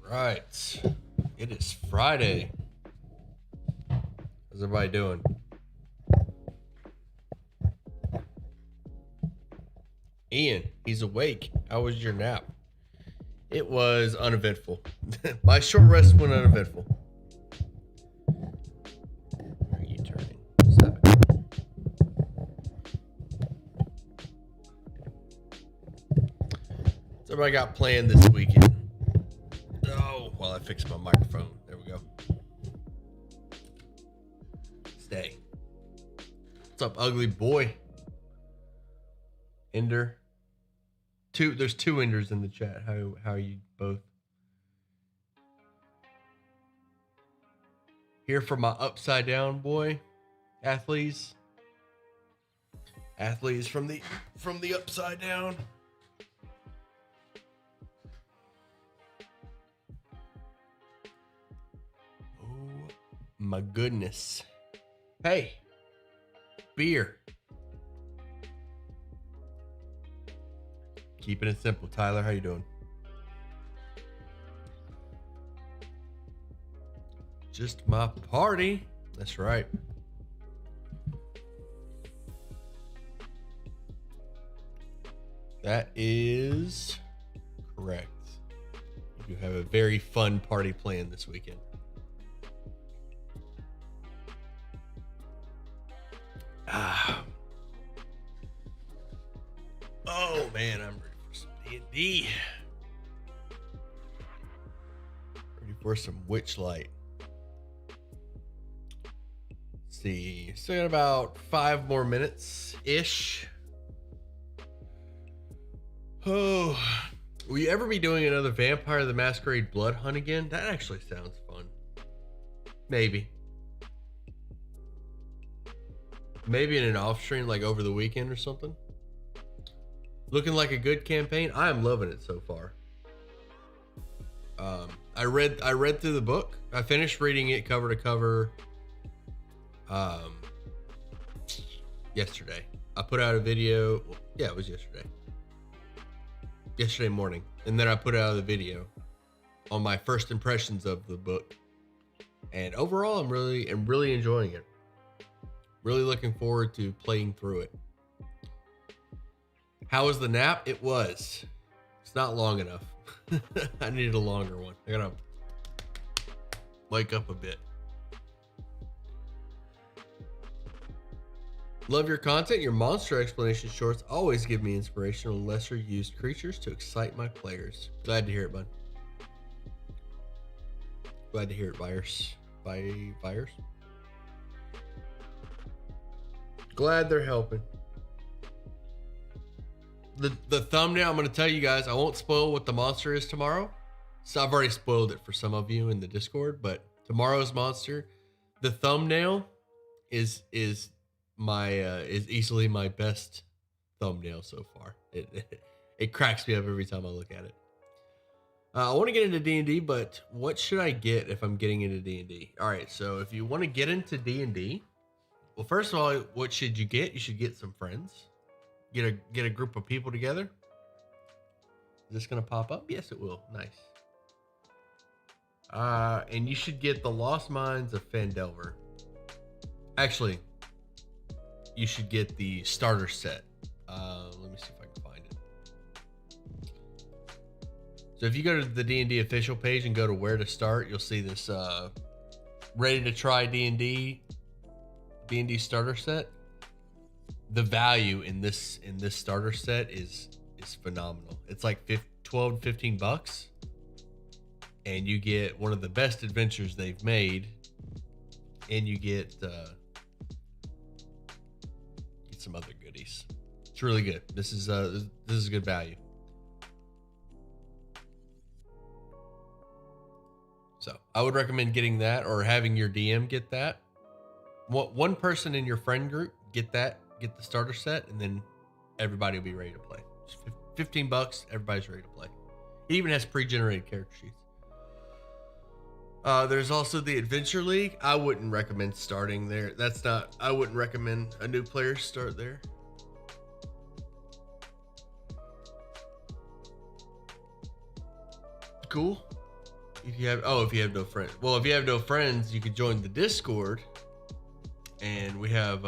Right. It is Friday. How's everybody doing? Ian, he's awake. How was your nap? It was uneventful. My short rest went uneventful. Where are you turning? 7. So everybody got planned this weekend. Oh, while I fix my microphone. There we go. Stay. What's up, ugly boy? Ender. There's two Enders in the chat. How are you both? Here for my upside down boy, athletes. Athletes from the upside down. Oh my goodness. Hey, beer. Keeping it simple. Tyler, how you doing? Just my party. That's right. That is correct. You have a very fun party planned this weekend. Oh man, I'm ready for some D&D. Ready for some Witchlight. Let's see, still got about 5 more minutes-ish. Oh, will you ever be doing another Vampire the Masquerade blood hunt again? That actually sounds fun. Maybe in an off stream, like over the weekend or something. Looking like a good campaign. I am loving it so far. I read through the book. I finished reading it cover to cover yesterday. I put out a video. Yeah, it was yesterday morning, and then I put out a video on my first impressions of the book. And overall, I'm really enjoying it. Really looking forward to playing through it. How was the nap? It was. It's not long enough. I needed a longer one. I gotta wake up a bit. Love your content. Your monster explanation shorts always give me inspiration on lesser used creatures to excite my players. Glad to hear it, bud. Glad to hear it, buyers. Buyers. Glad they're helping. The thumbnail, I'm going to tell you guys, I won't spoil what the monster is tomorrow. So I've already spoiled it for some of you in the Discord, but tomorrow's monster, the thumbnail is easily my best thumbnail so far. It cracks me up every time I look at it. I want to get into D&D, but what should I get if I'm getting into D&D? All right, so if you want to get into D&D, well, first of all, what should you get? You should get some friends. Get a group of people together. Is this gonna pop up? Yes, it will. Nice. And you should get the Lost Mines of Phandelver. Actually, you should get the starter set. Let me see if I can find it. So if you go to the D&D official page and go to where to start, you'll see this ready to try D&D starter set. The value in this starter set is phenomenal. It's like $12 to $15, and you get one of the best adventures they've made, and you get some other goodies. It's really good. This is good value. So I would recommend getting that, or having your DM get that. One person in your friend group get that. Get the starter set, and then everybody will be ready to play. Just $15, everybody's ready to play. It even has pre-generated character sheets. There's also the Adventure League. I wouldn't recommend starting there. I wouldn't recommend a new player start there. Cool. if you have no friends. Well, if you have no friends, you could join the Discord, and we have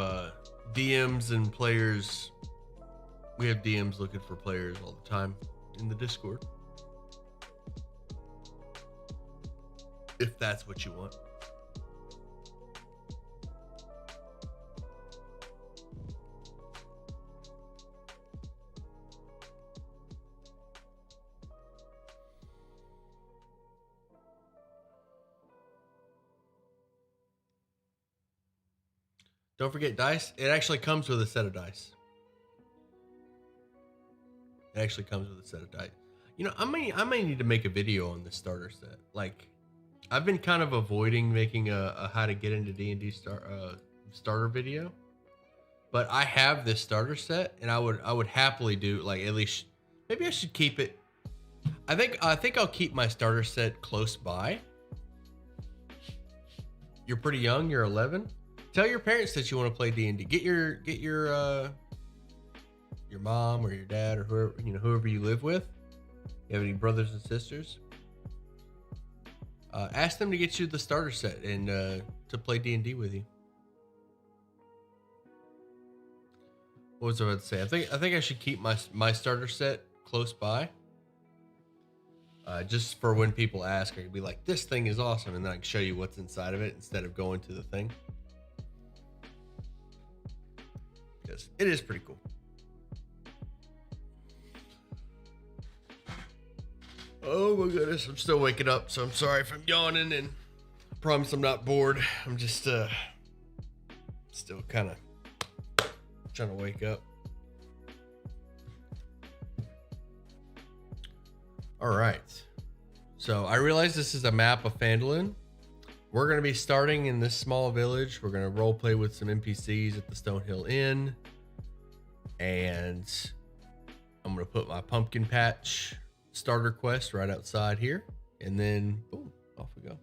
DMs and players. We have DMs looking for players all the time in the Discord. If that's what you want. Don't forget dice. It actually comes with a set of dice. It actually comes with a set of dice. You know, I may need to make a video on the starter set. Like, I've been kind of avoiding making a how to get into D&D starter video, but I have this starter set, and I would happily do, like, at least maybe I should keep it. I think I'll keep my starter set close by. You're pretty young. You're 11. Tell your parents that you want to play D&D. Get your mom or your dad or whoever you live with. You have any brothers and sisters? Ask them to get you the starter set and to play D&D with you. What was I about to say? I think I should keep my starter set close by. Just for when people ask, I can be like, "This thing is awesome," and then I can show you what's inside of it instead of going to the thing. Because it is pretty cool. Oh my goodness, I'm still waking up, so I'm sorry if I'm yawning, and I promise I'm not bored. I'm just still kind of trying to wake up. All right, so I realize this is a map of Phandalin. We're going to be starting in this small village. We're going to role play with some NPCs at the Stonehill Inn, and I'm going to put my pumpkin patch starter quest right outside here, and then boom, off we go.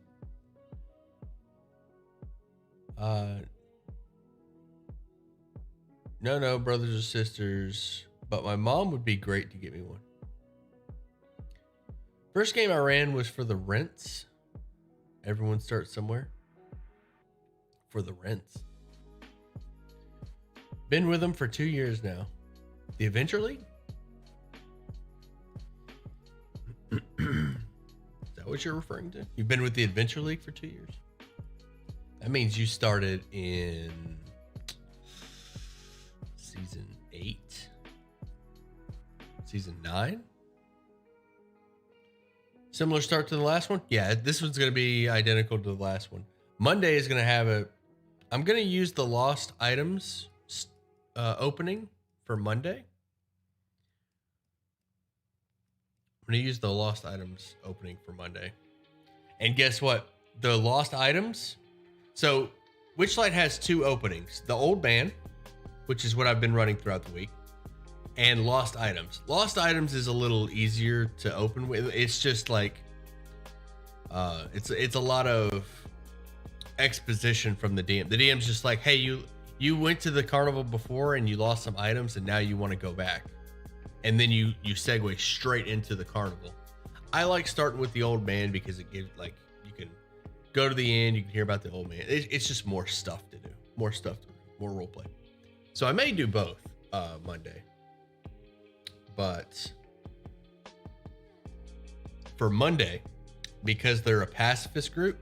No brothers or sisters, but my mom would be great to get me one. First game I ran was for the rents. Everyone starts somewhere. For the rents. Been with them for 2 years now. The Adventure League? Is that what you're referring to? You've been with the Adventure League for 2 years? That means you started in season 8? Season 9? Similar start to the last one? Yeah, this one's going to be identical to the last one. Monday is going to have I'm going to use the lost items opening for Monday. I'm going to use the lost items opening for Monday. And guess what? The lost items. So Witchlight has 2 openings. The old man, which is what I've been running throughout the week, and lost items. Lost items is a little easier to open with. It's just like, it's a lot of exposition from the DM. The DM's just like, hey, you went to the carnival before and you lost some items and now you want to go back. And then you segue straight into the carnival. I like starting with the old man because it gives, like, you can go to the end, you can hear about the old man. It's just more stuff to do. More role play. So I may do both Monday. But for Monday, because they're a pacifist group,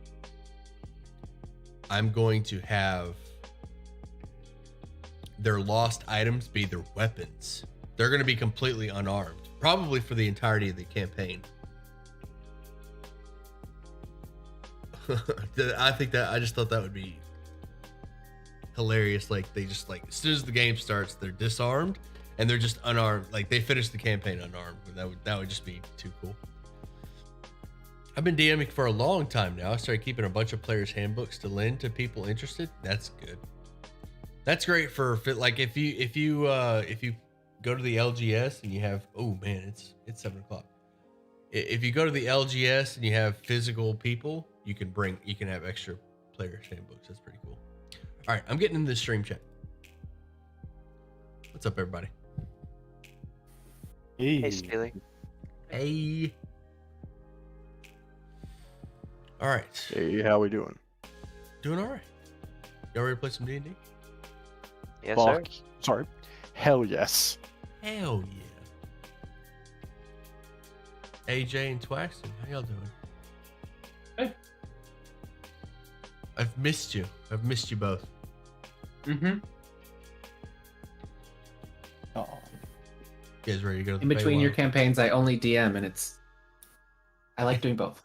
I'm going to have their lost items be their weapons. They're going to be completely unarmed, probably for the entirety of the campaign. I just thought that would be hilarious. Like, they just, like, as soon as the game starts, they're disarmed and they're just unarmed. Like, they finished the campaign unarmed. That would just be too cool. I've been DMing for a long time now. I started keeping a bunch of players' handbooks to lend to people interested. That's good. That's great for, like, if you go to the LGS and you have, oh man, it's 7:00. If you go to the LGS and you have physical people, you can have extra players' handbooks. That's pretty cool. All right, I'm getting into the stream chat. What's up, everybody? Hey, Steely. Hey. All right. Hey, how we doing? Doing all right. Y'all ready to play some D&D? Yes, sir. Sorry. Hell yes. Hell yeah. AJ and Twaxton, how y'all doing? Hey. I've missed you. I've missed you both. Mm-hmm. Oh, You guys ready to go to the In between your Feywild? campaigns, I only DM, and I like doing both.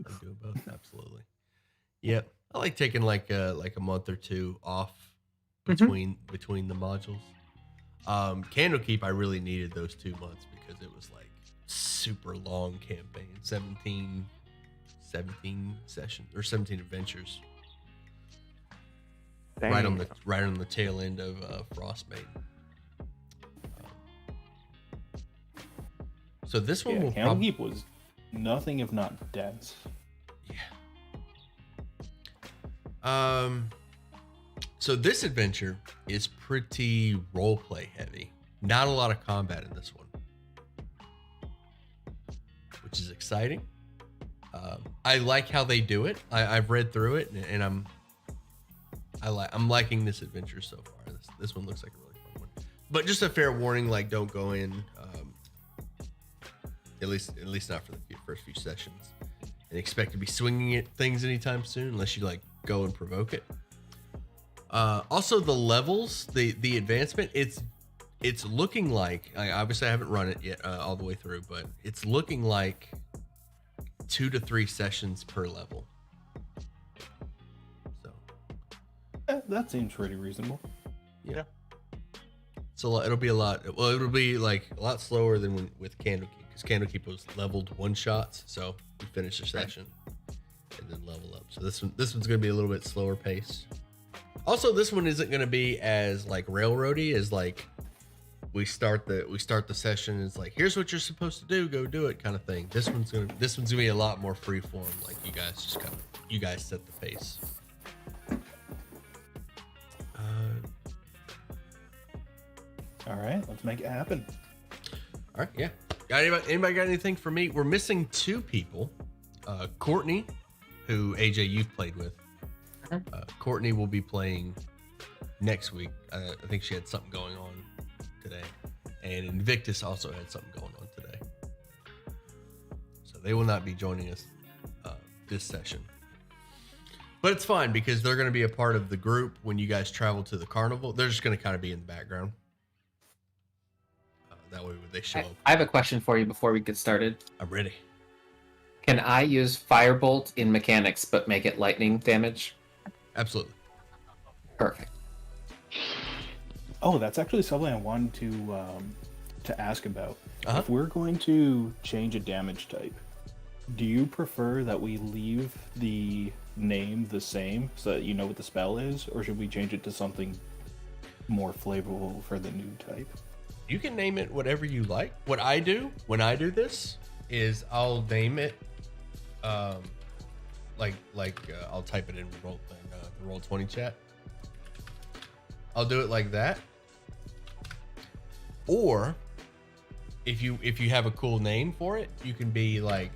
I'm doing both, absolutely. Yep. I like taking like a month or two off between the modules. Candlekeep, I really needed those 2 months because it was like super long campaign, 17 sessions or 17 adventures. damn. Right on the tail end of Frostmate. So this one will probably Candlekeep was nothing if not dense. So this adventure is pretty roleplay heavy. Not a lot of combat in this one, which is exciting. I like how they do it. I've read through it, and I'm liking this adventure so far. This one looks like a really fun one. But just a fair warning, like don't go in, at least not for the first few sessions, and expect to be swinging at things anytime soon, unless you like go and provoke it. Also, the levels, the advancement, it's looking like, obviously I haven't run it yet all the way through, but it's looking like 2 to 3 sessions per level. So That seems pretty reasonable. yeah, so it'll be a lot. Well, it'll be like a lot slower than with Candlekeep, because Candlekeep was leveled one shots, so you finish a session and then level up. So this one's gonna be a little bit slower paced. Also, this one isn't gonna be as like railroady as like we start the session and it's like, here's what you're supposed to do, go do it kind of thing. This one's gonna be a lot more free form. Like you guys set the pace. All right, let's make it happen. All right, yeah. Got anybody got anything for me? We're missing 2 people. Courtney, who AJ you've played with. Courtney will be playing next week. I think she had something going on today, and Invictus also had something going on today, so they will not be joining us this session. But it's fine because they're going to be a part of the group when you guys travel to the carnival. They're just going to kind of be in the background. That way, when they show up, I have a question for you before we get started. I'm ready. Can I use Firebolt in mechanics but make it lightning damage? Absolutely. Perfect. Oh, that's actually something I wanted to ask about. Uh-huh. If we're going to change a damage type, do you prefer that we leave the name the same so that you know what the spell is, or should we change it to something more flavorful for the new type? You can name it whatever you like. What I do when I do this is I'll name it, I'll type it in the Roll20 chat. I'll do it like that. Or if you have a cool name for it, you can be like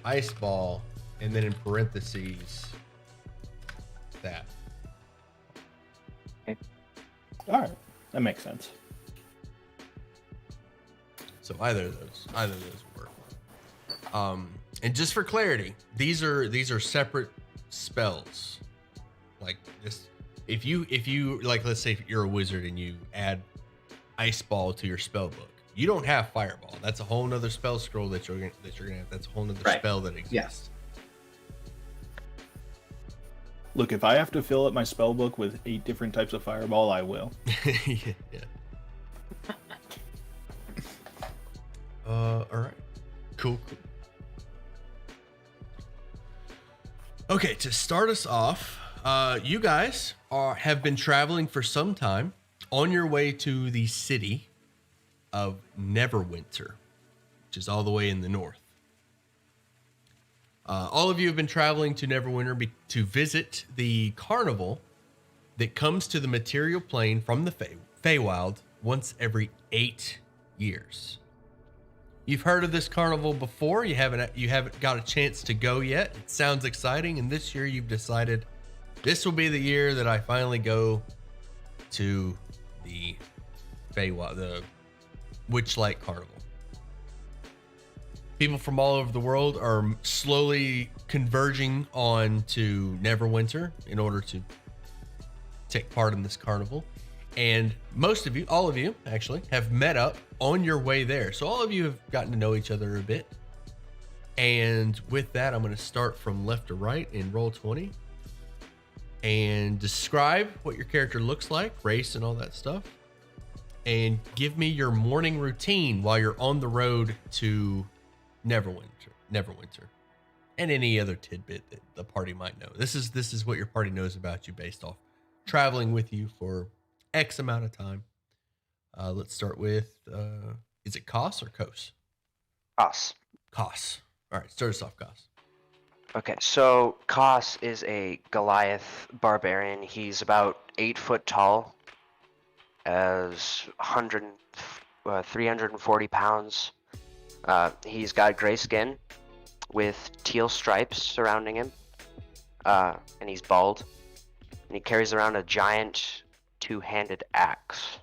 Ice Ball, and then in parentheses that. All right, that makes sense. So either of those work. And just for clarity, these are separate spells. Like this, if you like, let's say if you're a wizard and you add Ice Ball to your spell book, you don't have Fireball. That's a whole nother spell scroll that you're gonna have. That's a whole nother spell that exists. Yes. Look, if I have to fill up my spell book with 8 different types of fireball, I will. Yeah. All right. Cool. Okay, to start us off, you guys have been traveling for some time on your way to the city of Neverwinter, which is all the way in the north. All of you have been traveling to Neverwinter to visit the carnival that comes to the material plane from the Feywild once every 8 years. you've heard of this carnival before. You haven't got a chance to go yet. It sounds exciting, and this year you've decided this will be the year that I finally go to the the Witchlight Carnival. People from all over the world are slowly converging on to Neverwinter in order to take part in this carnival. And most of you, all of you actually, have met up on your way there. So all of you have gotten to know each other a bit. And with that, I'm going to start from left to right in Roll20 and describe what your character looks like, race and all that stuff. And give me your morning routine while you're on the road to Neverwinter, and any other tidbit that the party might know. This is what your party knows about you based off traveling with you for X amount of time. Let's start with is it Kos or Kos? Kos. Kos. All right, start us off, Kos. Okay, so Kos is a Goliath barbarian. He's about 8 foot tall, as 340 pounds. He's got gray skin with teal stripes surrounding him, and he's bald. And he carries around a giant two-handed axe.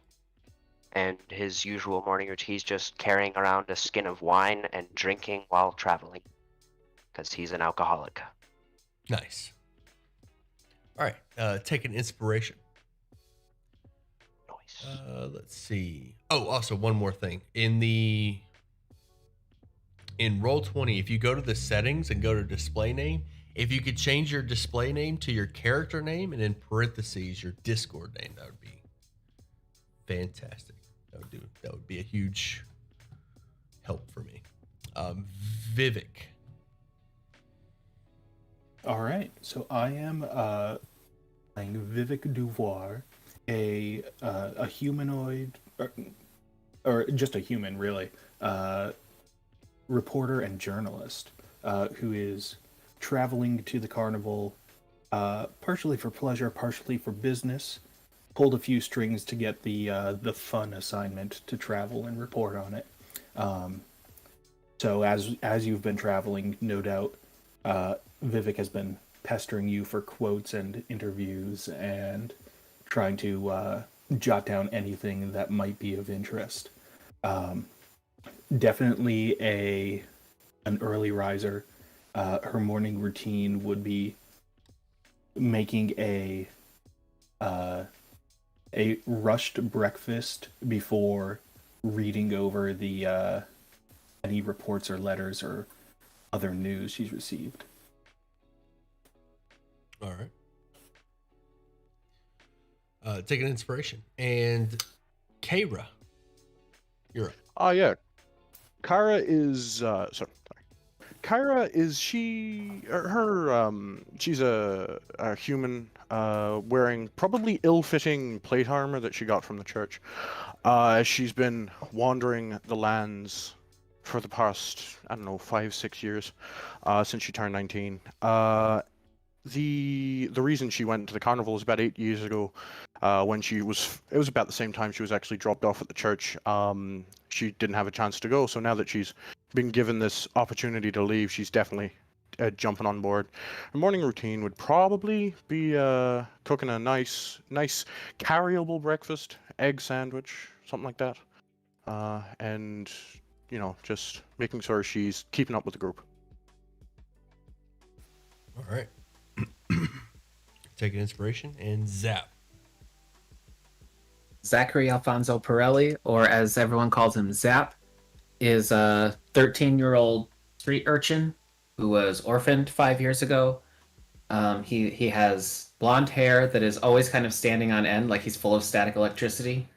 And his usual morning routine, he's just carrying around a skin of wine and drinking while traveling, because he's an alcoholic. Nice. All right, take an inspiration. Nice. Let's see. Oh, also one more thing. In Roll20, if you go to the settings and go to display name, if you could change your display name to your character name and in parentheses your Discord name, that would be fantastic. That would be a huge help for me. Vivek. All right, so I am playing Vivek Duvoir, a humanoid, or just a human, really, reporter and journalist who is traveling to the carnival, partially for pleasure, partially for business. Pulled a few strings to get the fun assignment to travel and report on it. So as you've been traveling, no doubt, Vivek has been pestering you for quotes and interviews and trying to jot down anything that might be of interest. Definitely an early riser. Her morning routine would be making a rushed breakfast before reading over the any reports or letters or other news she's received. All right. Take an inspiration. And Kara, you're up. Oh, yeah. Kara is Kyra, is she's a human wearing probably ill-fitting plate armor that she got from the church. She's been wandering the lands for the past, 5-6 years, since she turned 19. The reason she went to the carnival was about 8 years ago, when it was about the same time she was actually dropped off at the church. She didn't have a chance to go, so now that she's been given this opportunity to leave, she's definitely jumping on board. Her morning routine would probably be cooking a nice carryable breakfast, egg sandwich, something like that, and just making sure she's keeping up with the group. All right. Take an inspiration and zap. Zachary Alfonso Pirelli, or as everyone calls him, Zap, is a 13-year-old street urchin who was orphaned 5 years ago. He has blonde hair that is always kind of standing on end, like he's full of static electricity.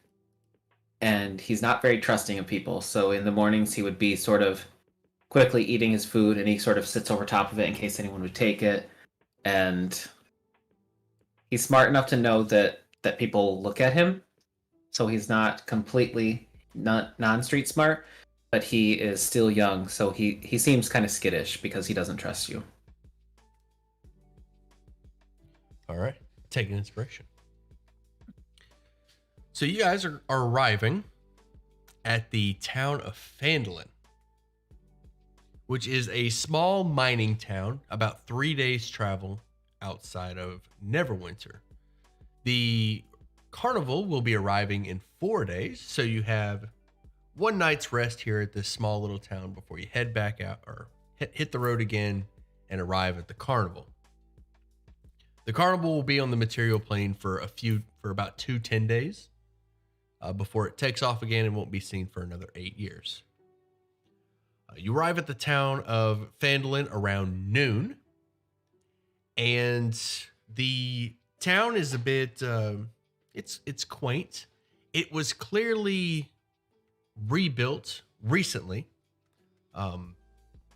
And he's not very trusting of people, so in the mornings he would be sort of quickly eating his food, and he sort of sits over top of it in case anyone would take it. And he's smart enough to know that people look at him, so he's not completely non-street smart, but he is still young, so he seems kind of skittish because he doesn't trust you. All right. Take an inspiration. So you guys are arriving at the town of Phandalin. which is a small mining town about 3 days travel outside of Neverwinter. The carnival will be arriving in 4 days, so you have one night's rest here at this small little town before you head back out or hit the road again and arrive at the carnival. The carnival will be on the material plane for about 10 days before it takes off again and won't be seen for another 8 years. You arrive at the town of Phandalin around noon, and the town is a bit it's quaint. It was clearly rebuilt recently.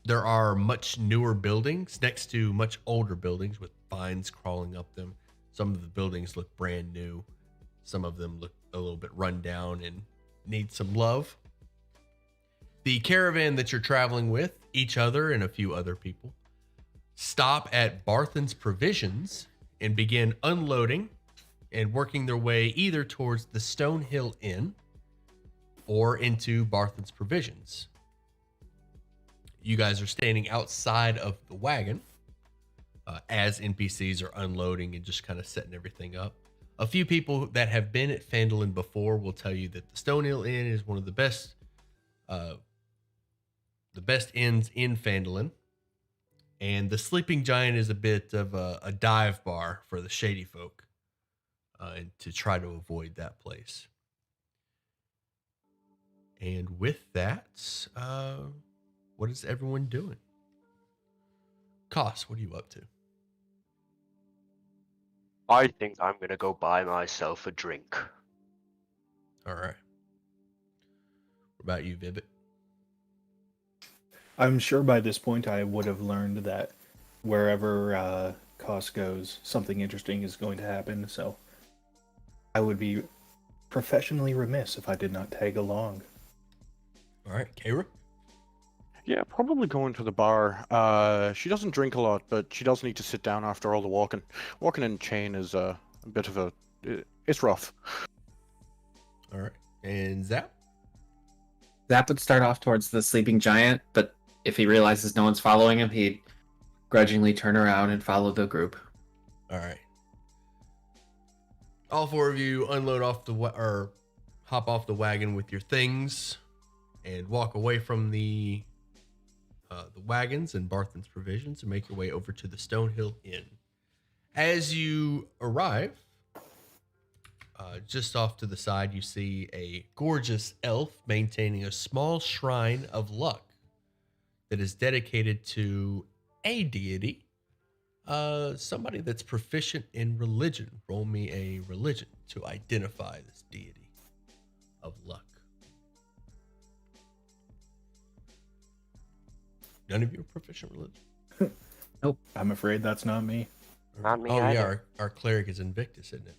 There are much newer buildings next to much older buildings with vines crawling up them. Some of the buildings look brand new. Some of them look a little bit run down and need some love. The caravan that you're traveling with, each other and a few other people, stop at Barthen's Provisions and begin unloading and working their way either towards the Stonehill Inn or into Barthen's Provisions. You guys are standing outside of the wagon as NPCs are unloading and just kind of setting everything up. A few people that have been at Phandalin before will tell you that the Stonehill Inn is one of the best inns in Phandalin. And the Sleeping Giant is a bit of a dive bar for the shady folk and to try to avoid that place. And with that, what is everyone doing? Koss, what are you up to? I think I'm gonna go buy myself a drink. All right. What about you, Vivit? I'm sure by this point I would have learned that wherever Koss goes, something interesting is going to happen, so I would be professionally remiss if I did not tag along. All right, Kara? Yeah, probably going to the bar. She doesn't drink a lot, but she does need to sit down after all the walking. Walking in chain is a bit of a... It's rough. All right. And Zap? Zap would start off towards the Sleeping Giant, but if he realizes no one's following him, he'd grudgingly turn around and follow the group. All right. All four of you unload off or hop off the wagon with your things and walk away from the wagons and Barthen's Provisions and make your way over to the Stonehill Inn. As you arrive, just off to the side, you see a gorgeous elf maintaining a small shrine of luck that is dedicated to a deity. Somebody that's proficient in religion. Roll me a religion to identify this deity of luck. None of you are proficient in religion? Nope. I'm afraid that's not me. Not me Oh, either. yeah, our cleric is Invictus, isn't it?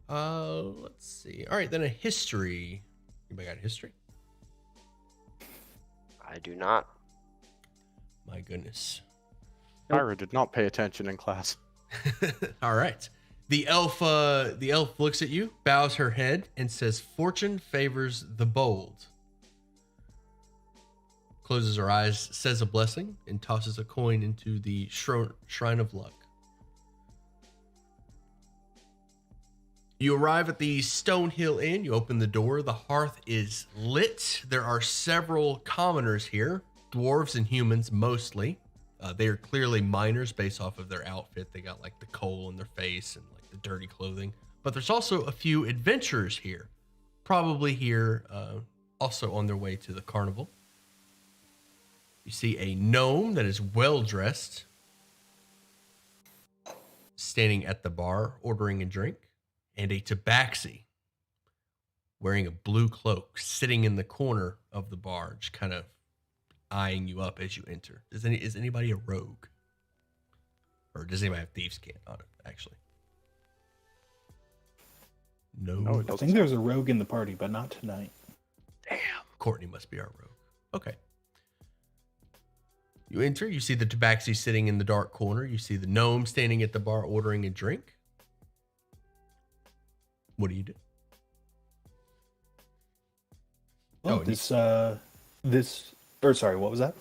Let's see. All right, then a history. Anybody got a history? I do not. My goodness. Ira did not pay attention in class. All right. The elf looks at you, bows her head, and says, "Fortune favors the bold." Closes her eyes, says a blessing, and tosses a coin into the shrine of luck. You arrive at the Stonehill Inn. You open the door. The hearth is lit. There are several commoners here, dwarves and humans mostly. They are clearly miners based off of their outfit. They got like the coal in their face and like the dirty clothing. But there's also a few adventurers here, probably here also on their way to the carnival. You see a gnome that is well dressed, standing at the bar ordering a drink, and a tabaxi wearing a blue cloak sitting in the corner of the bar, just kind of eyeing you up as you enter. Is anybody a rogue? Or does anybody have thieves' cant on it, actually? No. I think there's a rogue in the party, but not tonight. Damn. Courtney must be our rogue. Okay. You enter, you see the tabaxi sitting in the dark corner. You see the gnome standing at the bar ordering a drink. What do you do? Well, this Or sorry, what was that?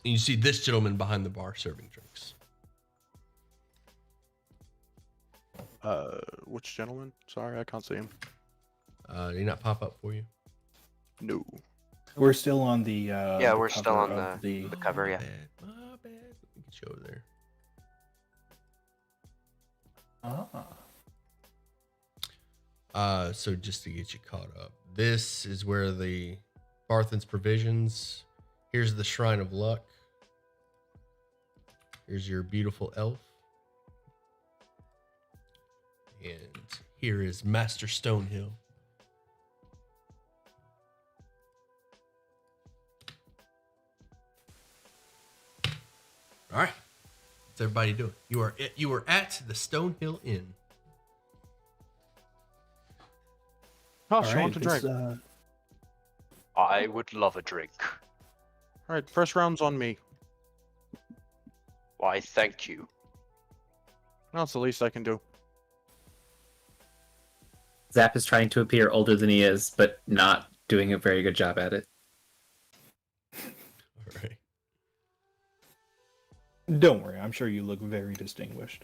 And you see this gentleman behind the bar serving drinks. Which gentleman? Sorry, I can't see him. Did he not pop up for you? No. We're still on the Yeah, the we're still cover on of the cover, my yeah. bad. My bad. Let me get you over there. So just to get you caught up, this is where the Barthen's provisions. Here's the Shrine of Luck. Here's your beautiful elf. And here is Master Stonehill. All right. What's everybody doing? You are at the Stonehill Inn. Oh, she wants a it's, drink. I would love a drink. All right, first round's on me. Why, thank you. That's the least I can do. Zap is trying to appear older than he is, but not doing a very good job at it. All right. Don't worry, I'm sure you look very distinguished.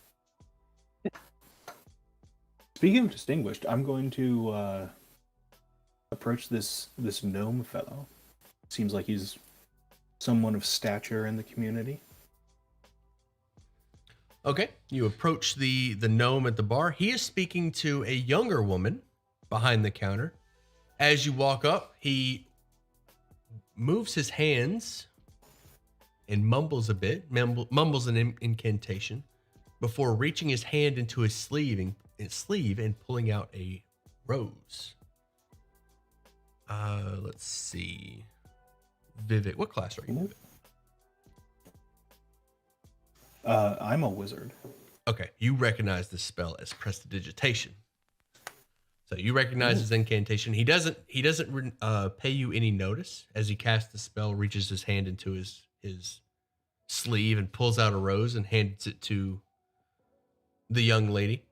Speaking of distinguished, I'm going to approach this gnome fellow. Seems like he's someone of stature in the community. Okay, you approach the gnome at the bar. He is speaking to a younger woman behind the counter. As you walk up, he moves his hands and mumbles a bit, mumbles an incantation before reaching his hand into his sleeve and pulling out a rose. Let's see. Vivek, what class are you? Vivek? I'm a wizard. Okay, you recognize this spell as prestidigitation. So you recognize his incantation. He doesn't pay you any notice as he casts the spell, reaches his hand into his sleeve and pulls out a rose and hands it to the young lady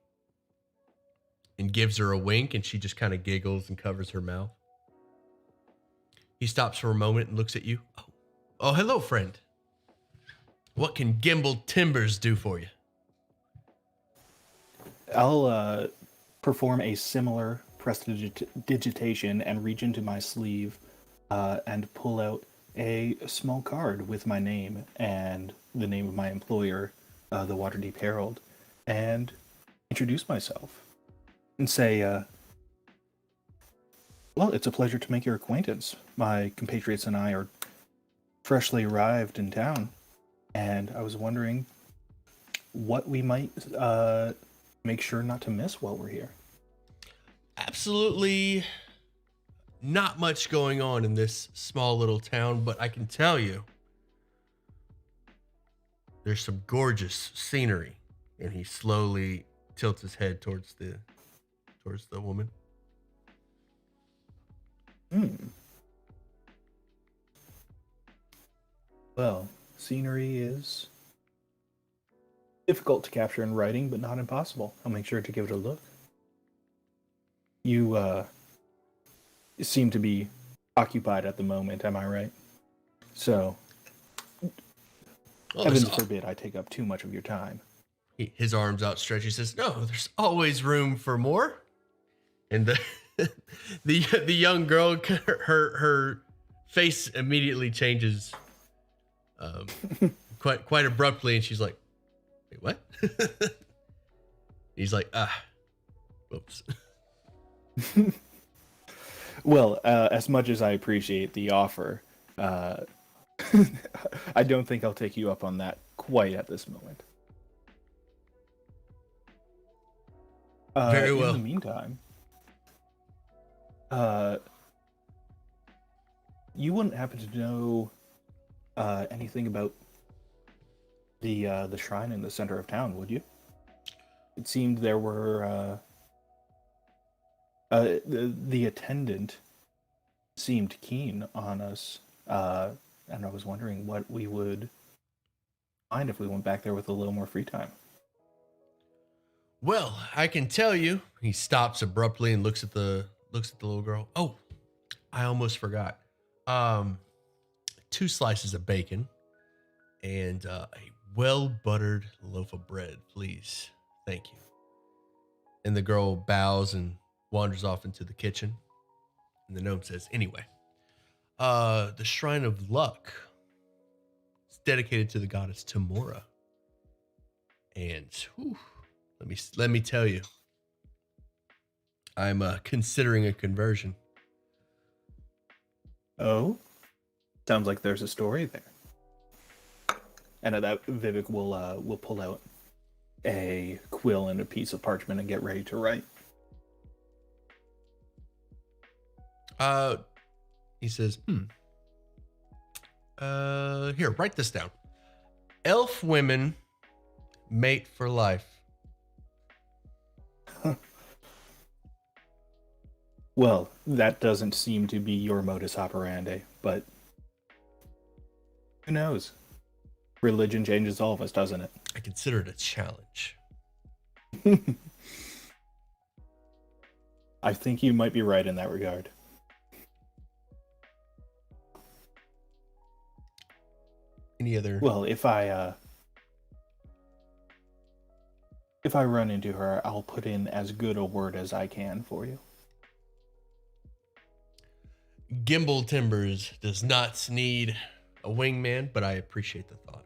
and gives her a wink, and she just kind of giggles and covers her mouth. He stops for a moment and looks at you. Oh, hello, friend. What can Gimble Timbers do for you? I'll perform a similar prestidigitation and reach into my sleeve and pull out a small card with my name and the name of my employer, the Waterdeep Herald, and introduce myself and say, well, it's a pleasure to make your acquaintance. My compatriots and I are freshly arrived in town, and I was wondering what we might make sure not to miss while we're here. Absolutely not much going on in this small little town, but I can tell you there's some gorgeous scenery. And he slowly tilts his head towards the woman. Well, scenery is difficult to capture in writing, but not impossible. I'll make sure to give it a look. You seem to be occupied at the moment, am I right? So, heavens forbid I take up too much of your time. His arms outstretched. He says, "No, there's always room for more." And the young girl, her face immediately changes, quite abruptly, and she's like, "Wait, what?" He's like, "Whoops." Well, as much as I appreciate the offer, I don't think I'll take you up on that quite at this moment. Very well. In the meantime, you wouldn't happen to know anything about the shrine in the center of town, would you? It seemed there were the attendant seemed keen on us, and I was wondering what we would find if we went back there with a little more free time. Well, I can tell you. He stops abruptly and looks at the little girl. Oh, I almost forgot. 2 slices of bacon and a well-buttered loaf of bread, please. Thank you. And the girl bows and wanders off into the kitchen. And the gnome says, anyway, the Shrine of Luck is dedicated to the goddess Tamora. And whew, let me tell you, I'm considering a conversion. Oh, sounds like there's a story there. And at that, Vivek will pull out a quill and a piece of parchment and get ready to write. He says, here, write this down. Elf women mate for life. Well, that doesn't seem to be your modus operandi, but who knows? Religion changes all of us, doesn't it? I consider it a challenge. I think you might be right in that regard. Any other? Well, if I run into her, I'll put in as good a word as I can for you. Gimbal Timbers does not need a wingman, but I appreciate the thought.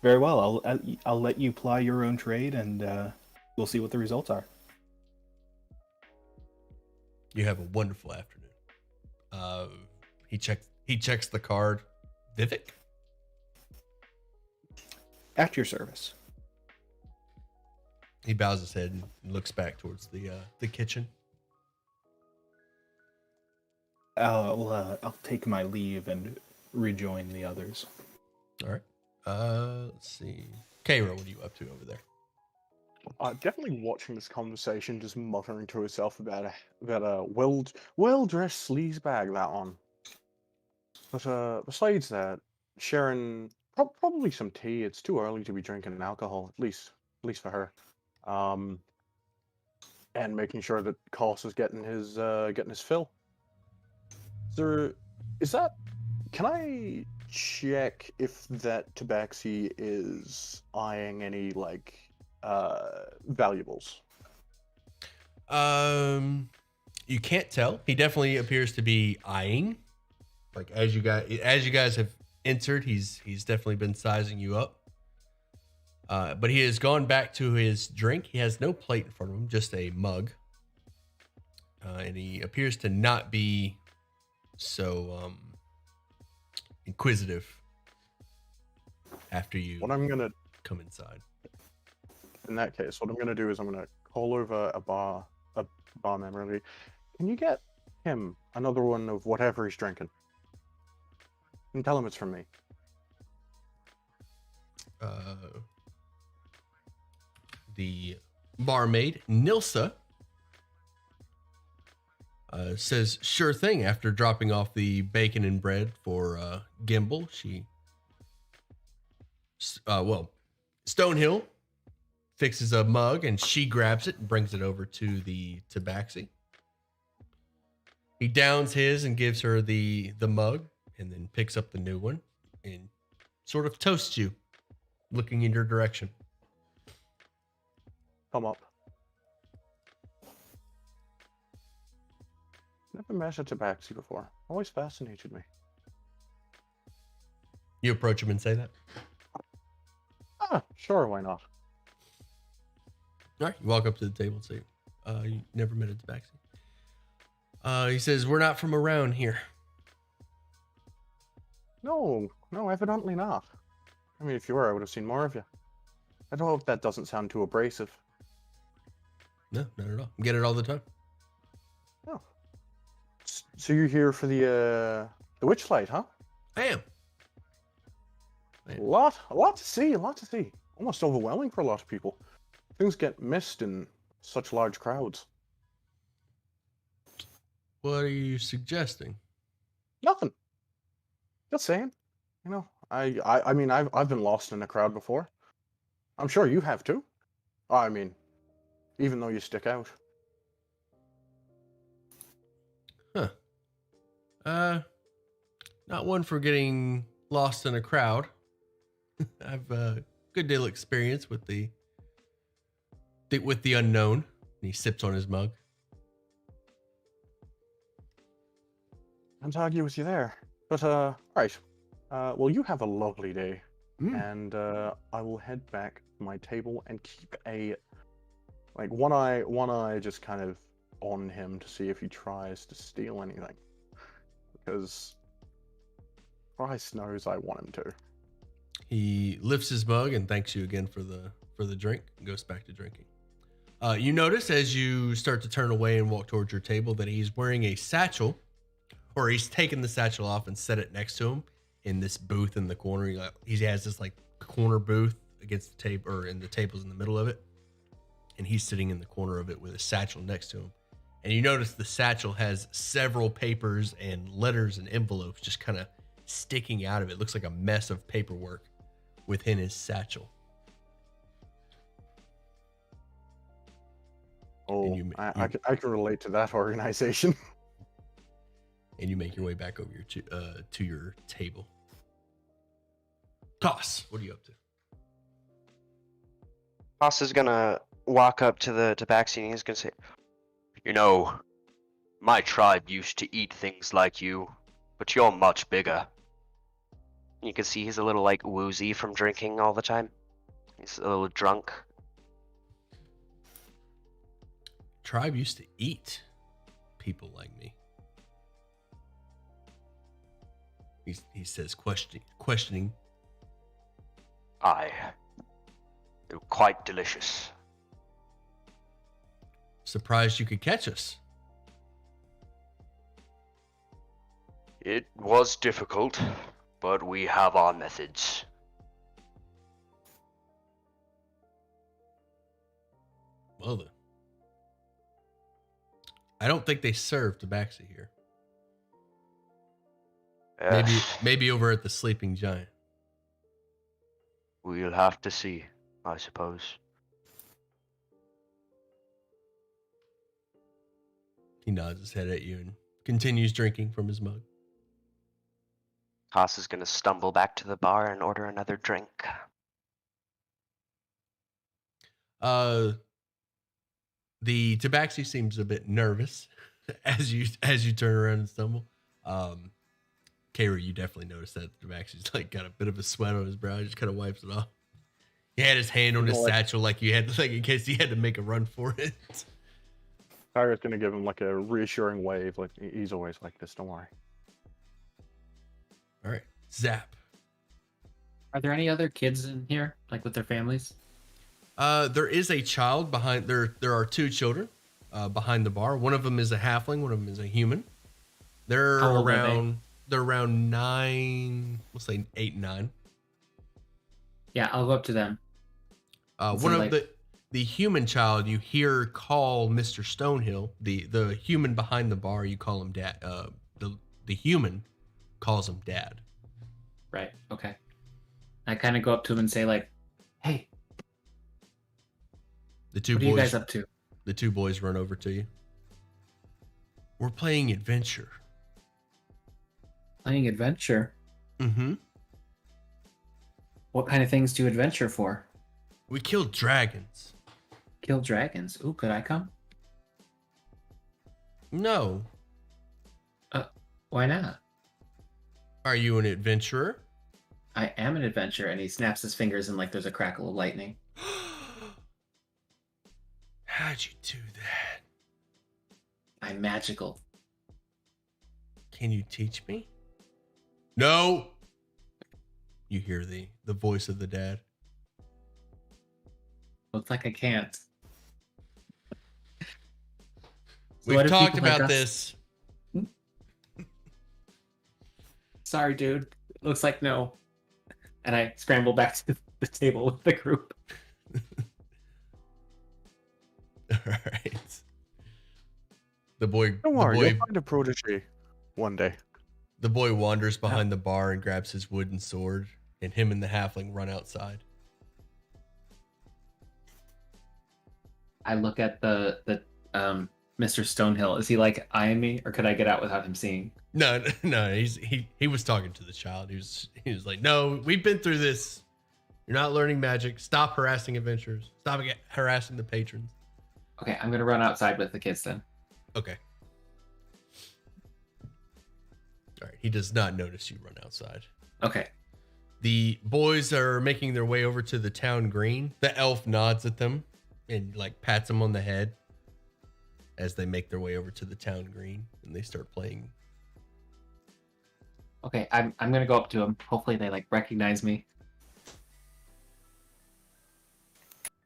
Very well. I'll let you ply your own trade, and we'll see what the results are. You have a wonderful afternoon. He checks the card. Vivek? At your service. He bows his head and looks back towards the kitchen. I'll take my leave and rejoin the others. All right. Let's see. Cairo, what are you up to over there? Definitely watching this conversation, just muttering to herself about a well-dressed sleazebag, that one. But besides that, sharing probably some tea. It's too early to be drinking alcohol, at least for her. And making sure that Koss is getting his fill. Can I check if that tabaxi is eyeing any valuables? You can't tell. He definitely appears to be eyeing. Like as you guys have entered, he's definitely been sizing you up. But he has gone back to his drink. He has no plate in front of him, just a mug. And he appears to not be so inquisitive after you come inside. In that case, what I'm gonna do is I'm gonna call over a barman really. Can you get him another one of whatever he's drinking? And tell him it's from me. The barmaid, Nilsa, says, sure thing. After dropping off the bacon and bread for Gimbal, Stonehill fixes a mug and she grabs it and brings it over to the tabaxi. He downs his and gives her the mug and then picks up the new one and sort of toasts you, looking in your direction. Come up. Never met a tabaxi before. Always fascinated me. You approach him and say that? Sure, why not? All right, you walk up to the table and say, you never met a tabaxi. He says, we're not from around here. No, evidently not. I mean, if you were, I would have seen more of you. I don't hope that doesn't sound too abrasive. No, not at all. I get it all the time. Oh. So you're here for the Witchlight, huh? I am. A lot to see. Almost overwhelming for a lot of people. Things get missed in such large crowds. What are you suggesting? Nothing. Just saying. You know, I mean, I've been lost in a crowd before. I'm sure you have too. I mean, even though you stick out. Huh. Not one for getting lost in a crowd. I've a good deal of experience with the unknown. And he sips on his mug. Can't argue with you there. But right. Well, you have a lovely day, and I will head back to my table and keep a one eye just kind of on him to see if he tries to steal anything, because Christ knows I want him to. He lifts his mug and thanks you again for the drink and goes back to drinking. You notice as you start to turn away and walk towards your table that he's wearing a satchel, or he's taken the satchel off and set it next to him in this booth in the corner. He has this like corner booth against the table, or in the tables in the middle of it. And he's sitting in the corner of it with a satchel next to him. And you notice the satchel has several papers and letters and envelopes just kind of sticking out of it. It looks like a mess of paperwork within his satchel. Oh, I can relate to that organization. And you make your way back over to your table. Toss, what are you up to? Toss is gonna walk up to the tabaxi and he's gonna say, "You know, my tribe used to eat things like you, but you're much bigger." You can see he's a little like woozy from drinking all the time. He's a little drunk. Tribe used to eat people like me. He says, questioning. Aye. They're quite delicious. Surprised you could catch us. It was difficult, but we have our methods. Well then. I don't think they serve tabaxi here. Maybe over at the Sleeping Giant. We'll have to see, I suppose. He nods his head at you and continues drinking from his mug. Haas is gonna stumble back to the bar and order another drink. The tabaxi seems a bit nervous as you turn around and stumble. Kairi, you definitely noticed that the tabaxi's like got a bit of a sweat on his brow. He just kind of wipes it off. He had his hand on his satchel like you had, like in case he had to make a run for it. Tyra's gonna give him like a reassuring wave, like he's always like this. Don't worry. All right, Zap. Are there any other kids in here, like with their families? There is a child behind. There are two children behind the bar. One of them is a halfling. One of them is a human. They're How old are around. They're around 9. We'll say 8, 9. Yeah, I'll go up to them. One of the human child you hear call Mr. Stonehill. The human behind the bar, you call him Dad. The human calls him Dad. Right. Okay. I kind of go up to him and say, like, "Hey, What are you guys up to?" The two boys run over to you. We're playing adventure. Playing adventure. Mm-hmm. What kind of things do you adventure for? We killed dragons. Kill dragons. Ooh, could I come? No. Why not? Are you an adventurer? I am an adventurer, and he snaps his fingers and like there's a crackle of lightning. How'd you do that? I'm magical. Can you teach me? No. You hear the voice of the dad. Looks like I can't. We've talked about this. Sorry, dude. Looks like no. And I scramble back to the table with the group. All right. The boy. Don't worry, the boy, you'll find a protege one day. The boy wanders behind the bar and grabs his wooden sword, and him and the halfling run outside. I look at the Mr. Stonehill? Is he like eyeing me, or could I get out without him seeing? No, no, he was talking to the child. He was like, no, we've been through this. You're not learning magic. Stop harassing adventurers. Stop harassing the patrons. Okay, I'm gonna run outside with the kids then. Okay. All right. He does not notice you run outside. Okay. The boys are making their way over to the town green. The elf nods at them and like pats them on the head as they make their way over to the town green and they start playing. Okay, I'm gonna go up to them. Hopefully they like recognize me.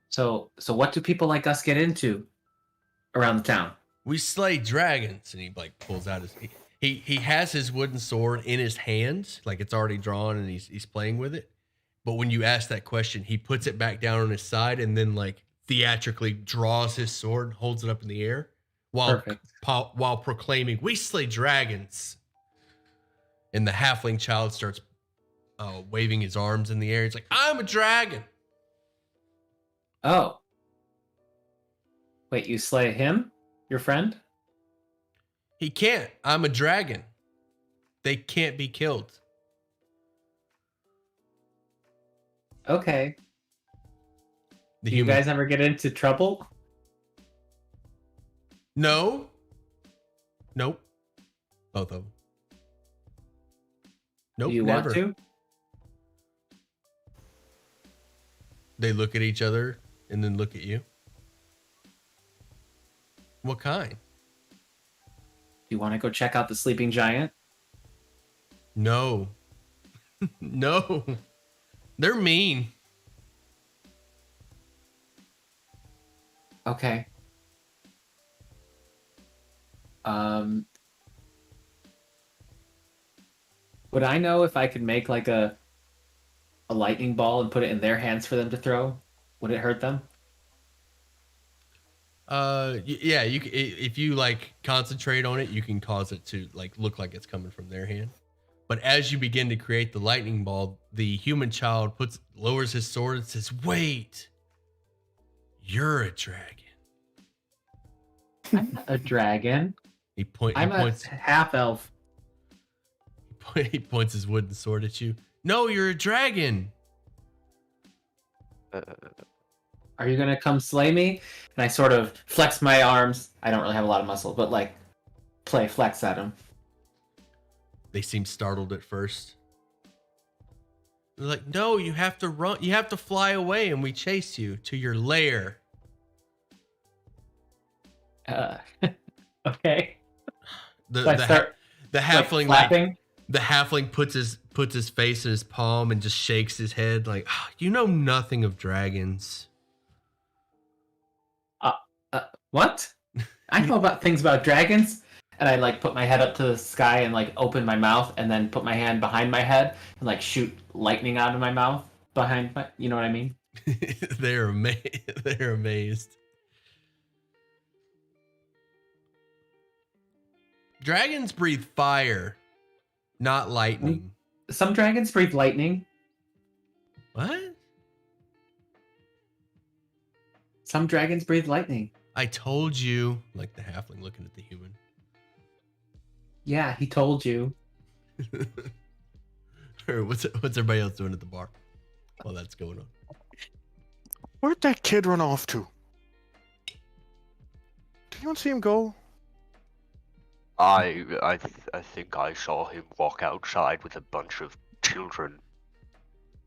So what do people like us get into around the town? We slay dragons, and he like pulls out his he has his wooden sword in his hand, like it's already drawn, and he's playing with it. But when you ask that question, he puts it back down on his side and then like theatrically draws his sword and holds it up in the air while proclaiming, "We slay dragons." And the halfling child starts waving his arms in the air. He's like, "I'm a dragon." Oh. Wait, you slay him? Your friend? He can't. I'm a dragon. They can't be killed. Okay. The Do you guys ever get into trouble? No. Nope. Both of them. Nope. Do you never. want to? They look at each other and then look at you. What kind? Do you want to go check out the sleeping giant? No. No. They're mean. Okay. Would I know if I could make like a lightning ball and put it in their hands for them to throw? Would it hurt them? Yeah, if you like concentrate on it, you can cause it to like look like it's coming from their hand. But as you begin to create the lightning ball, the human child lowers his sword and says, "Wait, you're a dragon." I'm not a dragon. I'm a half elf. He points his wooden sword at you. "No, you're a dragon." Are you gonna come slay me? And I sort of flex my arms. I don't really have a lot of muscle, but like play flex at him. They seem startled at first. They're like, "No, you have to run. You have to fly away, and we chase you to your lair." Okay. The Like halfling flapping? the halfling puts his face in his palm and just shakes his head like, "You know nothing of dragons." What? I know about things about dragons. And I like put my head up to the sky and like open my mouth and then put my hand behind my head and like shoot lightning out of my mouth behind my, you know what I mean? They're amazed. Dragons breathe fire, not lightning. Some dragons breathe lightning. What? Some dragons breathe lightning. I told you, like the halfling looking at the human. Yeah, he told you. What's everybody else doing at the bar while that's going on? Where'd that kid run off to? Did anyone see him go? I think I saw him walk outside with a bunch of children.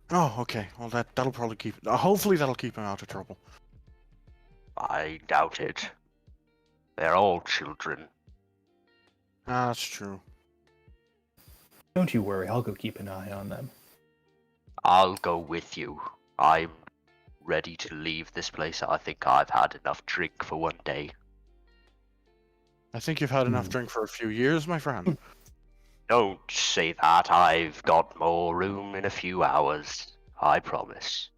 Oh, okay. Well, that'll probably keep. Hopefully, that'll keep him out of trouble. I doubt it. They're all children. That's true. Don't you worry, I'll go keep an eye on them. I'll go with you. I'm ready to leave this place. I think I've had enough drink for one day. I think you've had enough drink for a few years, my friend. Don't say that. I've got more room in a few hours. I promise.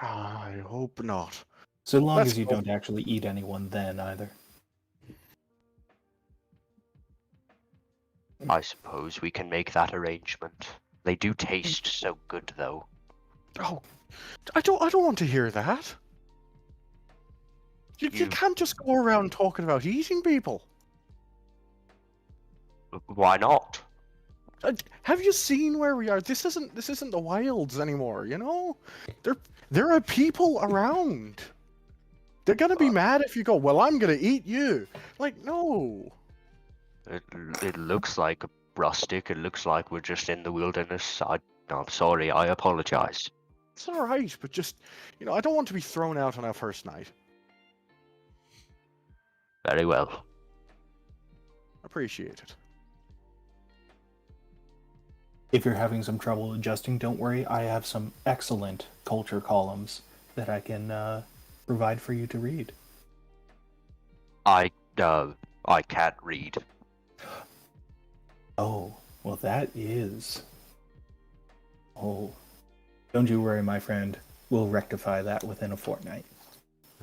I hope not. So long Let's as you go. don't actually eat anyone then either. I suppose we can make that arrangement. They do taste so good, though. Oh, I don't want to hear that. You You- can't just go around talking about eating people. Why not? Have you seen where we are? This isn't the wilds anymore, you know? There are people around. They're gonna be mad if you go, well, I'm gonna eat you. Like, no. It looks like rustic. It looks like we're just in the wilderness. I'm sorry. I apologize. It's alright, but just, I don't want to be thrown out on our first night. Very well. Appreciate it. If you're having some trouble adjusting, don't worry. I have some excellent culture columns that I can provide for you to read. I can't read. Oh, well, that is. Oh, don't you worry, my friend. We'll rectify that within a fortnight.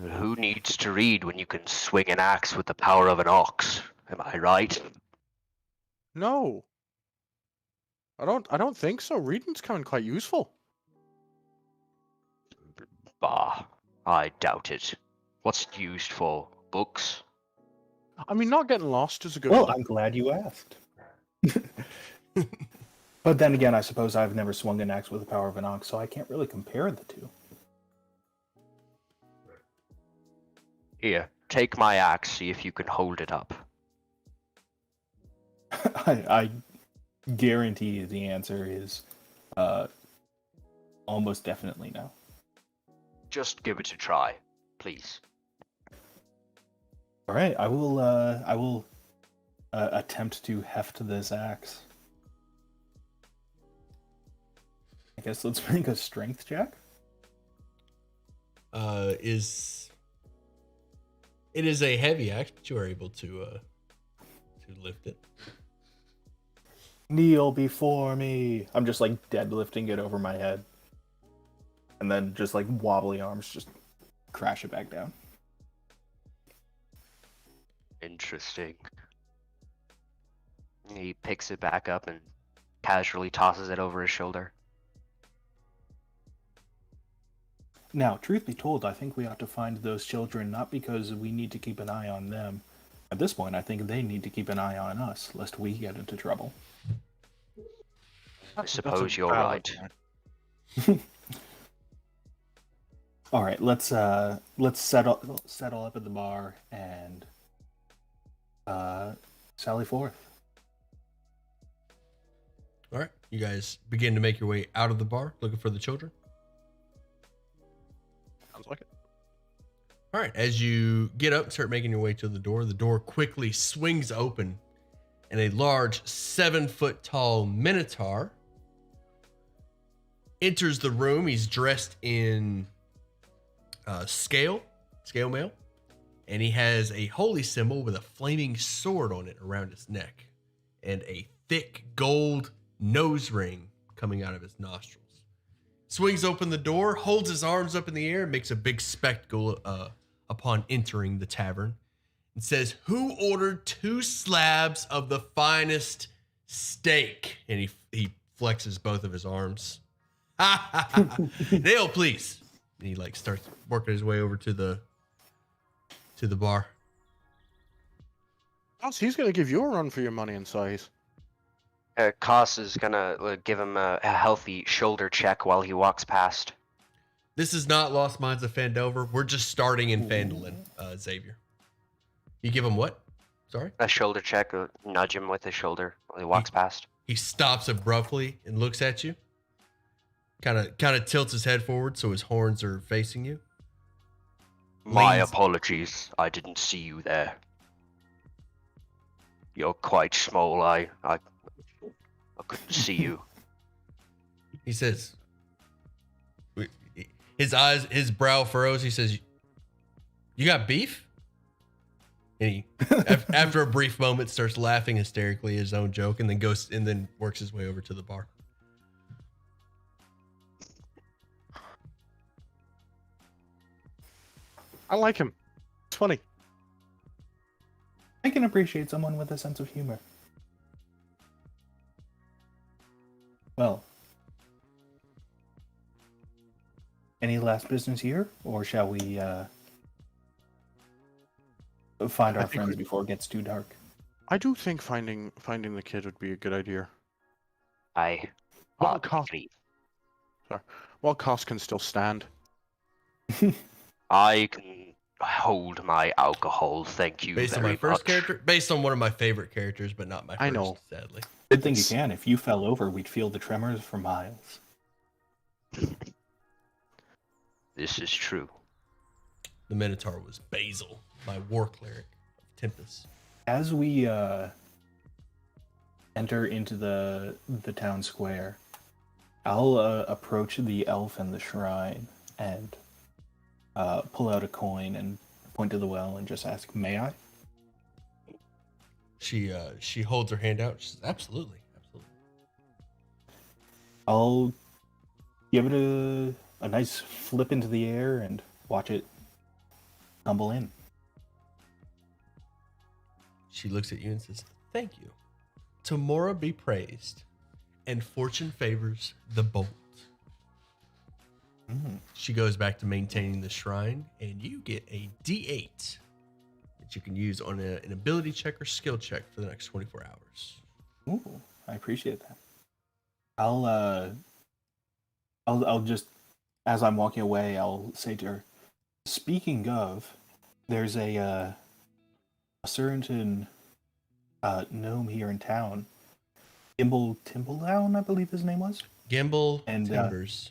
Who needs to read when you can swing an axe with the power of an ox? Am I right? No. I don't think so. Reading's coming quite useful. Bah, I doubt it. What's it used for? Books? I mean, not getting lost is a good Well, one. I'm glad you asked. But then again, I suppose I've never swung an axe with the power of an ox, so I can't really compare the two. Here, take my axe, see if you can hold it up. I guarantee you the answer is almost definitely no. Just give it a try, please. All right, I will attempt to heft this axe. I guess let's make a strength check. It is a heavy axe, but you are able to lift it. Kneel before me. I'm just like deadlifting it over my head. And then just like wobbly arms just crash it back down. Interesting. He picks it back up and casually tosses it over his shoulder. Now, truth be told, I think we ought to find those children not because we need to keep an eye on them. At this point, I think they need to keep an eye on us, lest we get into trouble. I suppose you're valid right. point. All right, let's settle up at the bar and sally forth. All right, you guys begin to make your way out of the bar, looking for the children. Sounds like it. All right, as you get up and start making your way to the door quickly swings open, and a large 7-foot tall minotaur enters the room. He's dressed in scale mail, and he has a holy symbol with a flaming sword on it around his neck, and a thick gold nose ring coming out of his nostrils. Swings open the door, holds his arms up in the air, makes a big spectacle upon entering the tavern, and says, "Who ordered 2 slabs of the finest steak?" And he flexes both of his arms. Nail, please. And he starts working his way over to the bar. He's gonna give you a run for your money and size. Koss is gonna give him a healthy shoulder check while he walks past. This is not Lost Mines of Fandelver. We're just starting in Phandalin, Xavier. You give him what? Sorry? A shoulder check, nudge him with his shoulder while he walks past. He stops abruptly and looks at you. Kind of tilts his head forward so his horns are facing you. My Leans- apologies, I didn't see you there. You're quite small, I couldn't see you. He says, his brow furrows. He says, "You got beef?" And he, after a brief moment, starts laughing hysterically at his own joke, and then works his way over to the bar. I like him. It's funny. I can appreciate someone with a sense of humor. Well, any last business here, or shall we find I our think friends we- before it gets too dark. I do think finding the kid would be a good idea. I While Koss, agree. while Koss can still stand. I can hold my alcohol, thank you Based on very my first much. character, based on one of my favorite characters, but not my first, I know. sadly. Good thing you can. If you fell over, we'd feel the tremors for miles. This is true. The Minotaur was Basil, my war cleric of Tempest. As we enter into the town square, I'll approach the elf in the shrine and pull out a coin and point to the well and just ask, "May I?" She holds her hand out. She says, "Absolutely, absolutely." I'll give it a nice flip into the air and watch it tumble in. She looks at you and says, "Thank you. Tomorrow be praised, and fortune favors the bold." She goes back to maintaining the shrine, and you get a D8 that you can use on an ability check or skill check for the next 24 hours. Ooh, I appreciate that. I'll just, as I'm walking away, I'll say to her, "Speaking of, there's a certain gnome here in town, Timbledown, I believe his name was. Gimbal And, Timbers.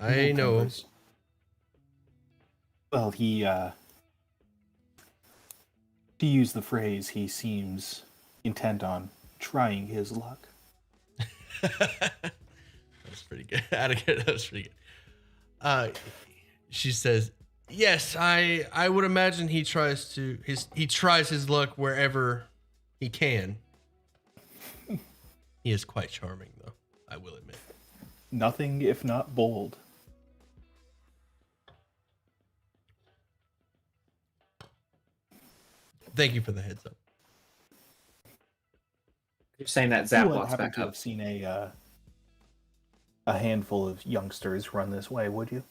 I Gimble know him. Timbers. Well, to use the phrase, he seems intent on trying his luck." That's pretty good. That was pretty good. She says, "Yes, I would imagine he tries his luck wherever he can. He is quite charming, though, I will admit." Nothing if not bold. Thank you for the heads up. You're saying that Zap You wouldn't walks happen back to up. have seen a handful of youngsters run this way, would you?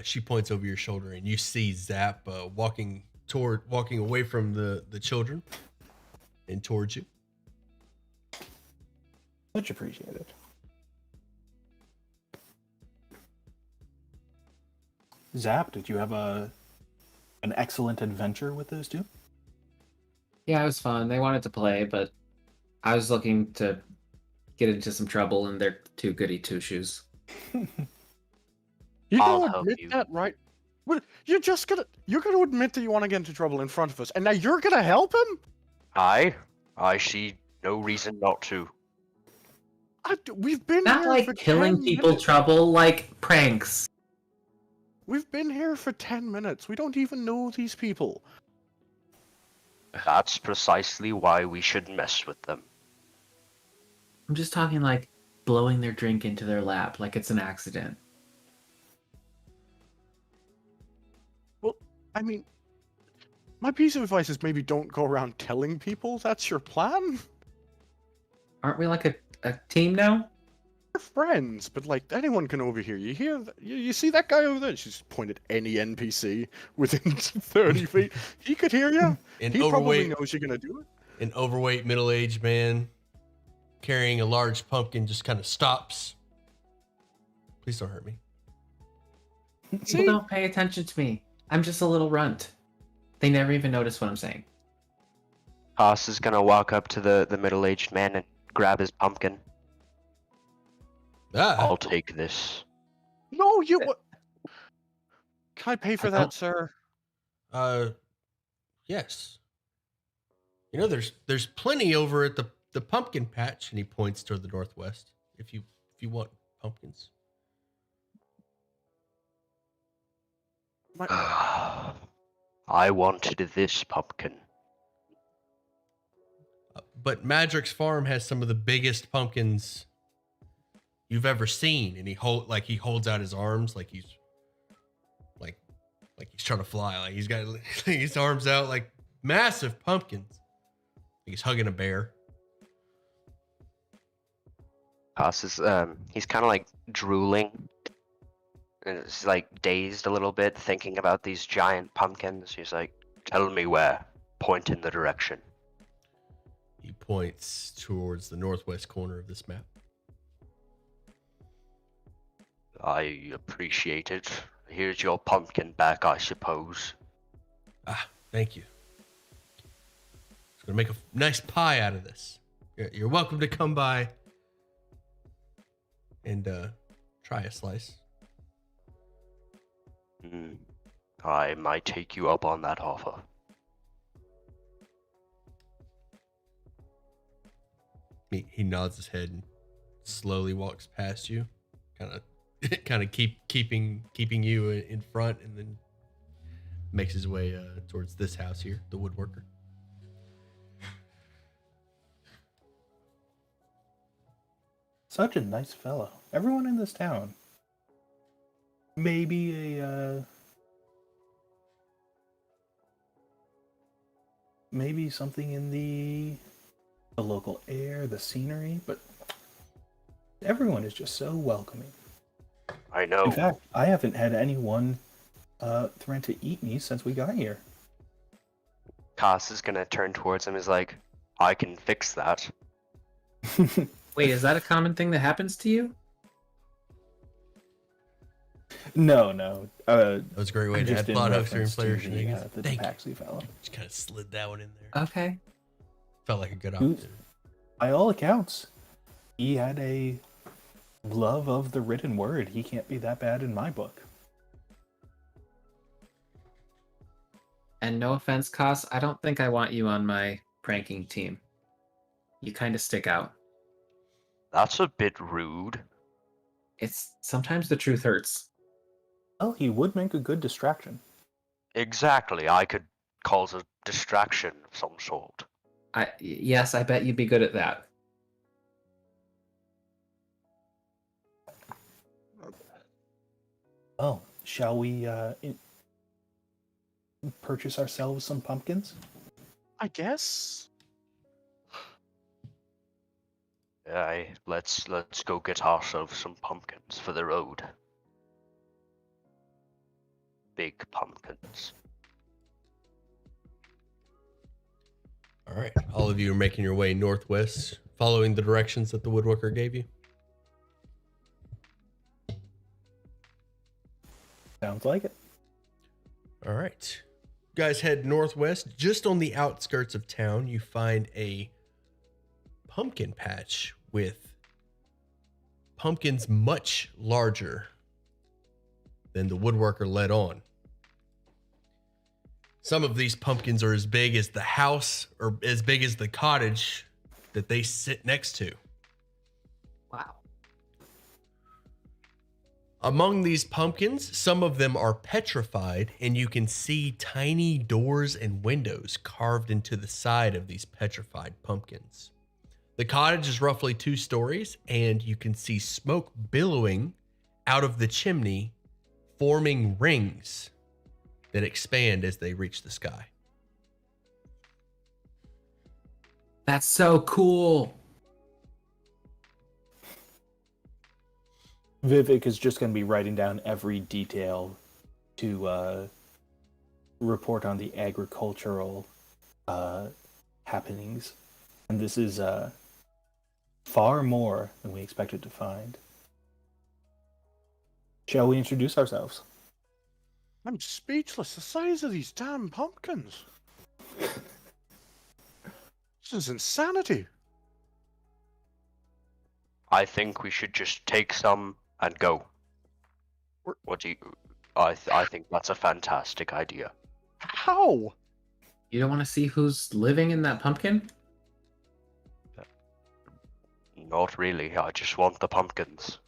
She points over your shoulder, and you see Zap walking away from the children and towards you. Much appreciated. Zap, did you have an excellent adventure with those two? Yeah, it was fun. They wanted to play, but I was looking to get into some trouble, and they're too goody two shoes. You I'll gonna help admit you. that, right? What, you're gonna admit that you want to get into trouble in front of us, and now you're gonna help him? I see no reason not to. We've been Not here like for killing 10 people minutes. trouble, like pranks. We've been here for 10 minutes. We don't even know these people. That's precisely why we should mess with them. I'm just talking like blowing their drink into their lap like it's an accident. Well, I mean, my piece of advice is maybe don't go around telling people that's your plan. Aren't we like a team now? We're friends, but like anyone can overhear. You hear? You see that guy over there? She's pointed any NPC within 30 feet. He could hear you. An He probably overweight, knows you're gonna do it. an overweight middle-aged man carrying a large pumpkin just kind of stops. "Please don't hurt me." People don't pay attention to me. I'm just a little runt. They never even notice what I'm saying. Haas is gonna walk up to the middle-aged man and grab his pumpkin. Ah, I'll take this. No, you. What? Can I pay for I that, don't- sir? yes. You know, there's plenty over at the pumpkin patch, and he points toward the northwest. If you want pumpkins. I wanted this pumpkin. But Madrick's farm has some of the biggest pumpkins you've ever seen, and he holds out his arms like he's trying to fly, like he's got his arms out like massive pumpkins. Like he's hugging a bear. Haas is he's kind of like drooling, and it's like dazed a little bit, thinking about these giant pumpkins. He's like, Tell me where. Point in the direction. He points towards the northwest corner of this map. I appreciate it. Here's your pumpkin back, I suppose. Ah, thank you. Just gonna make a nice pie out of this. You're welcome to come by and try a slice. I might take you up on that offer. He nods his head and slowly walks past you, kind of keeping you in front, and then makes his way towards this house here, the woodworker. Such a nice fellow. Everyone in this town. Maybe maybe something in the local air, the scenery, but everyone is just so welcoming. I know. In fact, I haven't had anyone threaten to eat me since we got here. Cass is gonna turn towards him. Is like, I can fix that. Wait, is that a common thing that happens to you? No. That was a great way to Just add in plot hooks reference or player to shenanigans. the Thank you. Tapaxi fellow. Just kind of slid that one in there. Okay. Felt like a good opportunity. By all accounts, he had a love of the written word. He can't be that bad in my book. And no offense, Cos, I don't think I want you on my pranking team. You kind of stick out. That's a bit rude. It's sometimes the truth hurts. Well, he would make a good distraction. Exactly. I could cause a distraction of some sort. Yes, I bet you'd be good at that. Oh, shall we purchase ourselves some pumpkins? I guess. Aye, let's go get ourselves some pumpkins for the road. Big pumpkins. All right, all of you are making your way northwest, following the directions that the woodworker gave you. Sounds like it. All right. You guys head northwest. Just on the outskirts of town, you find a pumpkin patch with pumpkins much larger than the woodworker let on. Some of these pumpkins are as big as the house or as big as the cottage that they sit next to. Wow. Among these pumpkins, some of them are petrified, and you can see tiny doors and windows carved into the side of these petrified pumpkins. The cottage is roughly 2 stories, and you can see smoke billowing out of the chimney, forming rings that expand as they reach the sky. That's so cool. Vivek is just going to be writing down every detail to report on the agricultural happenings. And this is far more than we expected to find. Shall we introduce ourselves? I'm speechless. The size of these damn pumpkins. This is insanity. I think we should just take some and go. What do you? I think that's a fantastic idea. How? You don't want to see who's living in that pumpkin? Not really. I just want the pumpkins.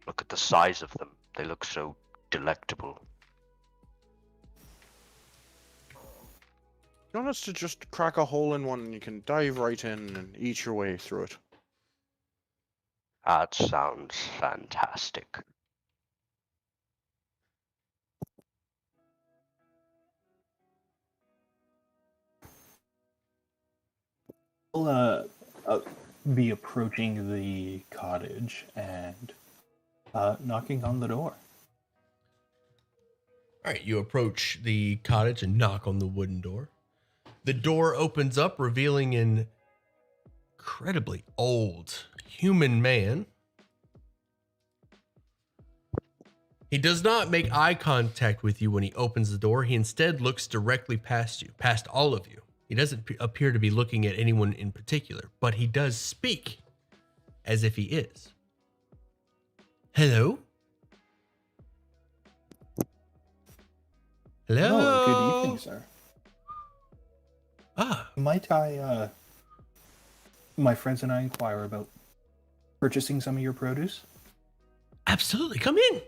Look at the size of them. They look so delectable. You want us to just crack a hole in one and you can dive right in and eat your way through it? That sounds fantastic. We'll be approaching the cottage and knocking on the door. All right, you approach the cottage and knock on the wooden door. The door opens up, revealing an incredibly old human man. He does not make eye contact with you when he opens the door. He instead looks directly past you, past all of you. He doesn't appear to be looking at anyone in particular, but he does speak as if he is. Hello? Hello? Oh, good evening, sir. Ah, Might I, my friends and I inquire about purchasing some of your produce? absolutely. Come in.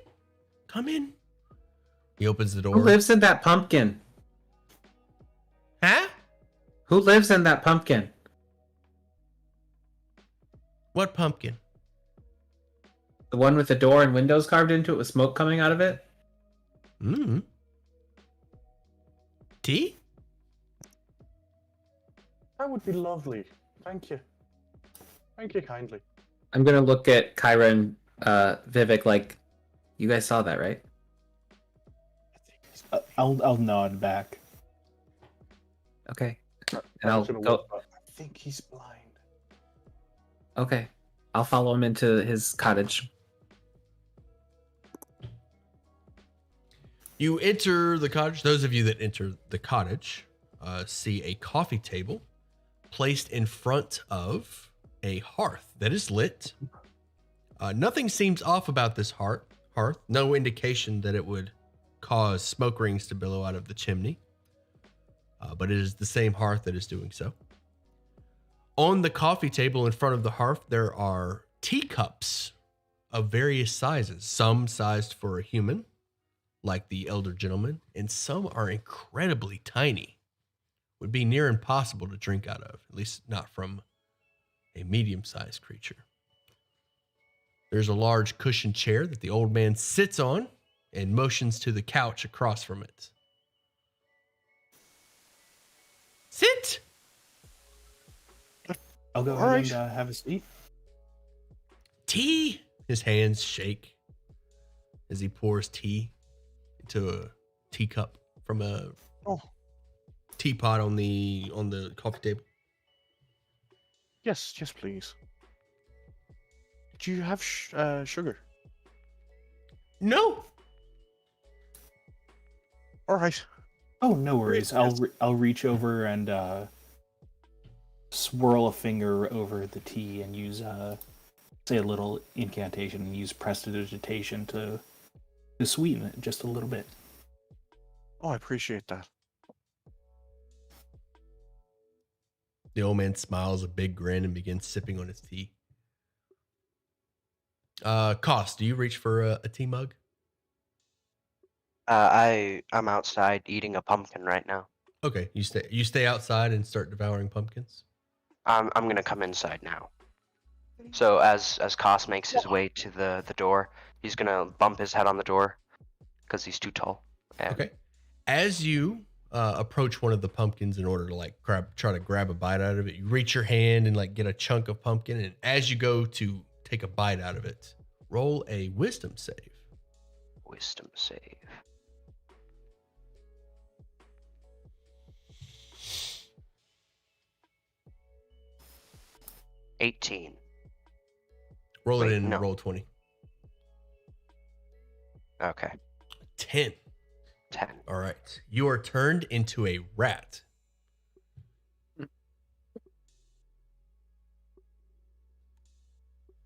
Come in. He opens the door. Who lives in that pumpkin? Huh? Who lives in that pumpkin? What pumpkin? The one with the door and windows carved into it with smoke coming out of it? Mm. Tea? That would be lovely. Thank you. Thank you kindly. I'm gonna look at Kyra and Vivek like, you guys saw that, right? I'll nod back. Okay. And I I'll was gonna go. walk, but I think he's blind. Okay. I'll follow him into his cottage. You enter the cottage. Those of you that enter the cottage see a coffee table placed in front of a hearth that is lit. Nothing seems off about this hearth. No indication that it would cause smoke rings to billow out of the chimney. But it is the same hearth that is doing so. On the coffee table in front of the hearth, there are teacups of various sizes. Some sized for a human, like the elder gentleman, and some are incredibly tiny. Would be near impossible to drink out of, at least not from a medium-sized creature. There's a large cushioned chair that the old man sits on and motions to the couch across from it. Sit! I'll go All ahead right. and have a seat. Tea! His hands shake as he pours tea into a teacup from a Oh, teapot on the coffee table. yes, please. Do you have sugar? No! All right. Oh, no worries. I'll reach over and swirl a finger over the tea and use say a little incantation and use prestidigitation to sweeten it just a little bit. Oh, I appreciate that. The old man smiles a big grin and begins sipping on his tea. Cost, do you reach for a tea mug? I'm outside eating a pumpkin right now. Okay, you stay outside and start devouring pumpkins. I'm gonna come inside now. So as Koss makes his way to the door, he's gonna bump his head on the door because he's too tall. And Okay. As you approach one of the pumpkins in order to like try to grab a bite out of it, you reach your hand and like get a chunk of pumpkin, and as you go to take a bite out of it, roll a wisdom save. Wisdom save. $18. Roll it Wait, in no. and roll 20. Okay. 10. 10. All right. You are turned into a rat.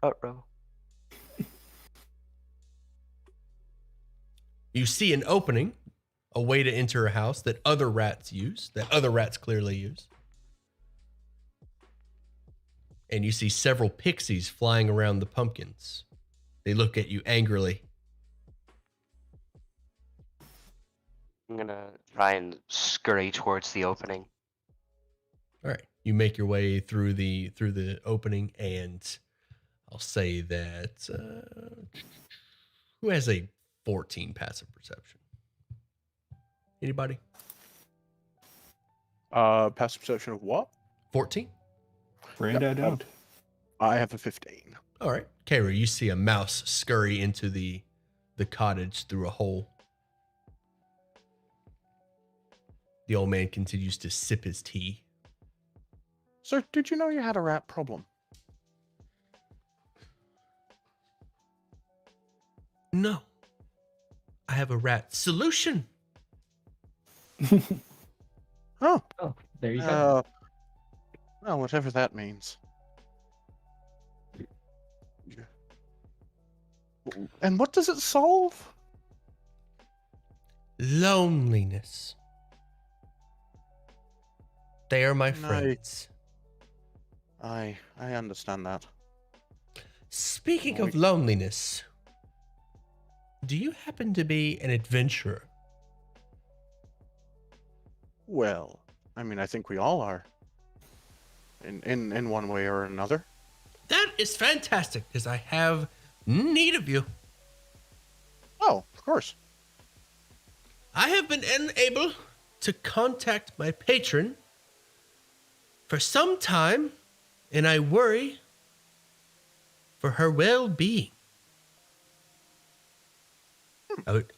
Uh-oh. You see an opening, a way to enter a house that other rats use, that other rats clearly use. And you see several pixies flying around the pumpkins. They look at you angrily. I'm gonna try and scurry towards the opening. All right. You make your way through the opening, and I'll say that who has a 14 passive perception? Anybody? Passive perception of what? 14? Friend, I don't. I have a 15. All right. Kara, you see a mouse scurry into the cottage through a hole. The old man continues to sip his tea. Sir, did you know you had a rat problem? No. I have a rat solution. Oh, Oh, there you go. well, whatever that means. And what does it solve? Loneliness. They are my Nice. friends. I understand that. Speaking of loneliness, do you happen to be an adventurer? Well, I mean, I think we all are. In one way or another. That is fantastic, because I have need of you. Oh, of course. I have been unable to contact my patron for some time, and I worry for her well-being.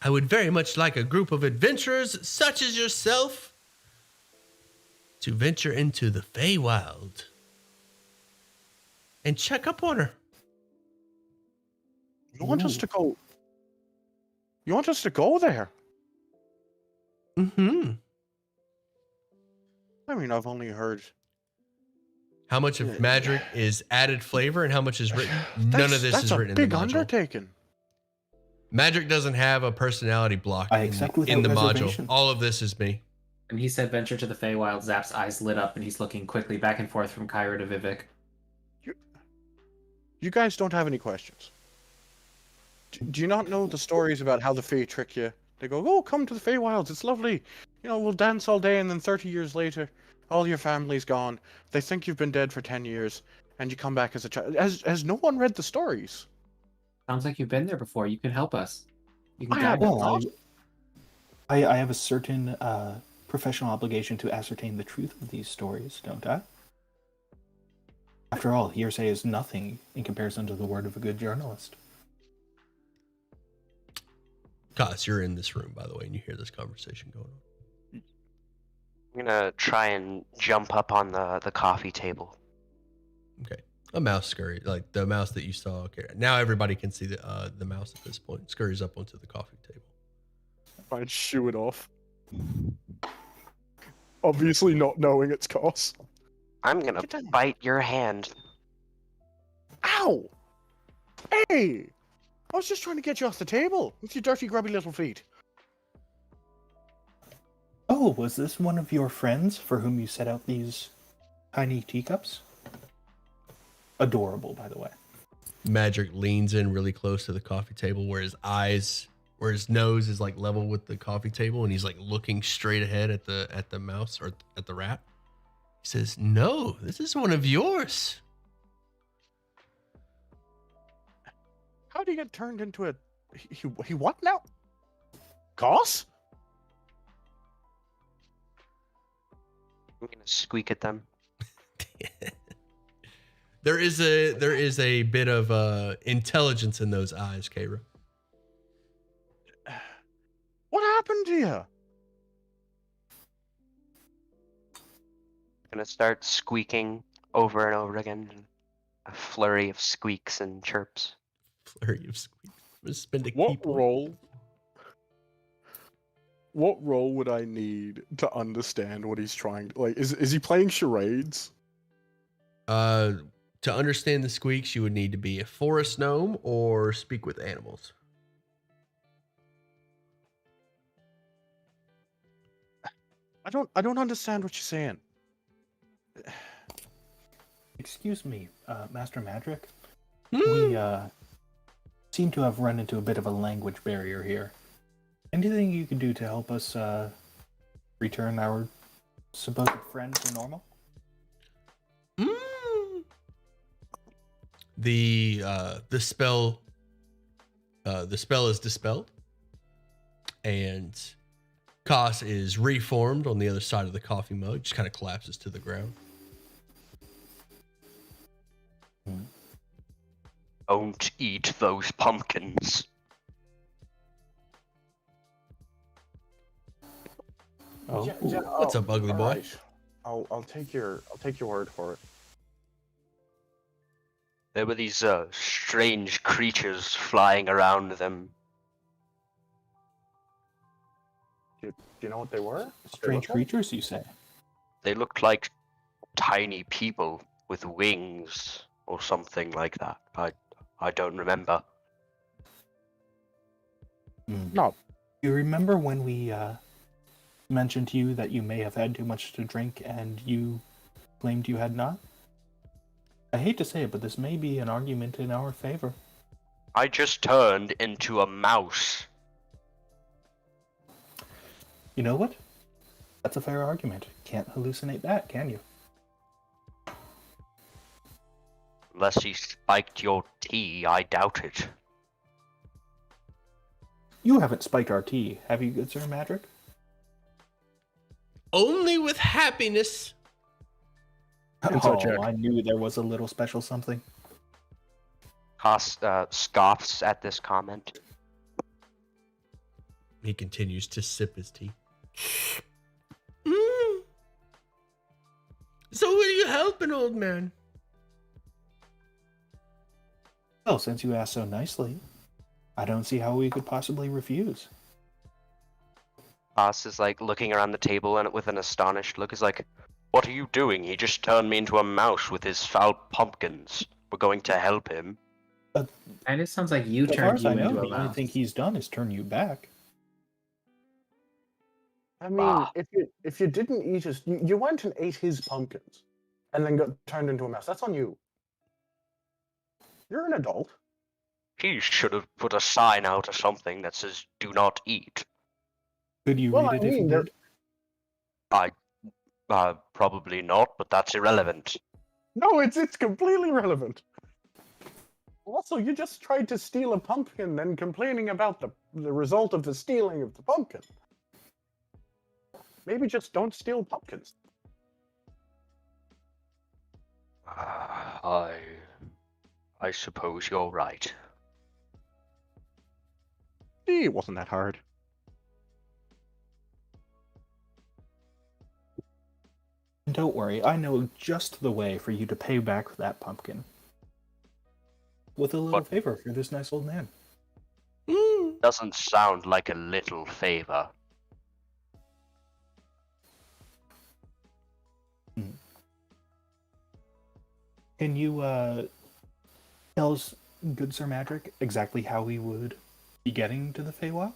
I would very much like a group of adventurers such as yourself to venture into the Feywild and check up on her. You want us to go? You want us to go there? Mm-hmm. I mean, I've only heard. How much of magic is added flavor and how much is written? None of this is written in the That's a big module. undertaking. Magic doesn't have a personality block I accept without in the module. reservation. All of this is me. And he said venture to the Feywild. Zap's eyes lit up and he's looking quickly back and forth from Kyra to Vivek. You guys don't have any questions. Do you not know the stories about how the Fae trick you? They go, oh, come to the Feywilds, it's lovely. You know, we'll dance all day, and then 30 years later, all your family's gone. They think you've been dead for 10 years, and you come back as a child. Has no one read the stories? Sounds like you've been there before. You can help us. You can I guide have us. Well, I have a certain professional obligation to ascertain the truth of these stories, don't I? After all, hearsay is nothing in comparison to the word of a good journalist. Cos, you're in this room, by the way, and you hear this conversation going on. I'm gonna try and jump up on the coffee table. Okay. A mouse scurry, like the mouse that you saw. Okay. Now everybody can see the mouse at this point. Scurries up onto the coffee table. I'd shoo it off. Obviously not knowing its cost. I'm gonna Get down. bite your hand. Ow! Hey! I was just trying to get you off the table with your dirty, grubby little feet. Oh, was this one of your friends for whom you set out these tiny teacups? Adorable, by the way. Magic leans in really close to the coffee table where his nose is like level with the coffee table, and he's like looking straight ahead at the mouse or at the rat. He says, "No, this is one of yours." How do you get turned into a... He what now? Goss? I'm gonna squeak at them. There is a bit of intelligence in those eyes, Kara. What happened to you? I'm gonna start squeaking over and over again. A flurry of squeaks and chirps. Flurry of squeaks. I'm gonna spend a key What point. role? What role would I need to understand what he's trying to... Like, is he playing charades? To understand the squeaks, you would need to be a forest gnome or speak with animals. I don't understand what you're saying. Excuse me, Master Madrick. Hmm. We seem to have run into a bit of a language barrier here. Anything you can do to help us return our supposed friend to normal? The spell is dispelled, and Kos is reformed on the other side of the coffee mug. Just kind of collapses to the ground. Don't eat those pumpkins. Oh, What's up, ugly boy? Alright. I'll take your word for it. There were these strange creatures flying around them. Do you know what they were? strange creatures, you say? They looked like tiny people with wings or something like that. I don't remember. No. You remember when we mentioned to you that you may have had too much to drink and you claimed you had not? I hate to say it, but this may be an argument in our favor. I just turned into a mouse. You know what? That's a fair argument. Can't hallucinate that, can you? Unless he spiked your tea, I doubt it. You haven't spiked our tea, have you, good Sir Madrick? Only with happiness. Inside check. I knew there was a little special something. Haas scoffs at this comment. He continues to sip his tea. So will you help an old man? Well, since you asked so nicely, I don't see how we could possibly refuse. Haas is like looking around the table and with an astonished look is like, "What are you doing? He just turned me into a mouse with his foul pumpkins. We're going to help him." And it sounds like you As far turned as you I know, into a the only mouse. thing he's done is turn you back. I mean, Ah. if you didn't eat his, you went and ate his pumpkins, and then got turned into a mouse. That's on you. You're an adult. He should have put a sign out or something that says "Do not eat." Could you Well, read I it if you mean, did? Probably not, but that's irrelevant. No, it's completely relevant. Also, you just tried to steal a pumpkin, then complaining about the result of the stealing of the pumpkin. Maybe just don't steal pumpkins. I suppose you're right. It wasn't that hard. And don't worry, I know just the way for you to pay back that pumpkin. With a little What? favor for this nice old man. Doesn't sound like a little favor. Can you tell us, good Sir Madrick, exactly how we would be getting to the Feywild?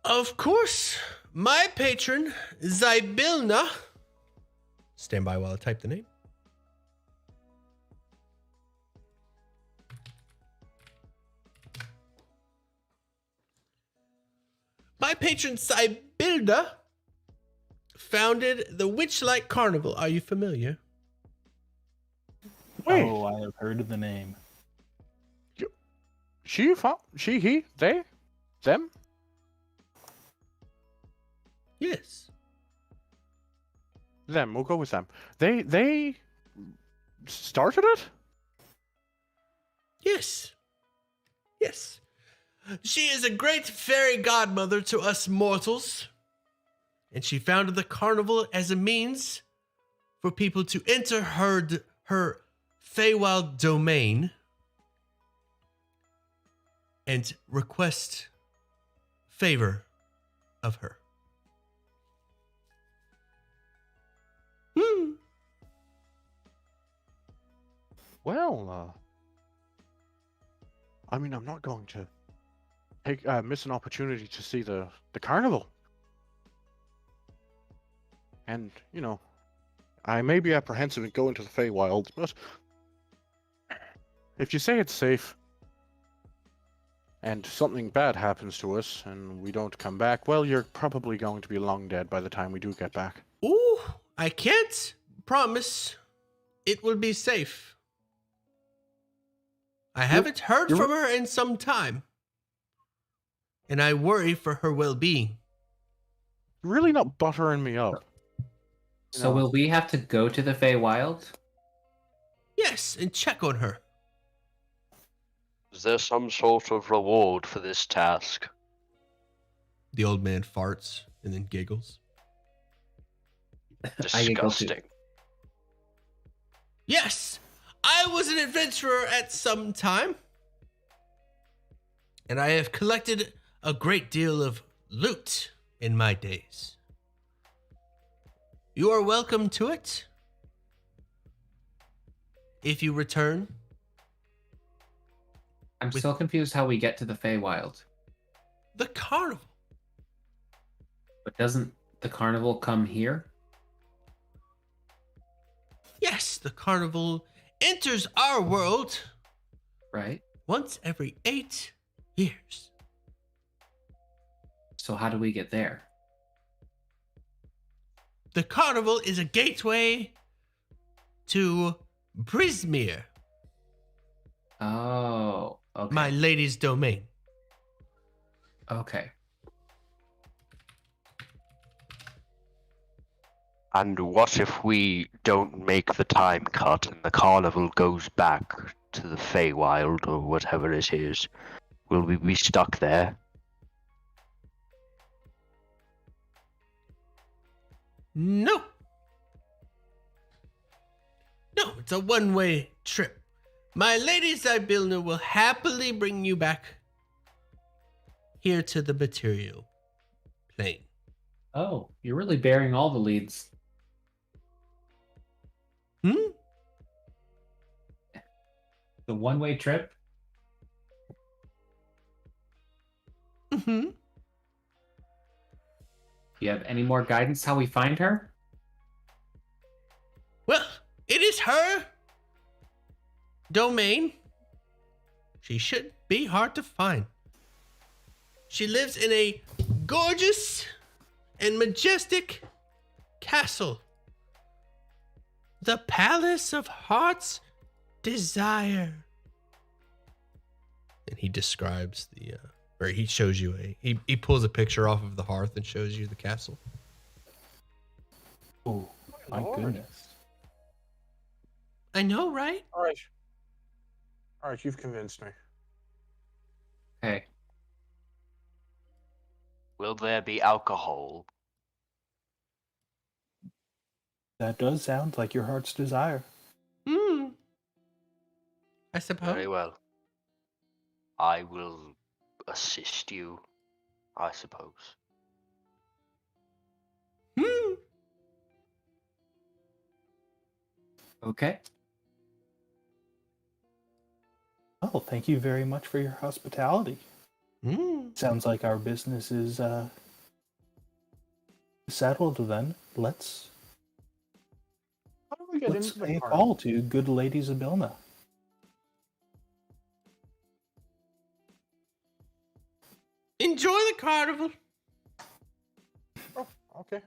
Of course, my patron, Zybilna. Stand by while I type the name. My patron, Zybilna, founded the Witchlight Carnival. Are you familiar? Wait, Oh, I have heard of the name. she, he, they, them? Yes. Them. We'll go with them. They started it? Yes. Yes. She is a great fairy godmother to us mortals. And she founded the carnival as a means for people to enter her Feywild domain and request favor of her. Well, I mean, I'm not going to miss an opportunity to see the carnival. And, you know, I may be apprehensive in going to the Feywild, but if you say it's safe and something bad happens to us and we don't come back, well, you're probably going to be long dead by the time we do get back. Ooh, I can't promise it will be safe. I haven't heard from her in some time, and I worry for her well-being. Really not buttering me up. So will we have to go to the Feywild? Yes, and check on her. Is there some sort of reward for this task? The old man farts and then giggles. I giggle too. Disgusting. Yes, I was an adventurer at some time. And I have collected a great deal of loot in my days. You are welcome to it. If you return. I'm With- still confused how we get to the Feywild. The carnival. But doesn't the carnival come here? Yes, the carnival enters our world Right? once every 8 years. So how do we get there? The carnival is a gateway to Brismere, Oh, okay. my lady's domain. Okay. And what if we don't make the time cut and the carnival goes back to the Feywild or whatever it is? Will we be stuck there? No. No, it's a one-way trip. My lady Zybilna will happily bring you back here to the material plane. Oh, you're really bearing all the leads. The one-way trip? Mm-hmm. Do you have any more guidance how we find her? Well, it is her domain. She should be hard to find. She lives in a gorgeous and majestic castle. The Palace of Heart's Desire. And he describes or he shows you he pulls a picture off of the hearth and shows you the castle. Oh, my goodness. I know, right? All right. All right, you've convinced me. Okay. Will there be alcohol? That does sound like your heart's desire. Hmm. I suppose. Very well. I will assist you, I suppose. Hmm. Okay. Oh, thank you very much for your hospitality. Hmm. Sounds like our business is settled then. Let's How do we get let's into the pay a carnival? call to good Lady Zybilna. Enjoy the carnival. Oh, okay.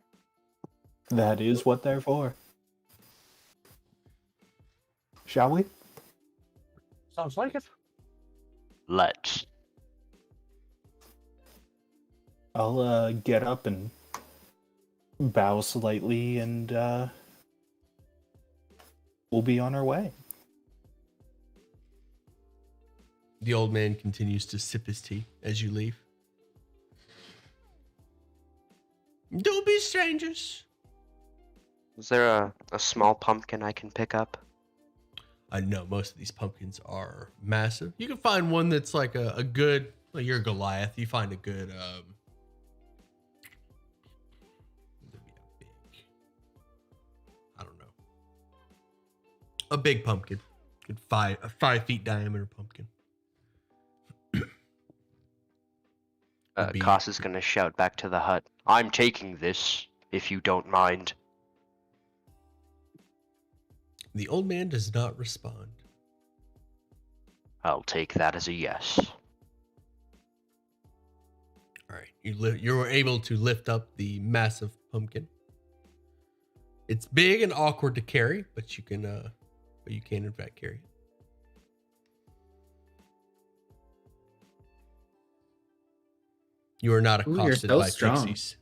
That is what they're for. Shall we? Sounds like it. Let's. I'll get up and bow slightly, and we'll be on our way. The old man continues to sip his tea as you leave. Don't be strangers. Is there a small pumpkin I can pick up? I know most of these pumpkins are massive. You can find one that's like a good, like you're a Goliath. You find a good, I don't know, a big pumpkin, good a 5 feet diameter pumpkin. Would be- Koss is gonna shout back to the hut. I'm taking this, if you don't mind. The old man does not respond. I'll take that as a yes. All right, you were able to lift up the massive pumpkin. It's big and awkward to carry, but you can in fact carry it. You are not Ooh, you're accosted so by strong. pixies.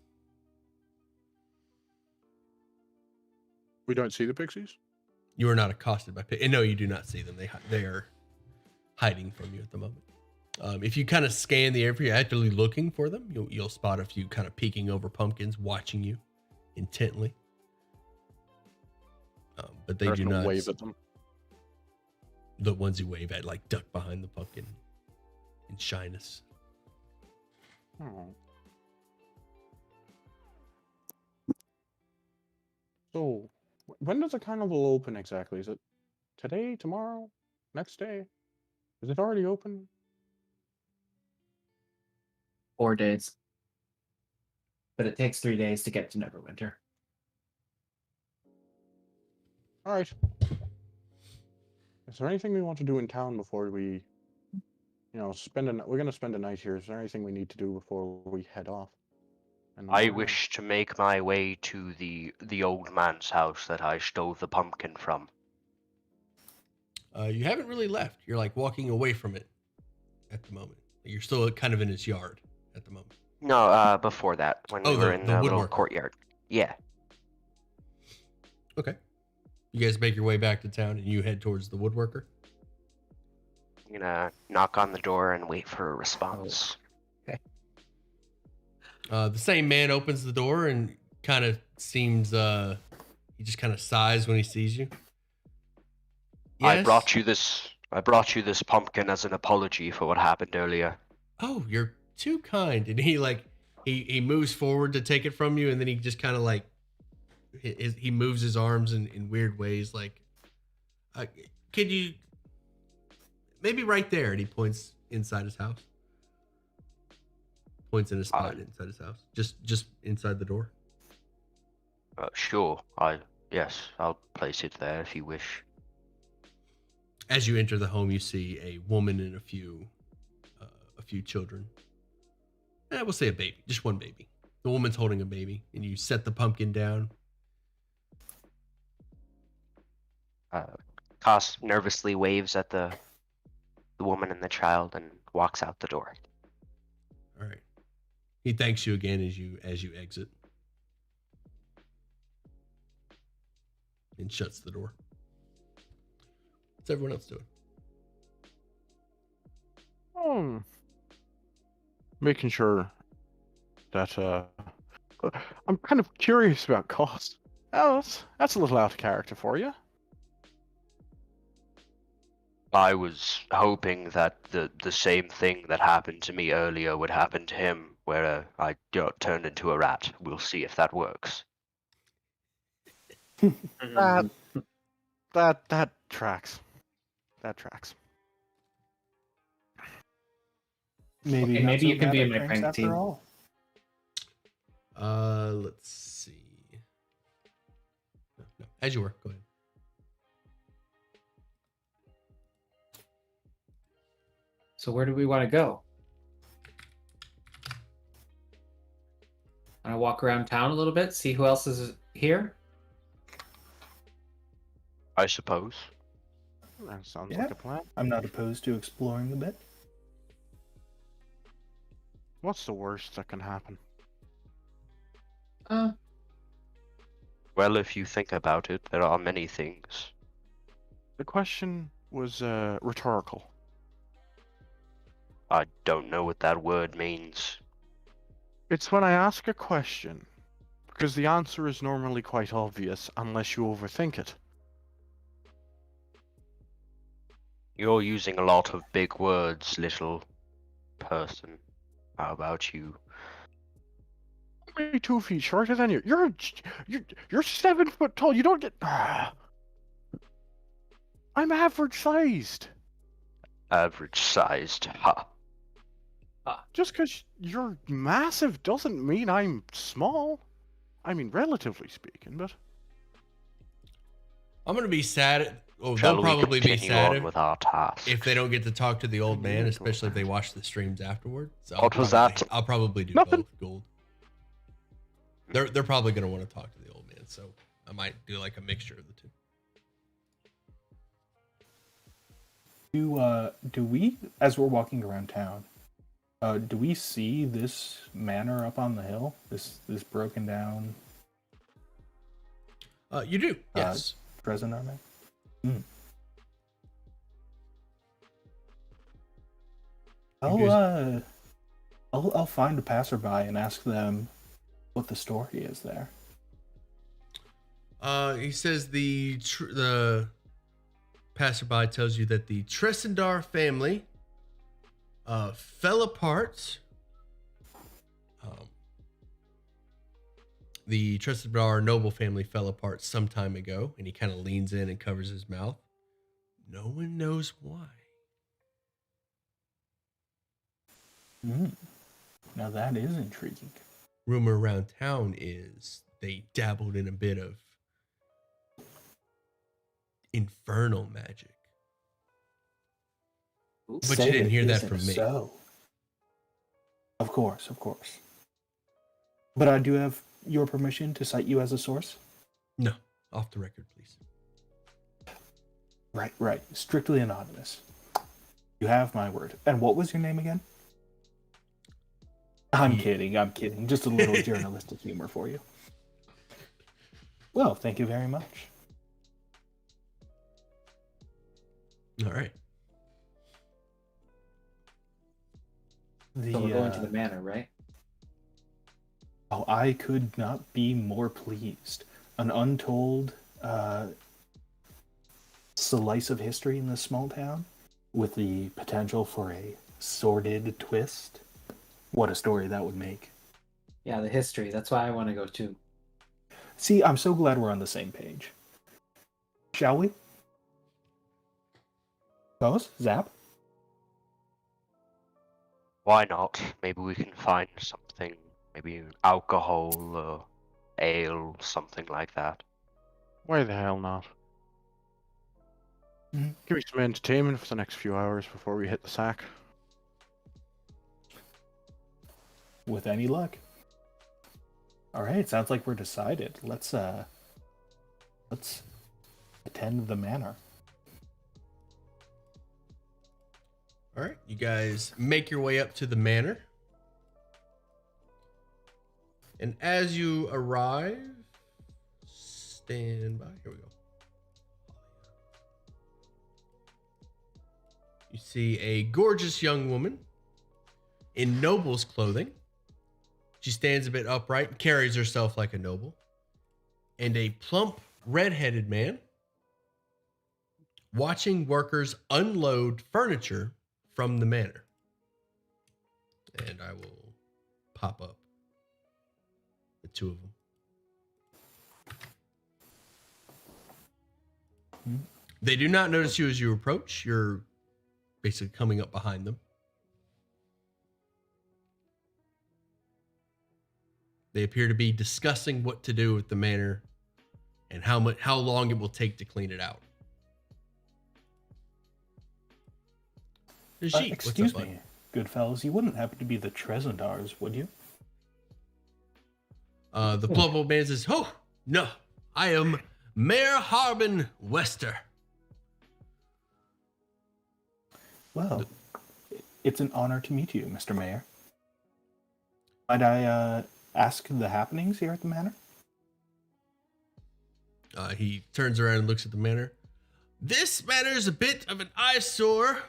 We don't see the pixies? You are not accosted by pixies. No, you do not see them. They are hiding from you at the moment. If you kind of scan the area, if you're actively looking for them, you'll spot a few kind of peeking over pumpkins, watching you intently. But they There's do no not. wave at them. The ones you wave at, like, duck behind the pumpkin in shyness. Oh. So, when does the carnival open exactly? Is it today, tomorrow, next day? Is it already open? 4 days. But it takes 3 days to get to Neverwinter. All right. Is there anything we want to do in town before we, we're going to spend a night here. Is there anything we need to do before we head off? in the I morning? wish to make my way to the old man's house that I stole the pumpkin from. You haven't really left. You're like walking away from it at the moment. You're still kind of in his yard at the moment. No, before that, when we were in the little woodworker. courtyard. Yeah. Okay. You guys make your way back to town and you head towards the woodworker. I'm gonna knock on the door and wait for a response. The same man opens the door and kind of seems, he just kind of sighs when he sees you. Yes? I brought you this pumpkin as an apology for what happened earlier. Oh, you're too kind. And he moves forward to take it from you, and then he just kind of like, he moves his arms in weird ways, like, could you, maybe right there, and he points inside his house. Points in a spot inside his house, just inside the door. Sure. Yes, I'll place it there if you wish. As you enter the home, you see a woman and a few children. We'll say a baby, just one baby. The woman's holding a baby, and you set the pumpkin down. Koss nervously waves at the woman and the child and walks out the door. All right. He thanks you again as you exit, and shuts the door. What's everyone else doing? Making sure that I'm kind of curious about cost. Oh, that's a little out of character for you. I was hoping that the same thing that happened to me earlier would happen to him, where I got turned into a rat. We'll see if that works. That tracks. That tracks. Maybe Okay, not maybe so you can bad be at in my pranks prank after team. all. Let's see. No, as you were. Go ahead. So where do we want to go? Want to walk around town a little bit, see who else is here? I suppose. That sounds Yeah. like a plan. I'm not opposed to exploring a bit. What's the worst that can happen? Well, if you think about it, there are many things. The question was rhetorical. I don't know what that word means. It's when I ask a question, because the answer is normally quite obvious unless you overthink it. You're using a lot of big words, little person. How about you? I'm only 2 feet shorter than you. You're 7 foot tall. You don't get. I'm average sized. Average sized, ha. Just because you're massive doesn't mean I'm small. I mean, relatively speaking, but. I'm gonna be sad. Oh, Shall they'll we probably be continue sad on with our task? if they don't get to talk to the old man, Yeah, especially if they go watch the streams afterward. So What was that? I'll probably do Nothing. both. Gold. They're probably gonna want to talk to the old man, so I might do like a mixture of the two. Do we, as we're walking around town, do we see this manor up on the hill? This broken down You do, yes. present army? I'll find a passerby and ask them what the story is there. He says the passerby tells you that the Tressendar family fell apart. The Tressendar noble family fell apart some time ago, and he kind of leans in and covers his mouth. No one knows why. Now that is intriguing. Rumor around town is they dabbled in a bit of infernal magic. But you didn't hear that from me. So, of course. But I do have your permission to cite you as a source? No, off the record, please. Right. Strictly anonymous. You have my word. And what was your name again? I'm kidding. Just a little journalistic humor for you. Well, thank you very much. All right. So we're going to the manor, right? Oh, I could not be more pleased. An untold slice of history in this small town with the potential for a sordid twist. What a story that would make. Yeah, the history. That's why I want to go too. See, I'm so glad we're on the same page. Shall we? Boss? Zap? Why not? Maybe we can find something, maybe alcohol, ale, something like that. Why the hell not? Give me some entertainment for the next few hours before we hit the sack. With any luck. Alright, sounds like we're decided. Let's attend the manor. All right, you guys make your way up to the manor. And as you arrive, stand by. Here we go. You see a gorgeous young woman in noble's clothing. She stands a bit upright and carries herself like a noble. And a plump, red-headed man watching workers unload furniture from the manor. And I will pop up the two of them. They do not notice you as you approach. You're basically coming up behind them. They appear to be discussing what to do with the manor and how long it will take to clean it out. Excuse me, good fellows. You wouldn't happen to be the Tressendars, would you? The plump old man says, "Oh, no, I am Mayor Harbin Wester." Well, it's an honor to meet you, Mr. Mayor. Might I ask the happenings here at the manor? He turns around and looks at the manor. This manor is a bit of an eyesore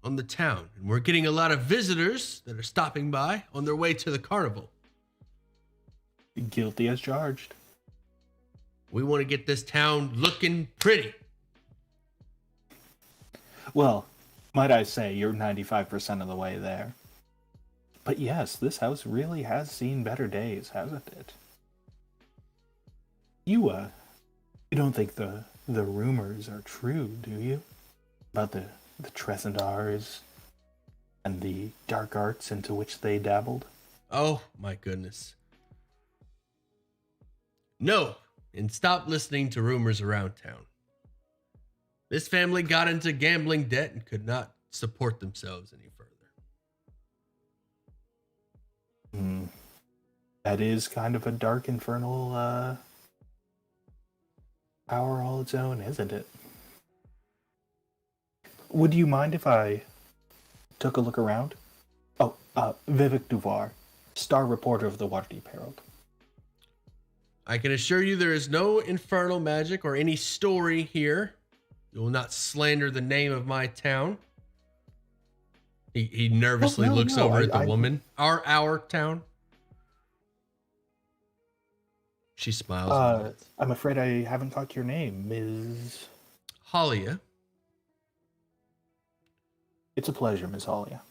on the town, and we're getting a lot of visitors that are stopping by on their way to the carnival. Guilty as charged. We want to get this town looking pretty. Well, might I say, you're 95% of the way there. But yes, this house really has seen better days, hasn't it? You don't think the rumors are true, do you? About the Tressendars and the dark arts into which they dabbled? Oh, my goodness. No, and stop listening to rumors around town. This family got into gambling debt and could not support themselves any further. That is kind of a dark, infernal power all its own, isn't it? Would you mind if I took a look around? Oh, Vivek Duvar, star reporter of the Waterdeep Herald. I can assure you there is no infernal magic or any story here. You will not slander the name of my town. He nervously no, looks no, over at the I- woman. Our town. She smiles. and nods. I'm afraid I haven't caught your name, Ms. Halia. It's a pleasure, Ms. Halia.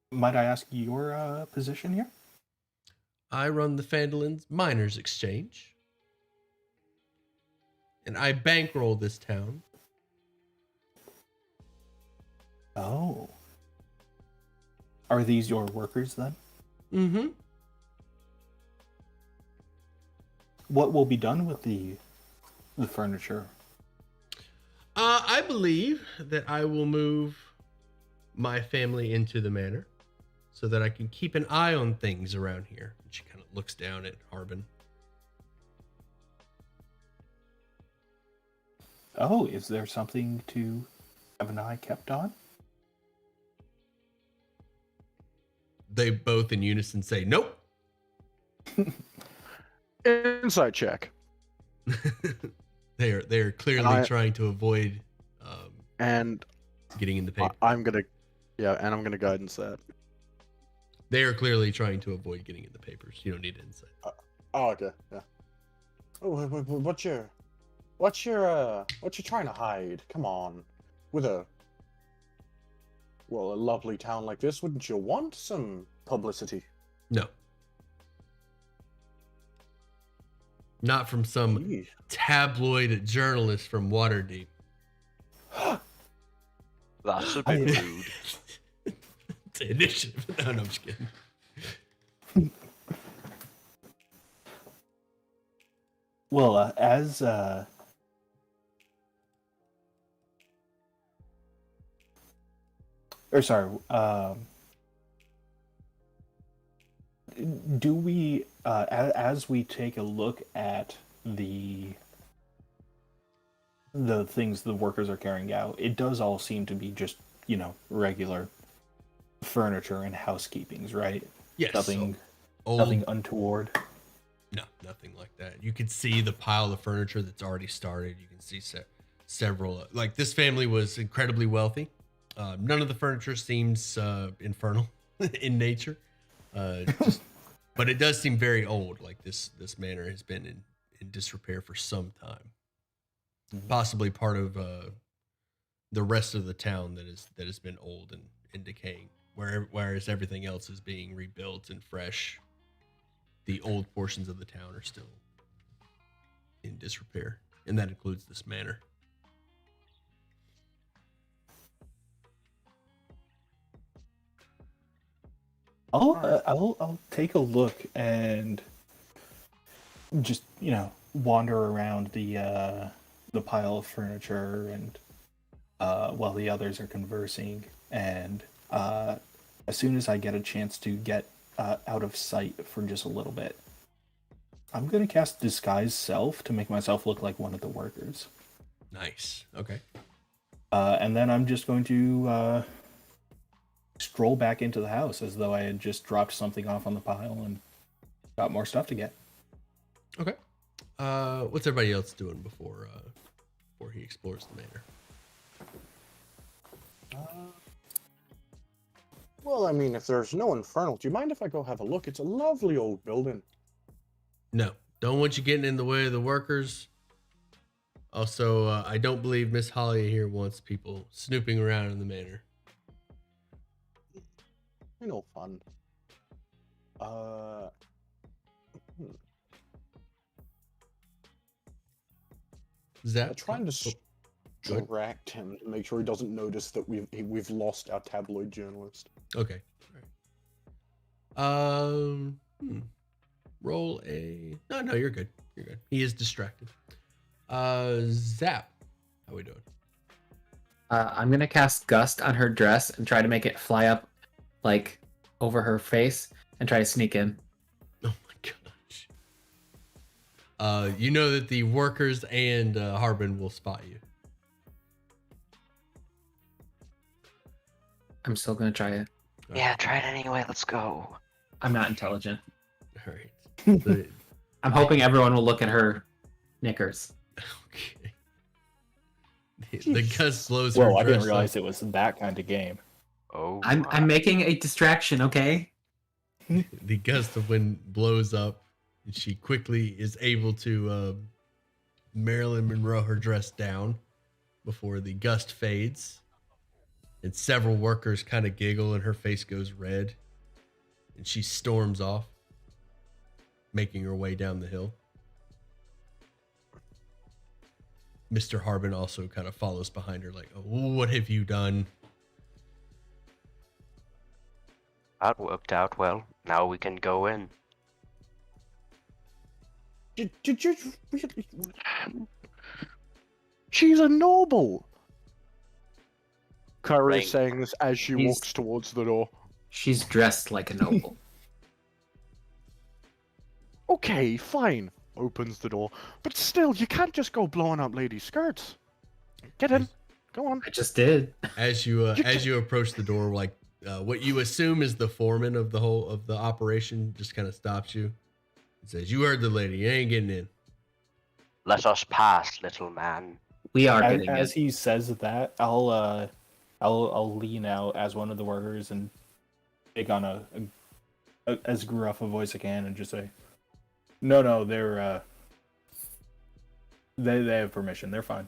Might I ask your position here? I run the Fandolin's Miners Exchange. And I bankroll this town. Oh. Are these your workers then? Mm-hmm. What will be done with the furniture? I believe that I will move my family into the manor so that I can keep an eye on things around here. And she kind of looks down at Harbin. Oh, is there something to have an eye kept on? They both in unison say, nope. Inside check. they are clearly trying to avoid And getting in the paper. I'm gonna guidance that. They are clearly trying to avoid getting in the papers. You don't need insight. Oh, okay, yeah. Oh, what you're trying to hide? Come on, with a lovely town like this, wouldn't you want some publicity? No. Not from some Jeez. tabloid journalist from Waterdeep. That's a bit rude. It's an initiative. No, I'm just kidding. Well, do we, as we take a look at the things the workers are carrying out, it does all seem to be just, regular furniture and housekeepings, right? Yes. Nothing Old, nothing untoward. No, nothing like that. You can see the pile of furniture that's already started. You can see several. Like, this family was incredibly wealthy. None of the furniture seems infernal in nature. But it does seem very old. Like, this manor has been in disrepair for some time. Possibly part of the rest of the town that has been old and decaying. Whereas everything else is being rebuilt and fresh. The old portions of the town are still in disrepair, and that includes this manor. I'll take a look and just wander around the pile of furniture and while the others are conversing, and as soon as I get a chance to get out of sight for just a little bit, I'm gonna cast Disguise Self to make myself look like one of the workers. Nice. Okay. And then I'm just going to stroll back into the house as though I had just dropped something off on the pile and got more stuff to get. Okay. What's everybody else doing before he explores the manor? Well, I mean, if there's no infernal, do you mind if I go have a look? It's a lovely old building. No. Don't want you getting in the way of the workers. Also, I don't believe Miss Holly here wants people snooping around in the manor. Fun. Zap? I'm trying to distract him to make sure he doesn't notice that we've lost our tabloid journalist. Okay. All right. Roll a. No, you're good. You're good. He is distracted. Zap. How we doing? I'm gonna cast Gust on her dress and try to make it fly up, like, over her face, and try to sneak in. Oh my gosh. You know that the workers and Harbin will spot you. I'm still gonna try it. Yeah, try it anyway. Let's go. I'm not intelligent. All right. I'm hoping everyone will look at her knickers. Okay. The Gus slows her Whoa, I didn't dress realize up. it was that kind of game. Oh, I'm making a distraction, okay? The gust of wind blows up, and she quickly is able to Marilyn Monroe her dress down before the gust fades. And several workers kind of giggle, and her face goes red. And she storms off, making her way down the hill. Mr. Harbin also kind of follows behind her, like, oh, what have you done? that worked out well. Now we can go in. She's a noble. Kyra Right. is saying this as she He's- walks towards the door. She's dressed like a noble. Okay, fine. Opens the door. But still, you can't just go blowing up ladies' skirts. Get in. Go on. I just did. As you approach the door, like what you assume is the foreman of the operation just kind of stops you. He says, "You heard the lady. You ain't getting in." Let us pass, little man. We are As, getting as it. he says that, I'll lean out as one of the workers and take on a as gruff a voice I can and just say, "No, they're they have permission. They're fine."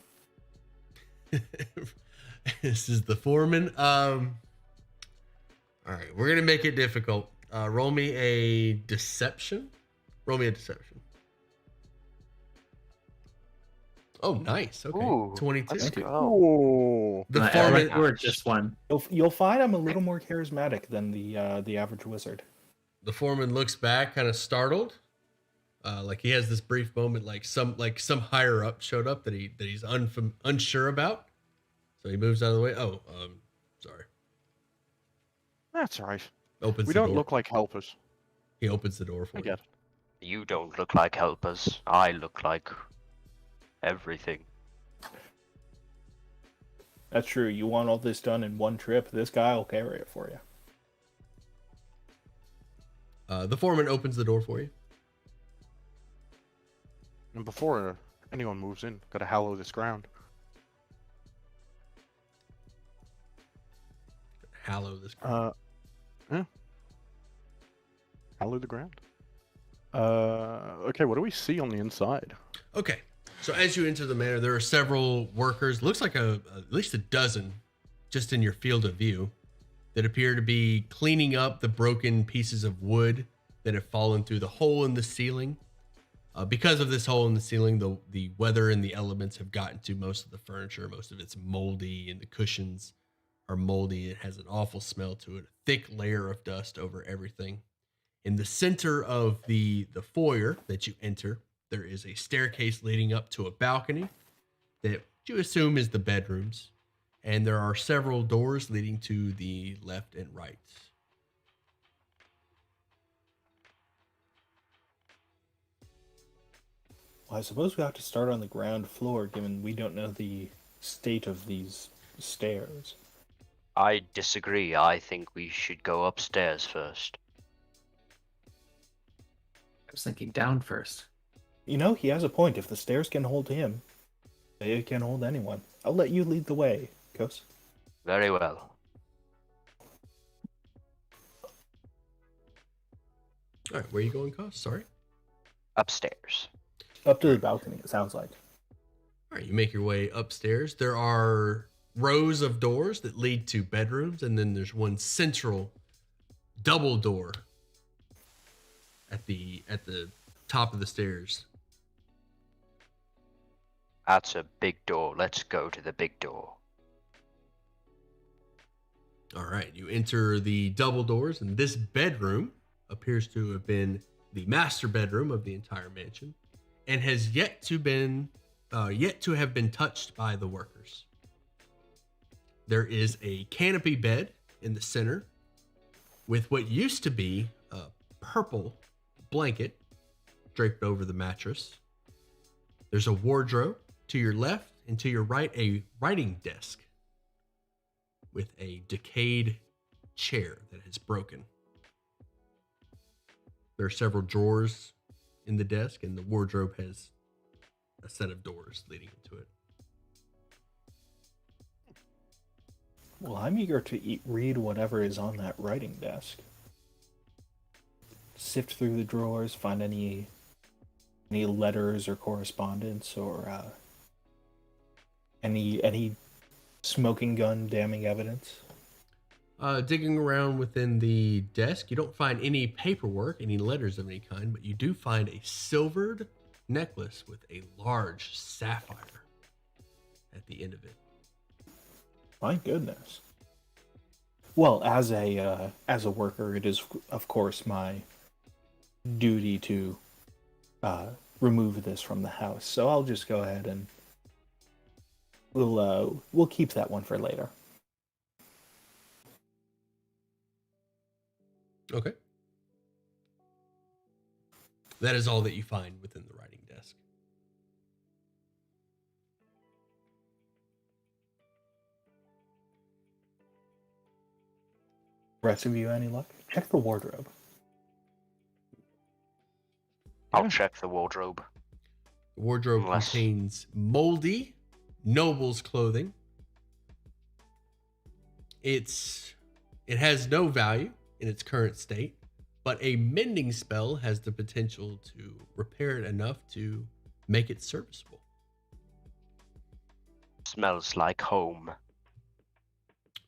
This is the foreman. All right, we're gonna make it difficult. Roll me a deception. Roll me a deception. Oh, nice. Okay, Ooh, 22. let's go. Oh. The I foreman. like your just one. You'll find I'm a little more charismatic than the average wizard. The foreman looks back, kind of startled. Like he has this brief moment, like some higher up showed up that he's unsure about. So he moves out of the way. Oh, sorry. That's all right. Opens We the don't door. look like helpers. He opens the door for I you. get it. You don't look like helpers. I look like everything. That's true. You want all this done in one trip? This guy will carry it for you. The foreman opens the door for you. And before anyone moves in, gotta hallow this ground. Hallow this. Yeah. Hallow the ground. Okay, what do we see on the inside? Okay. So as you enter the manor, there are several workers. Looks like at least a dozen, just in your field of view, that appear to be cleaning up the broken pieces of wood that have fallen through the hole in the ceiling. Because of this hole in the ceiling, the weather and the elements have gotten to most of the furniture. Most of it's moldy, and the cushions are moldy. It has an awful smell to it. A thick layer of dust over everything. In the center of the foyer that you enter, there is a staircase leading up to a balcony that you assume is the bedrooms. And there are several doors leading to the left and right. Well, I suppose we have to start on the ground floor, given we don't know the state of these stairs. I disagree. I think we should go upstairs first. I was thinking down first. You know, he has a point. If the stairs can hold him, they can hold anyone. I'll let you lead the way, Kos. Very well. All right, where are you going, Cos? Sorry. Upstairs. Up to the balcony, it sounds like. All right, you make your way upstairs. There are rows of doors that lead to bedrooms, and then there's one central double door at the top of the stairs. That's a big door. Let's go to the big door. All right, you enter the double doors, and this bedroom appears to have been the master bedroom of the entire mansion, and has yet to have been touched by the workers. There is a canopy bed in the center with what used to be a purple blanket draped over the mattress. There's a wardrobe to your left, and to your right, a writing desk with a decayed chair that has broken. There are several drawers in the desk, and the wardrobe has a set of doors leading into it. Well, I'm eager to read whatever is on that writing desk. Sift through the drawers, find any letters or correspondence or any smoking gun damning evidence. Digging around within the desk, you don't find any paperwork, any letters of any kind, but you do find a silvered necklace with a large sapphire at the end of it. My goodness. Well, as a worker, it is of course my duty to remove this from the house. So I'll just go ahead and we'll keep that one for later. Okay. That is all that you find within the writing desk. Rest of you, any luck? Check the wardrobe. I'll check the wardrobe. The wardrobe Unless- contains moldy noble's clothing. It has no value in its current state, but a mending spell has the potential to repair it enough to make it serviceable. Smells like home.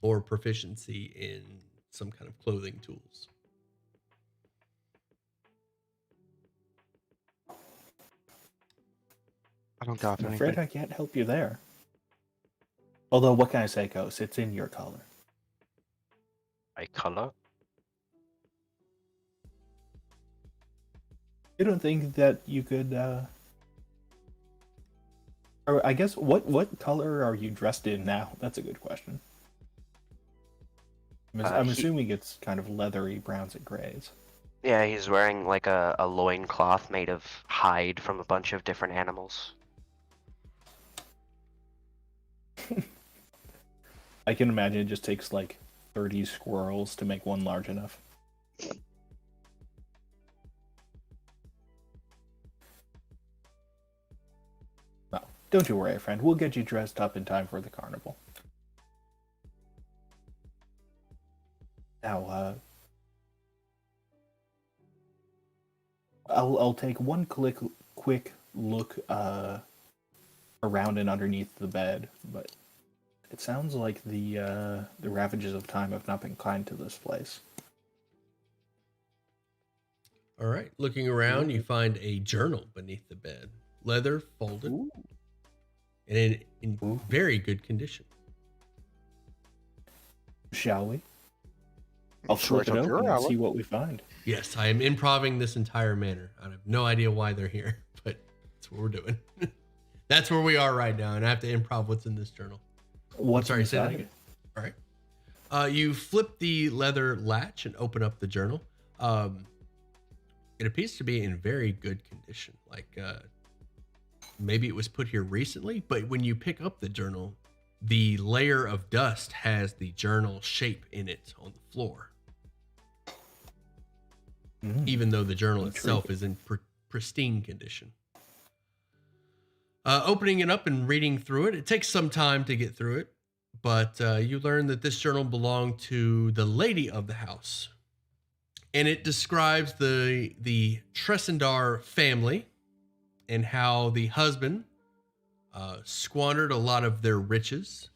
Or proficiency in some kind of clothing tools. I don't got I'm anything. afraid I can't help you there. Although, what can I say, Ghost? It's in your color. My color? You don't think that you could, or I guess, what color are you dressed in now? That's a good question. I'm assuming it's kind of leathery browns and grays. Yeah, he's wearing like a loincloth made of hide from a bunch of different animals. I can imagine it just takes like 30 squirrels to make one large enough. Well, don't you worry, friend. We'll get you dressed up in time for the carnival. Now, I'll take one quick look around and underneath the bed, but it sounds like the ravages of time have not been kind to this place. All right. Looking around, you find a journal beneath the bed, leather folded, Ooh. and in Ooh. very good condition. Shall we? I'll Sure, flip it it's up your open and alley. see what we find. Yes, I am improving this entire manor. I have no idea why they're here, but that's what we're doing. That's where we are right now, and I have to improv what's in this journal. What's Sorry, say that inside? again. All right. You flip the leather latch and open up the journal. It appears to be in very good condition. Like maybe it was put here recently, but when you pick up the journal, the layer of dust has the journal shape in it on the floor, even though the journal itself is in pristine condition. Opening it up and reading through it, it takes some time to get through it, but you learn that this journal belonged to the lady of the house, and it describes the Tressendar family and how the husband squandered a lot of their riches.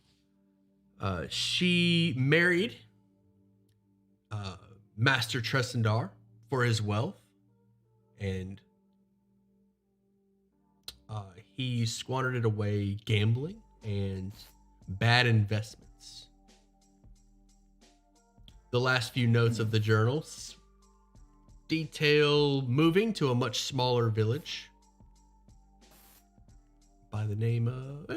She married Master Tressendar for his wealth, and he squandered it away gambling and bad investments. The last few notes of the journals detail moving to a much smaller village by the name of,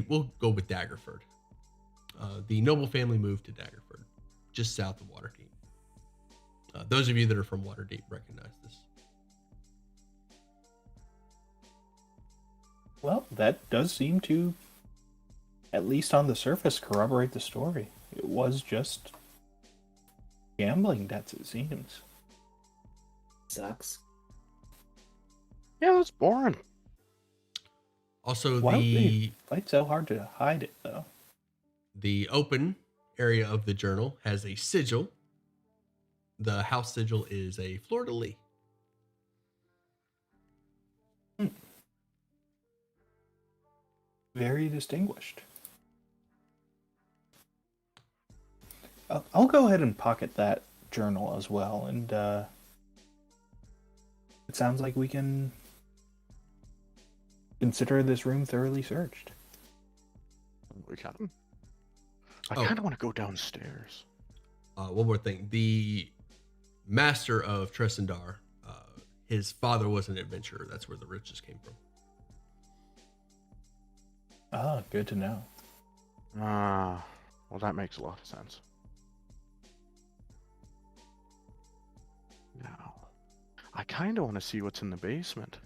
we'll go with Daggerford. The noble family moved to Daggerford, just south of Waterdeep. Those of you that are from Waterdeep recognize this. Well, that does seem to, at least on the surface, corroborate the story. It was just gambling debts, it seems. Sucks. Yeah, that's boring. Also, Why don't they fight so hard to hide it, though? the open area of the journal has a sigil. The house sigil is a fleur-de-lis. Very distinguished. I'll go ahead and pocket that journal as well, and it sounds like we can consider this room thoroughly searched. We can. I Oh. kind of want to go downstairs. One more thing. The master of Tresendar, his father was an adventurer. That's where the riches came from. Ah, good to know. Well, that makes a lot of sense. Now, I kind of want to see what's in the basement.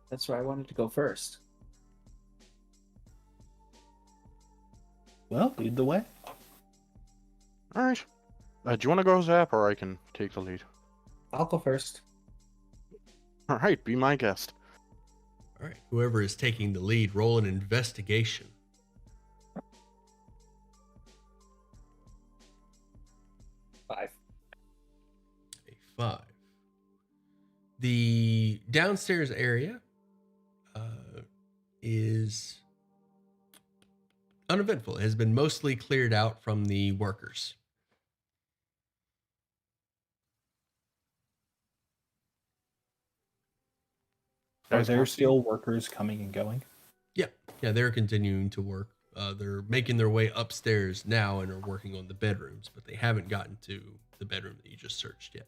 That's where I wanted to go first. Well, lead the way. All right. Do you want to go, Zap, or I can take the lead? I'll go first. All right, be my guest. All right. Whoever is taking the lead, roll an investigation. 5. A 5. The downstairs area is uneventful. It has been mostly cleared out from the workers. Are Guys, there can't still workers coming and going? Yeah, they're continuing to work. They're making their way upstairs now and are working on the bedrooms, but they haven't gotten to the bedroom that you just searched yet.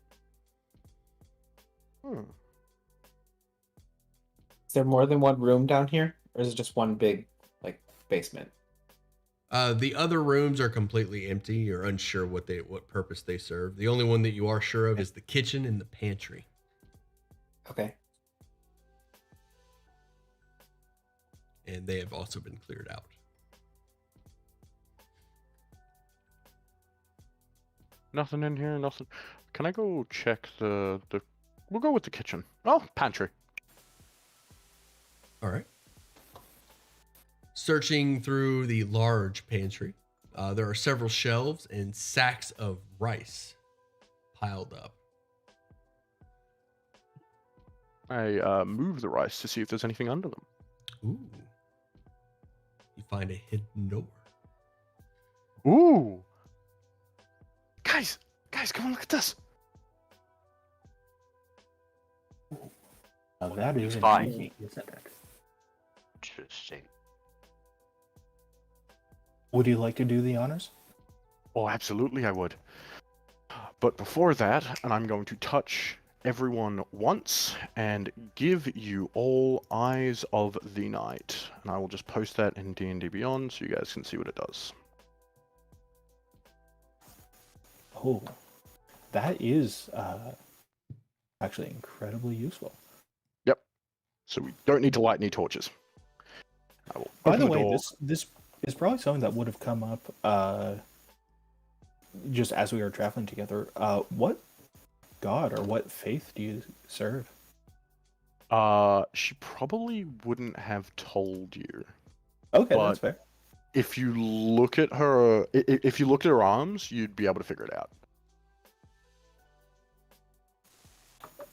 Is there more than one room down here? Or is it just one big, like, basement? The other rooms are completely empty. You're unsure what purpose they serve. The only one that you are sure of is the kitchen and the pantry. Okay. And they have also been cleared out. Nothing in here, nothing. Can I go check the... We'll go with the kitchen. Oh, pantry. All right. Searching through the large pantry, there are several shelves and sacks of rice piled up. I move the rice to see if there's anything under them. Ooh. You find a hidden door. Ooh! Guys, come on, look at this. Now that is Fine. intriguing, isn't it? Interesting. Would you like to do the honors? Oh, absolutely I would. But before that, and I'm going to touch everyone once and give you all Eyes of the Night. And I will just post that in D&D Beyond so you guys can see what it does. Oh, that is actually incredibly useful. Yep. So we don't need to light any torches. I will By open the way, door. this is probably something that would have come up just as we were traveling together. What god or what faith do you serve? She probably wouldn't have told you. Okay, But- that's fair. If you look at her, if you looked at her arms, you'd be able to figure it out.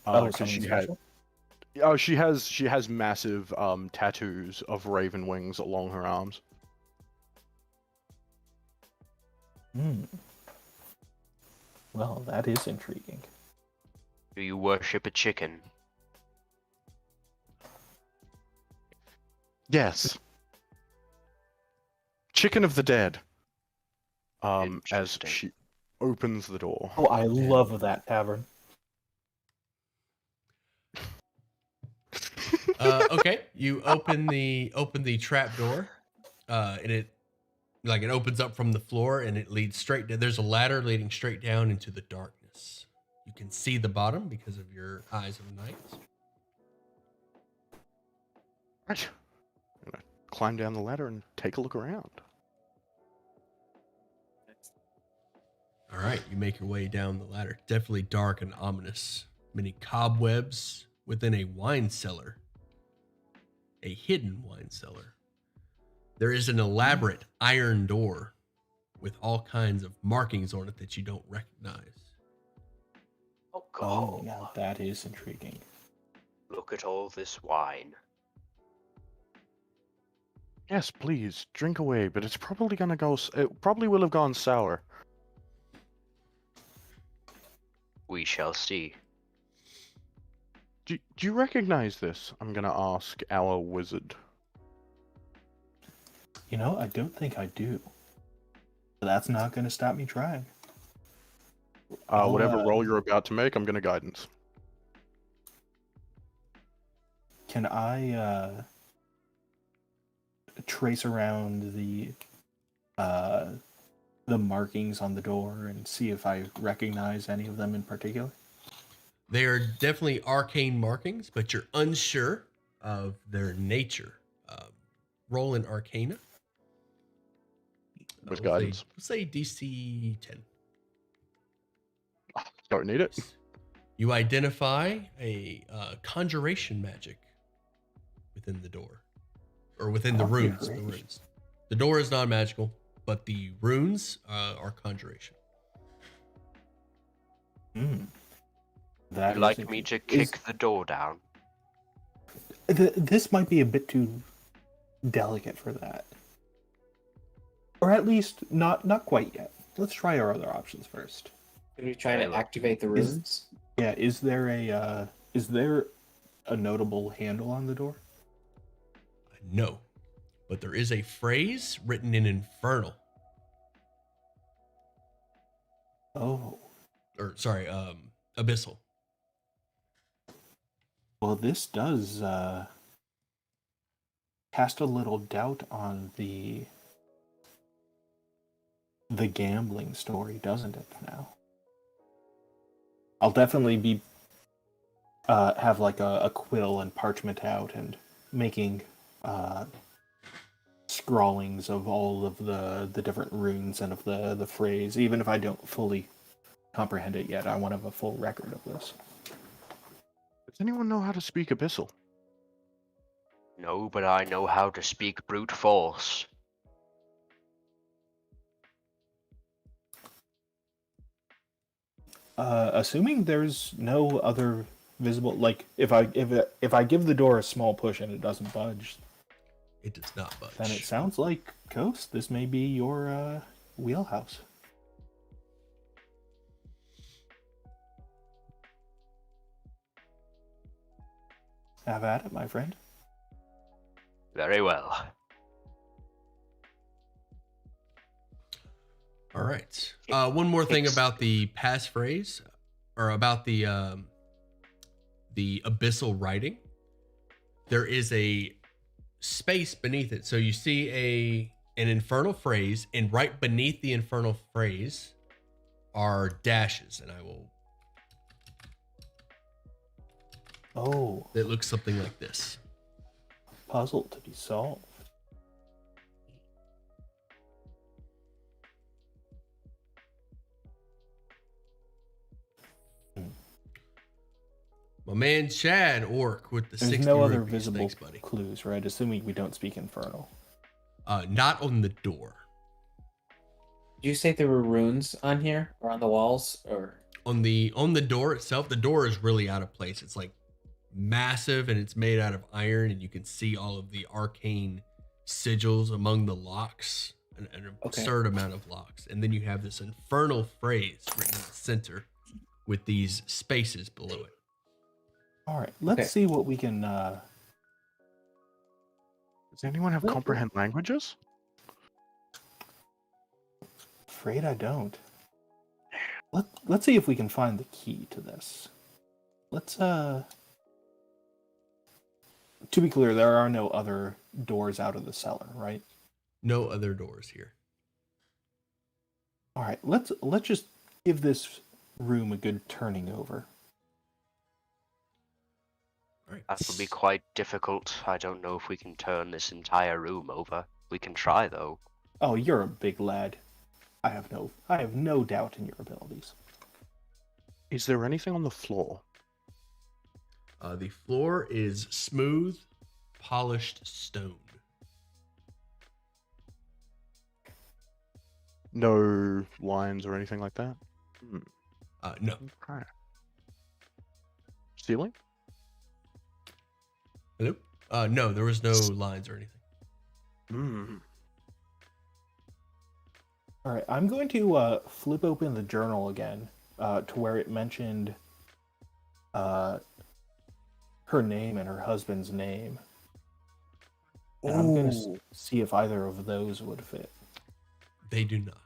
Oh, 'Cause something she had, special? oh, she has massive tattoos of raven wings along her arms. Hmm. Well, that is intriguing. Do you worship a chicken? Yes. Chicken of the Dead. As Interesting. she opens the door. Oh, I love that tavern. Okay, you open the trap door, and it opens up from the floor and it leads straight down. There's a ladder leading straight down into the darkness. You can see the bottom because of your Eyes of the Night. Right. I'm gonna climb down the ladder and take a look around. All right, you make your way down the ladder. Definitely dark and ominous. Many cobwebs within a wine cellar. A hidden wine cellar. There is an elaborate iron door with all kinds of markings on it that you don't recognize. Oh, Oh, God. now that is intriguing. Look at all this wine. Yes, please drink away, but it's probably gonna go. It probably will have gone sour. We shall see. Do you recognize this? I'm gonna ask our wizard. You know, I don't think I do. But that's not going to stop me trying. Whatever roll you're about to make, I'm gonna guidance. Can I trace around the markings on the door and see if I recognize any of them in particular? They are definitely arcane markings, but you're unsure of their nature. Roll an Arcana. With We'll guidance. say DC 10. Don't need it. You identify a conjuration magic within the door, or within the Okay, runes. The great. runes. The door is not magical, but the runes are conjuration. That You'd like me to kick the door down? This might be a bit too delicate for that. Or at least not quite yet. Let's try our other options first. Can we try to activate the runes? Yeah, is there a notable handle on the door? No, but there is a phrase written in Infernal. Oh. Or sorry, Abyssal. Well, this does cast a little doubt on the gambling story, doesn't it? Now, I'll definitely be have like a quill and parchment out and making scrawlings of all of the different runes and of the phrase. Even if I don't fully comprehend it yet, I want to have a full record of this. Does anyone know how to speak Abyssal? No, but I know how to speak brute force. Assuming there's no other visible, like if I give the door a small push and it doesn't budge, It does not budge. then it sounds like Coast. This may be your wheelhouse. Have at it, my friend. Very well. All right. One more thing about the passphrase, or about the abyssal writing. There is a space beneath it. So you see an infernal phrase, and right beneath the infernal phrase are dashes, and I will. Oh, It looks something like this. puzzle to be solved. My man Chad Orc with the There's 60 no other rupees. visible Thanks, buddy. clues, right? Assuming we don't speak Infernal. Not on the door. Did you say there were runes on here or on the walls or? On the door itself, the door is really out of place. It's like massive, and it's made out of iron, and you can see all of the arcane sigils among the locks, an absurd amount of locks. And then you have this infernal phrase written in the center with these spaces below it. All right, let's see what we can. Does anyone have comprehend languages? Afraid I don't. Let's see if we can find the key to this. Let's To be clear, there are no other doors out of the cellar, right? No other doors here. All right, let's just give this room a good turning over. All right. That would be quite difficult. I don't know if we can turn this entire room over. We can try, though. Oh, you're a big lad. I have no doubt in your abilities. Is there anything on the floor? The floor is smooth, polished stone. No lines or anything like that? No. Okay. Ceiling? Hello? No, there was no lines or anything. Hmm. All right, I'm going to flip open the journal again to where it mentioned her name and her husband's name. And I'm going to see if either of those would fit. They do not.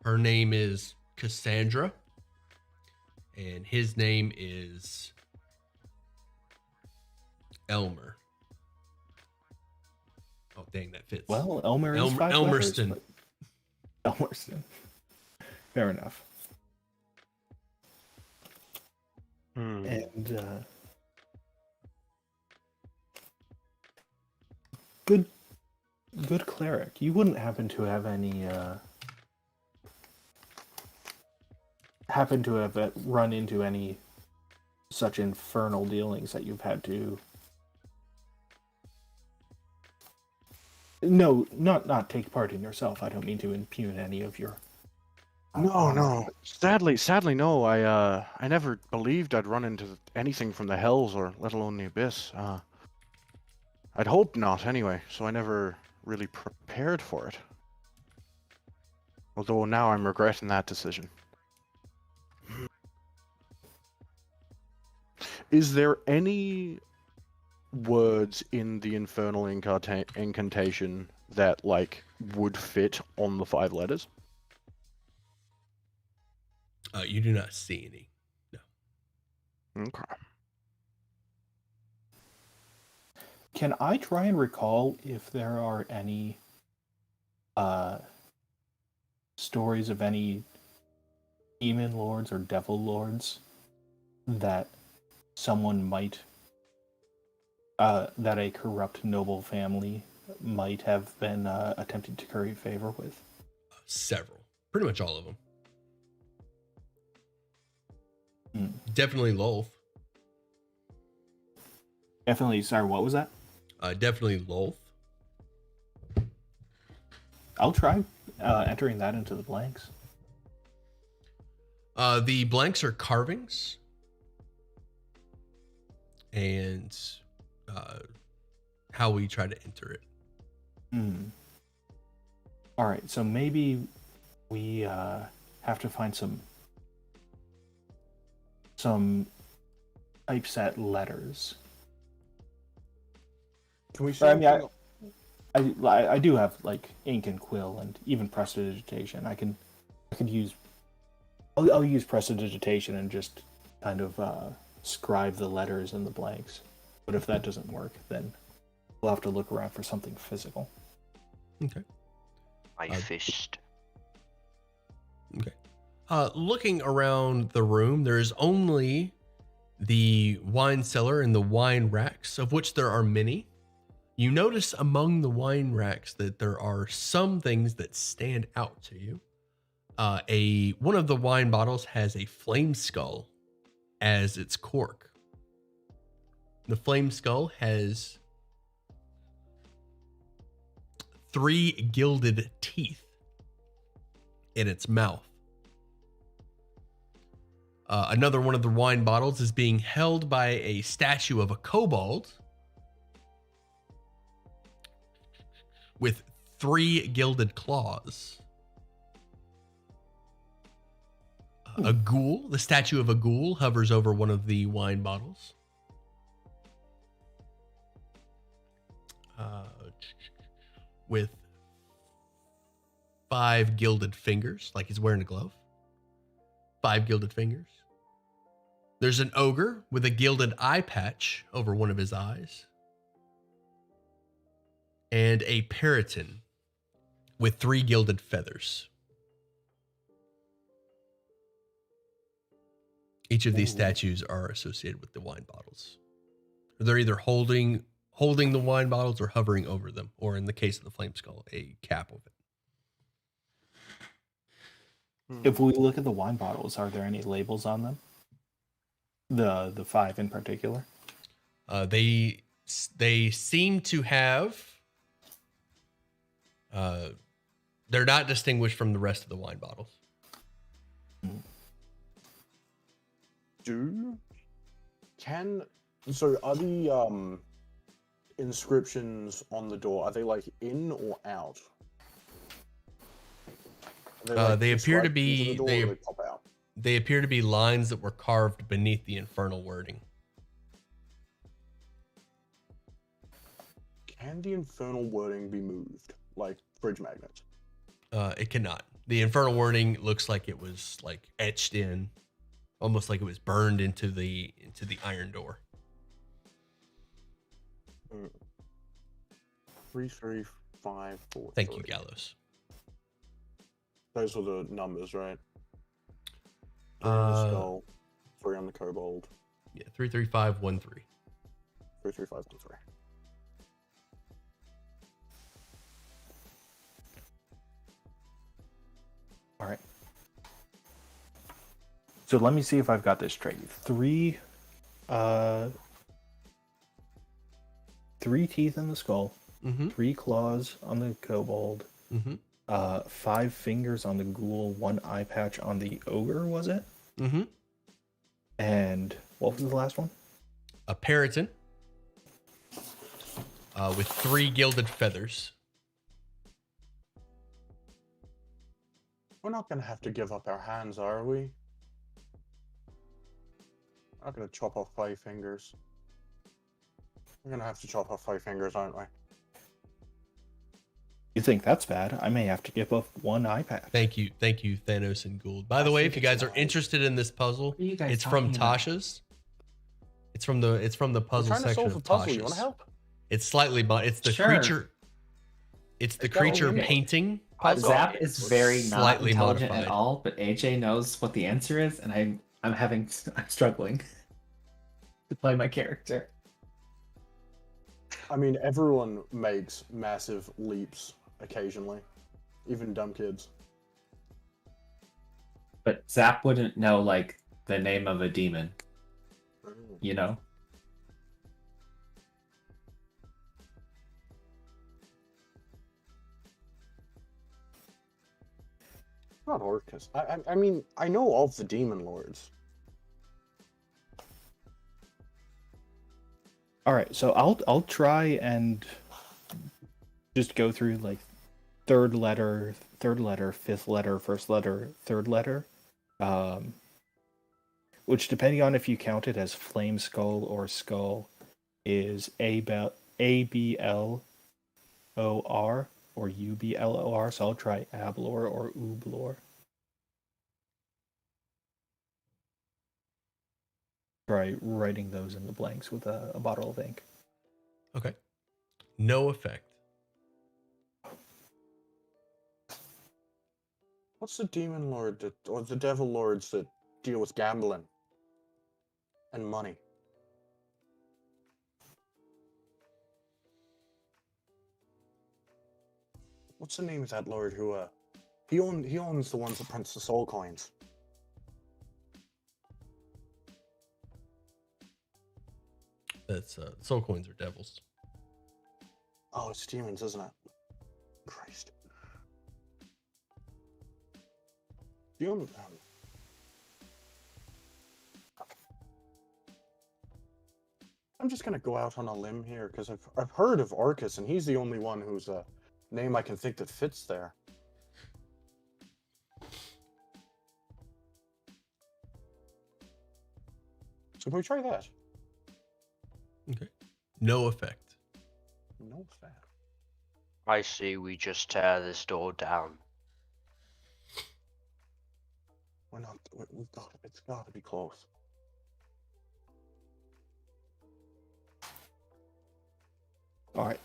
Her name is Cassandra, and his name is Elmer. Oh, dang, that fits. Well, Elmer is 5 letters, Elmerston. but- Elmerston. Fair enough. And good cleric. You wouldn't happen to have any run into any such infernal dealings that you've had to not take part in yourself. I don't mean to impugn any of your No. Sadly, no. I never believed I'd run into anything from the hells, or let alone the abyss. I'd hoped not, anyway. So I never really prepared for it. Although now I'm regretting that decision. Is there any words in the infernal incantation that like would fit on the 5 letters? You do not see any. No. Okay. Can I try and recall if there are any stories of any demon lords or devil lords that someone might that a corrupt noble family might have been attempting to curry favor with? Several. Pretty much all of them. Hmm. Definitely Lolth. Definitely. Sorry, what was that? Definitely Lolth. I'll try entering that into the blanks. The blanks are carvings. And how we try to enter it. All right, so maybe we have to find some typeset letters. Can we I mean, I do have like ink and quill and even prestidigitation. I could use. I'll use prestidigitation and just kind of scribe the letters in the blanks. But if that doesn't work, then we'll have to look around for something physical. Okay. I fished. Okay. Looking around the room, there is only the wine cellar and the wine racks, of which there are many. You notice among the wine racks that there are some things that stand out to you. One of the wine bottles has a flame skull as its cork. The flame skull has 3 gilded teeth in its mouth. Another one of the wine bottles is being held by a statue of a kobold with 3 gilded claws. A ghoul, the statue of a ghoul, hovers over one of the wine bottles. With 5 gilded fingers, like he's wearing a glove. 5 gilded fingers. There's an ogre with a gilded eye patch over one of his eyes. And a periton with 3 gilded feathers. Each of these statues are associated with the wine bottles. They're either holding the wine bottles or hovering over them, or in the case of the flame skull, a cap of it. If we look at the wine bottles, are there any labels on them? The 5 in particular. They seem to have They're not distinguished from the rest of the wine bottles. So are the inscriptions on the door, are they like in or out? They appear to inscribed into the be door, or they pop out? they appear to be lines that were carved beneath the infernal wording. Can the infernal wording be moved like fridge magnets? It cannot. The infernal wording looks like it was like etched in, almost like it was burned into the iron door. 3, 3, 5, 4. Thank you, Gallows. Those were the numbers, right? 3 on the skull, 3 on the kobold. Yeah, 33513. 3, 3, 5, 1, 3. All right. So let me see if I've got this straight. 3 teeth in the skull, Mm-hmm. 3 claws on the kobold, Mm-hmm. 5 fingers on the ghoul, 1 eye patch on the ogre, was it? Mm-hmm. And what was the last one? A peryton with 3 gilded feathers. We're not going to have to give up our hands, are we? We're not going to chop off 5 fingers. We're going to have to chop off 5 fingers, aren't we? You think that's bad? I may have to give up 1 eye patch. Thank you, Thanos and Gould. By the way, if you guys are interested in this puzzle, are you guys it's from talking about? Tasha's. It's from the We're puzzle trying to section solve a of puzzle. You Tasha's. want to help? It's slightly, but it's the Sure. creature. It's the It's got creature one in it. painting puzzle. Zap is very not Slightly intelligent modified. at all, but AJ knows what the answer is, and I'm struggling to play my character. I mean, everyone makes massive leaps occasionally. Even dumb kids. But Zap wouldn't know like the name of a demon, you know? Not Orcus. I mean, I know of the demon lords. All right, so I'll try and just go through like third letter, fifth letter, first letter, third letter, which depending on if you count it as flame skull or skull, is ABLOR or UBLOR. So I'll try Ablor or Ublor. Try writing those in the blanks with a bottle of ink. Okay. No effect. What's the demon lord that, or the devil lords that deal with gambling and money? What's the name of that lord who he owns the ones that prints the soul coins? That's soul coins are devils. Oh, it's demons, isn't it? Christ. Do you own I'm just gonna go out on a limb here because I've heard of Orcus and he's the only one whose name I can think that fits there. So can we try that? Okay. No effect. No fair. I see we just tear this door down. We're not. We've got. It's got to be close. All right.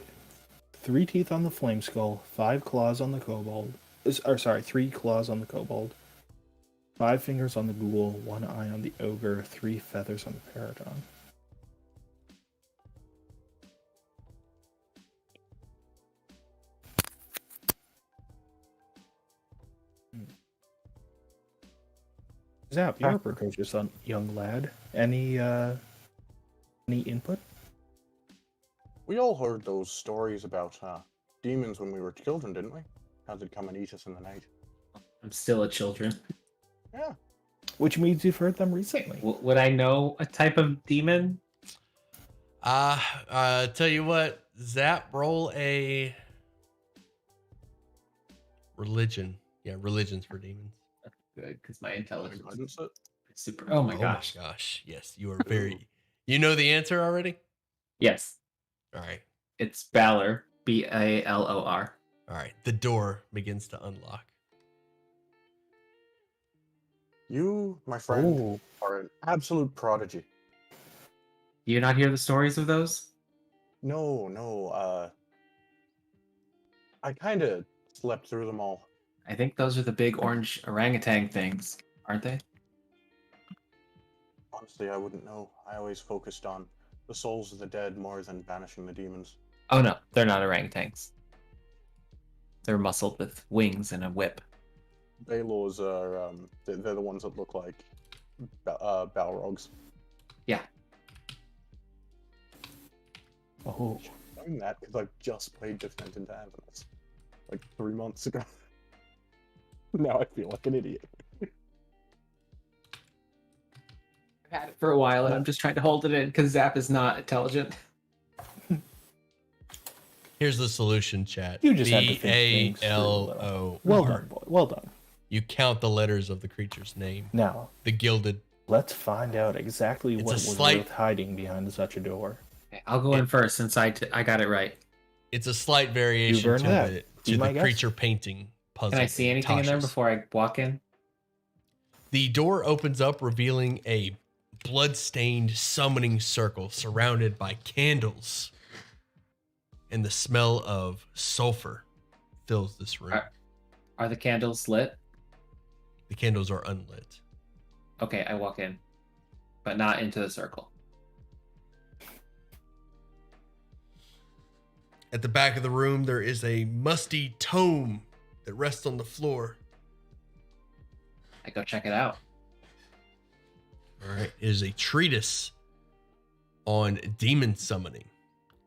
3 teeth on the flame skull, 5 claws on the kobold. Or sorry, 3 claws on the kobold, 5 fingers on the ghoul, 1 eye on the ogre, 3 feathers on the paragon. Zap, you're a precocious young lad. Any input? We all heard those stories about demons when we were children, didn't we? How did come and eat us in the night? I'm still a children. Yeah. Which means you've heard them recently. Would I know a type of demon? Tell you what, Zap, roll a religion. Yeah, religions for demons. Good, because my intelligence Guidance is it? super. Oh my Oh gosh. my gosh. Yes, you are very. You know the answer already? Yes, All right. it's Balor. Balor. All right. The door begins to unlock. You, my friend, Ooh. are an absolute prodigy. Do you not hear the stories of those? No, I kind of slept through them all. I think those are the big orange orangutan things, aren't they? Honestly, I wouldn't know. I always focused on the souls of the dead more than banishing the demons. Oh no, they're not orangutans. They're muscled with wings and a whip. Balors are, they're the ones that look like Balrogs. Yeah. Oh, Knowing that because I've just played Defend and Avernus like 3 months ago. Now I feel like an idiot. I've had it for a while, and I'm just trying to hold it in because Zap is not intelligent. Here's the solution, chat. You just had to think things through a little. B-A-L-O-R. well done, boy. Well done. You count the letters of the creature's name. Now, The gilded. let's find out exactly It's what a was slight- worth hiding behind such a door. Okay, I'll go in first since I got it right. It's a slight variation earned to that. the, Be to my the guest. creature painting puzzle. Can I see anything in there Tasha's. before I walk in? The door opens up, revealing a blood-stained summoning circle surrounded by candles, and the smell of sulfur fills this room. Are the candles lit? The candles are unlit. Okay, I walk in, but not into the circle. At the back of the room, there is a musty tome that rests on the floor. I go check it out. All right. It is a treatise on demon summoning.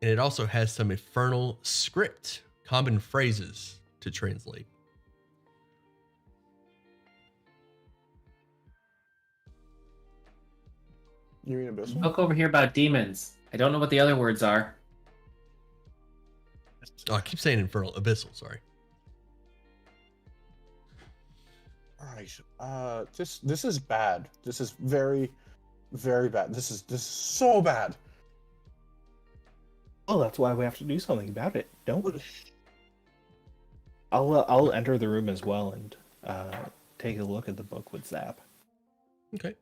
And it also has some infernal script, common phrases to translate. You mean Abyssal? Look over here about demons. I don't know what the other words are. Oh, I keep saying infernal, abyssal, sorry. Alright, this is bad. This is very, very bad. This is so bad. Well, that's why we have to do something about it, don't we? I'll enter the room as well and take a look at the book with Zap. Okay.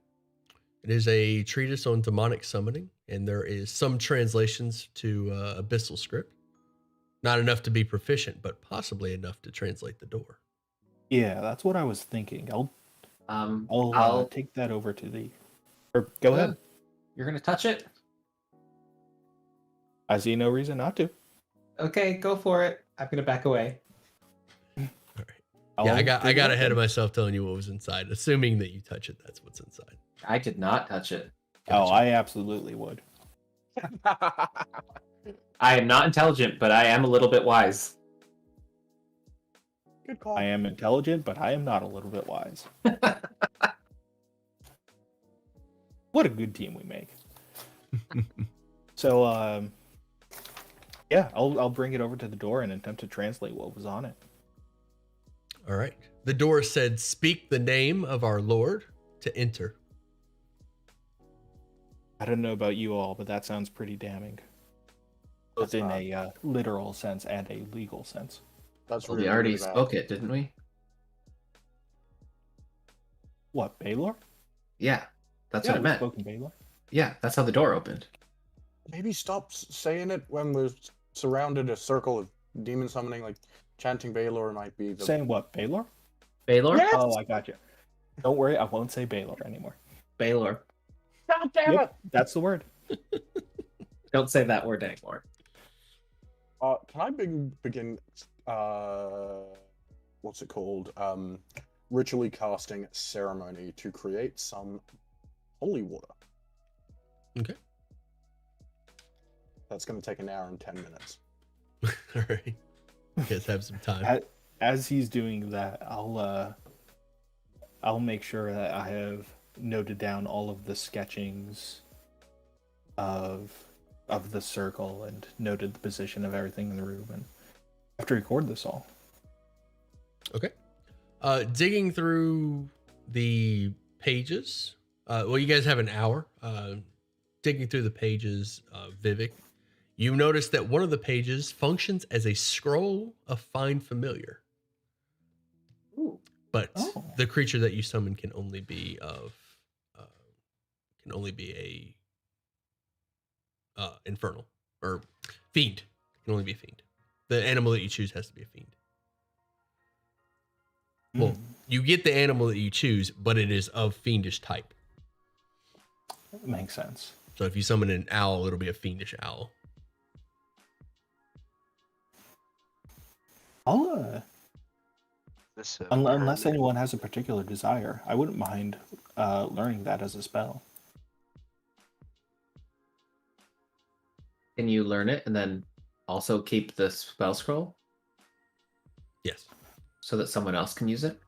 It is a treatise on demonic summoning, and there is some translations to abyssal script. Not enough to be proficient, but possibly enough to translate the door. Yeah, that's what I was thinking. I'll I'll take that over to the. Or go ahead. You're gonna touch it? I see no reason not to. Okay, go for it. I'm gonna back away. All right. Yeah, I'll I dig got it ahead of open. myself telling you what was inside, assuming that you touch it. That's what's inside. I did not touch it. Oh, Gotcha. I absolutely would. I am not intelligent, but I am a little bit wise. Good call. I am intelligent, but I am not a little bit wise. What a good team we make. So, yeah, I'll bring it over to the door and attempt to translate what was on it. All right. The door said, "Speak the name of our Lord to enter." I don't know about you all, but that sounds pretty damning. Both in a literal sense and a legal sense. That's Well, really, we already really bad. spoke it, didn't we? What, Baylor? Yeah, that's Yeah, what it we meant. spoke in Baylor. Yeah, that's how the door opened. Maybe stop saying it when we're surrounded a circle of demon summoning, like chanting Baylor might be the. Saying what, Baylor? Baylor? Yes! Oh, I got you. Don't worry, I won't say Baylor anymore. Baylor. God damn Yep, that's the word. Don't say that word anymore. Can I begin? What's it called? Ritually casting ceremony to create some holy water. Okay. That's going to take an hour and 10 minutes. All right. You guys have some time. as he's doing that, I'll make sure that I have noted down all of the sketchings of the circle and noted the position of everything in the room, and I have to record this all. Okay. Digging through the pages. Well, you guys have an hour. Digging through the pages, Vivek, you notice that one of the pages functions as a scroll of Find Familiar. Ooh. But Oh. the creature that you summon can only be a infernal or fiend. Can only be a fiend. The animal that you choose has to be a fiend. Well, you get the animal that you choose, but it is of fiendish type. That makes sense. So if you summon an owl, it'll be a fiendish owl. I'll This, unless anyone has a particular desire, I wouldn't mind learning that as a spell. Can you learn it and then also keep the spell scroll Yes. so that someone else can use it?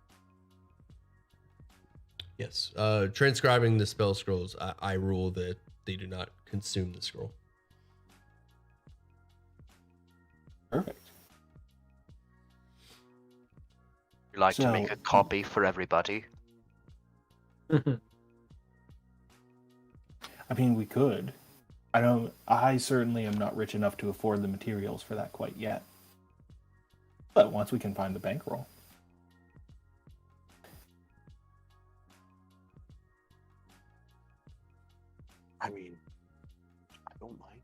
Yes. Transcribing the spell scrolls, I rule that they do not consume the scroll. Perfect. you like to So- make a copy for everybody? I mean, we could. I certainly am not rich enough to afford the materials for that quite yet. But once we can find the bankroll. I mean, I don't mind.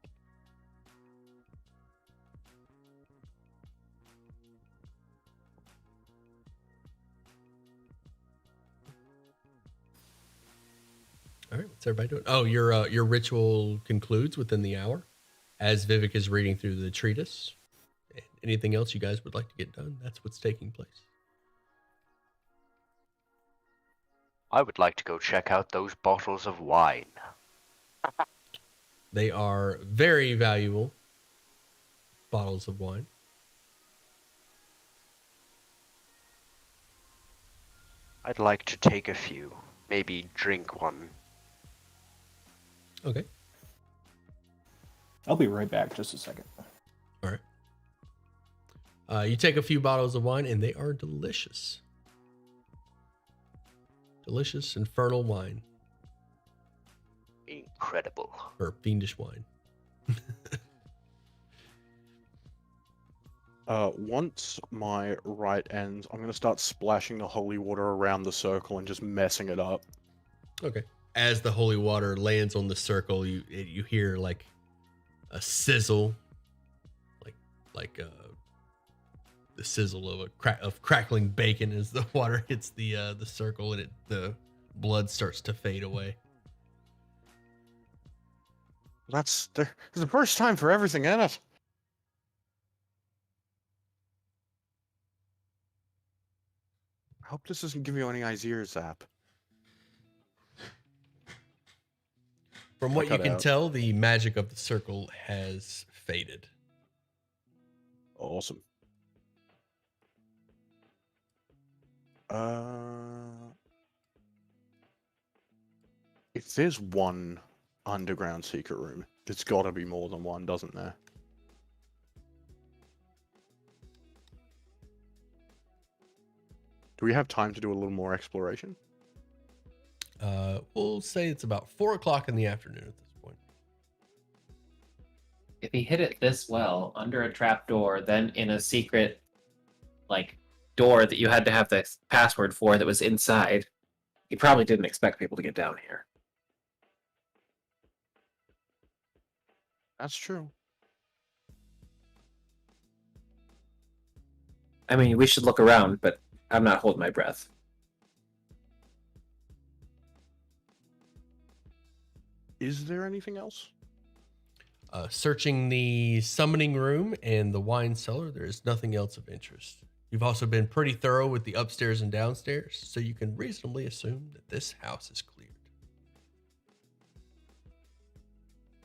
All right, what's everybody doing? Oh, your ritual concludes within the hour, as Vivek is reading through the treatise. Anything else you guys would like to get done? That's what's taking place. I would like to go check out those bottles of wine. They are very valuable bottles of wine. I'd like to take a few, maybe drink one. Okay. I'll be right back, just a second. All right. You take a few bottles of wine, and they are delicious. Delicious infernal wine, Incredible. or fiendish wine. Once my rite ends, I'm going to start splashing the holy water around the circle and just messing it up. Okay. As the holy water lands on the circle, you hear like a sizzle, like the sizzle of crackling bacon as the water hits the circle, and the blood starts to fade away. That's the first time for everything in it. I hope this doesn't give you any ideas, Zap. From what you cut can out. tell, the magic of the circle has faded. Awesome. If there's one underground secret room, there's got to be more than one, doesn't there? Do we have time to do a little more exploration? We'll say it's about 4 o'clock in the afternoon at this point. If he hit it this well, under a trap door, then in a secret, like, door that you had to have the password for that was inside, he probably didn't expect people to get down here. That's true. I mean, we should look around, but I'm not holding my breath. Is there anything else? Searching the summoning room and the wine cellar, there is nothing else of interest. You've also been pretty thorough with the upstairs and downstairs, so you can reasonably assume that this house is cleared.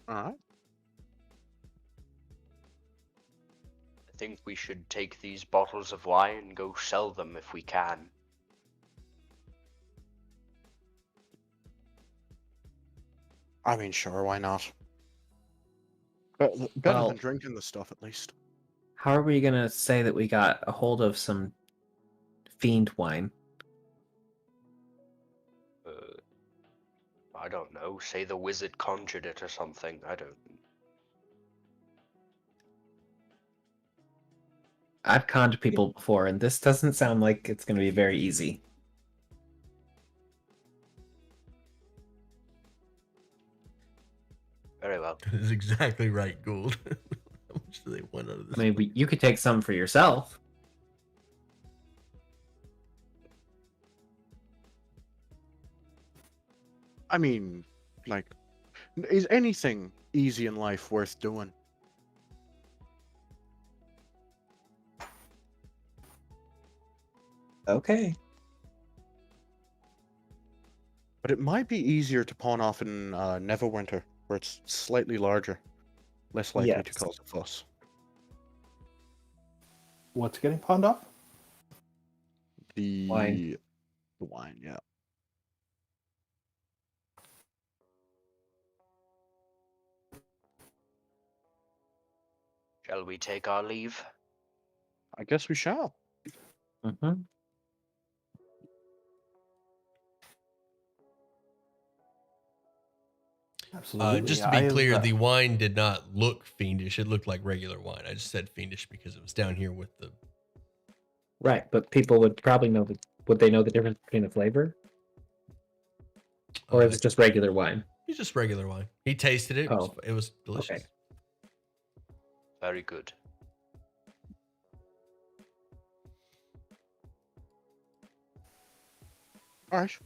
All right. I think we should take these bottles of wine and go sell them if we can. I mean, sure, why not? Better Well- than drinking the stuff, at least. How are we gonna say that we got a hold of some fiend wine? I don't know. Say the wizard conjured it or something. I don't. I've conned people before, and this doesn't sound like it's gonna be very easy. Very well. That is exactly right, Gould. How much do they want out of this? I mean, you could take some for yourself. I mean, like, is anything easy in life worth doing? Okay. But it might be easier to pawn off in Neverwinter, where it's slightly larger, less likely to Yes. cause a fuss. What's getting pawned off? The Wine. The wine, yeah. Shall we take our leave? I guess we shall. Mm-hmm. Absolutely. Just to be clear, the wine did not look fiendish. It looked like regular wine. I just said fiendish because it was down here with the. Right, but people would probably know the. Would they know the difference between the flavor, or is it just regular wine? It's just regular wine. He tasted it. Oh. It was delicious. Okay. Very good. All right.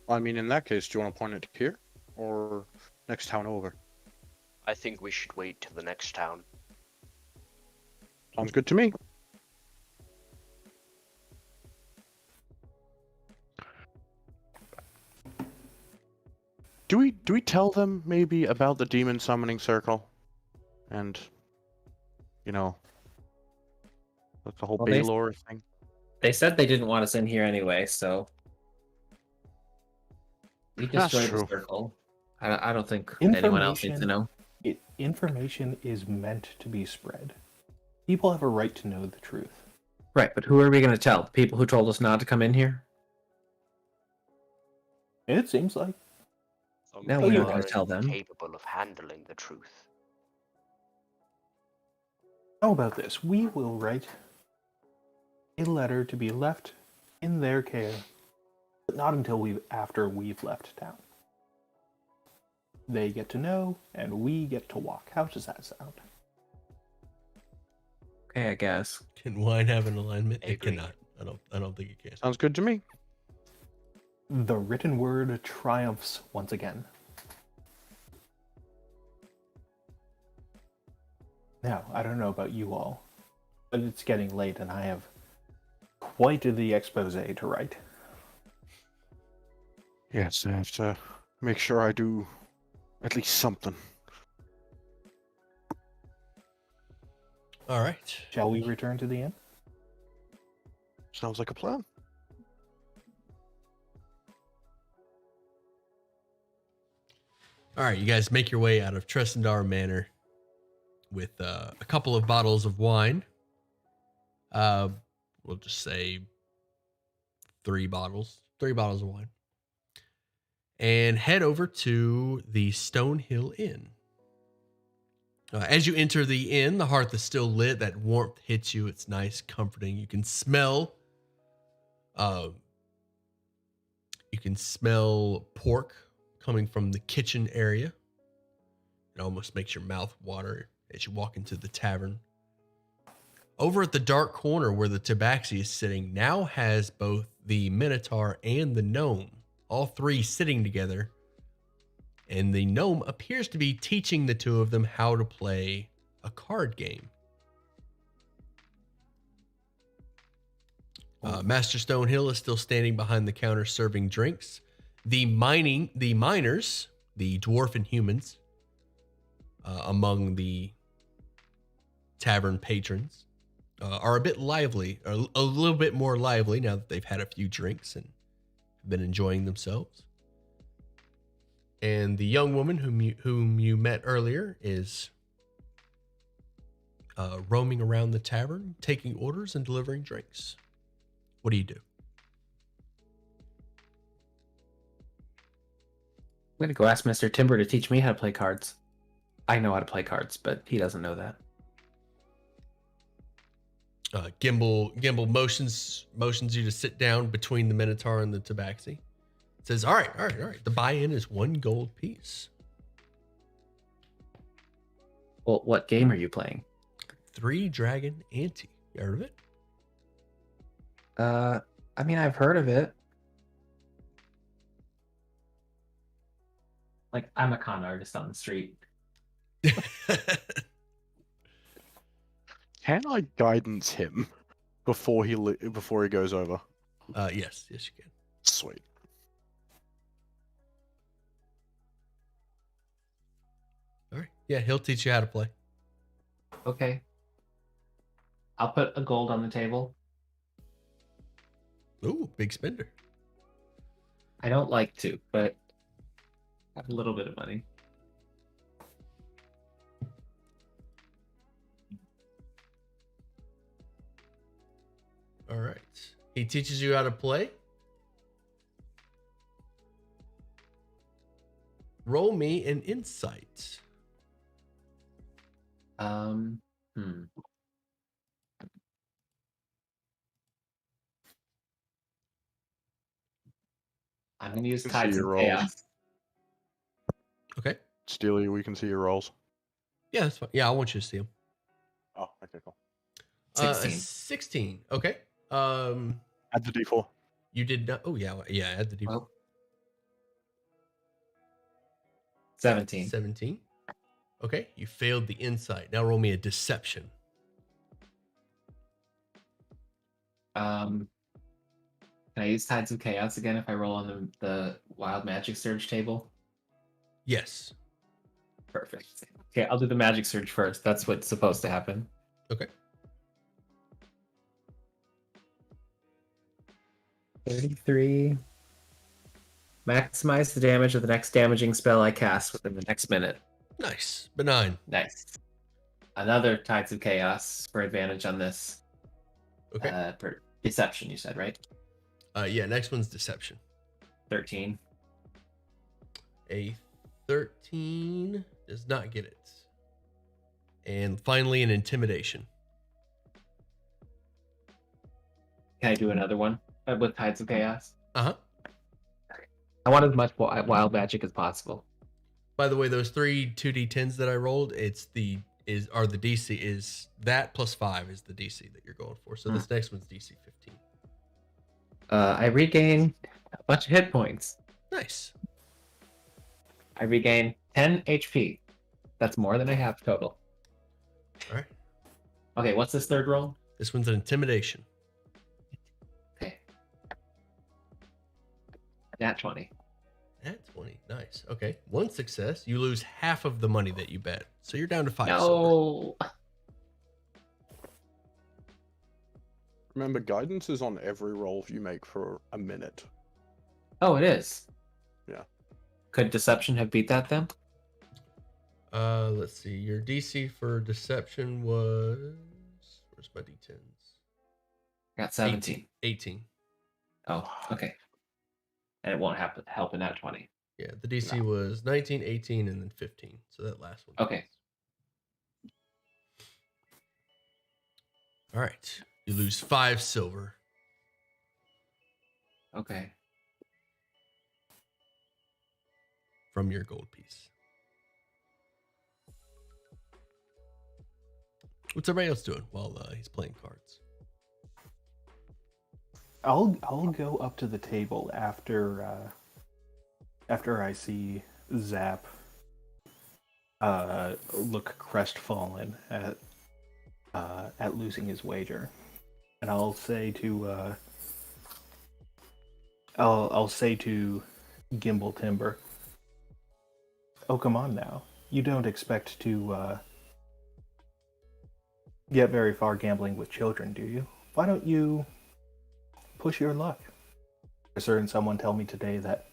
I mean, in that case, do you want to point it here or next town over? I think we should wait till the next town. Sounds good to me. Do we tell them maybe about the demon summoning circle, and that's the whole Well, they- Baylor thing? They said they didn't want us in here anyway, so we That's destroyed true. the circle. I don't think anyone else needs to know. Information is meant to be spread. People have a right to know the truth. Right, but who are we going to tell? The people who told us not to come in here? It seems like Some No, we're people not gonna are tell them. Capable of handling the truth. How about this? We will write a letter to be left in their care, but not until after we've left town. They get to know, and we get to walk. How does that sound? Okay, I guess. Can wine have an alignment? It Agreed. cannot. I don't think it can. Sounds good to me. The written word triumphs once again. Now, I don't know about you all, but it's getting late and I have quite the expose to write. Yes, I have to make sure I do at least something. All right. Shall we return to the inn? Sounds like a plan. All right, you guys make your way out of Tressendar Manor with a couple of bottles of wine. We'll just say 3 bottles of wine, and head over to the Stonehill Inn. As you enter the inn, the hearth is still lit. That warmth hits you. It's nice, comforting. You can smell pork coming from the kitchen area. It almost makes your mouth water as you walk into the tavern. Over at the dark corner where the tabaxi is sitting now has both the Minotaur and the gnome, all 3 sitting together. And the gnome appears to be teaching the 2 of them how to play a card game. Master Stonehill is still standing behind the counter serving drinks. The miners, the dwarf and humans, among the tavern patrons, are a bit lively, or a little bit more lively now that they've had a few drinks and have been enjoying themselves. And the young woman whom you met earlier is roaming around the tavern, taking orders and delivering drinks. What do you do? I'm gonna go ask Mr. Timber to teach me how to play cards. I know how to play cards, but he doesn't know that. Gimbal motions you to sit down between the Minotaur and the Tabaxi. Says, all right. The buy-in is 1 gold piece. Well, what game are you playing? 3 Dragon Ante. You heard of it? I mean, I've heard of it. Like, I'm a con artist on the street. Can I guidance him before he goes over? Yes, you can. Sweet. All right. Yeah, he'll teach you how to play. Okay. I'll put a gold on the table. Ooh, big spender. I don't like to, but I have a little bit of money. All right. He teaches you how to play. Roll me an insight. Hmm. I'm gonna use Let's Tides see of your Chaos. Okay. Steely, we can see your rolls. Yeah, that's fine. Yeah, I want you to see him. Oh, okay, cool. 16. 16. Okay. Add the D4. You did not. Oh yeah. Add the D4. Well, 17. 17. Okay. You failed the insight. Now roll me a deception. Can I use Tides of Chaos again if I roll on the Wild Magic Surge table? Yes. Perfect. Okay, I'll do the Magic Surge first. That's what's supposed to happen. Okay. 33. Maximize the damage of the next damaging spell I cast within the next minute. Nice. Benign. Nice. Another Tides of Chaos for advantage on this. Okay. For Deception, you said, right? Yeah. Next one's deception. 13. A 13 does not get it. And finally, an intimidation. Can I do another one with Tides of Chaos? Uh-huh. I want as much wild magic as possible. By the way, those 3 2d10s that I rolled, the DC is that plus 5 is the DC that you're going for. So this next one's DC 15. I regain a bunch of hit points. Nice. I regain 10 HP. That's more than I have total. All right. Okay, what's this third roll? This one's an intimidation. Okay. Nat 20. Nat 20. Nice. Okay. 1 success. You lose half of the money that you bet. So you're down to 5 silver. No. Remember, guidance is on every roll you make for a minute. Oh, it is. Yeah. Could Deception have beat that then? Let's see. Your DC for deception was... Where's my D10s? Got 17. 18. Oh, okay. And it won't help in that 20. Yeah, the DC was 19, 18, and then 15. So that last one. Okay. All right. You lose 5 silver. Okay. From your gold piece. What's everybody else doing while he's playing cards? I'll go up to the table after I see Zap look crestfallen at losing his wager, and I'll say to Gimbal Timber, "Oh, come on now! You don't expect to get very far gambling with children, do you? Why don't you push your luck? I heard someone tell me today that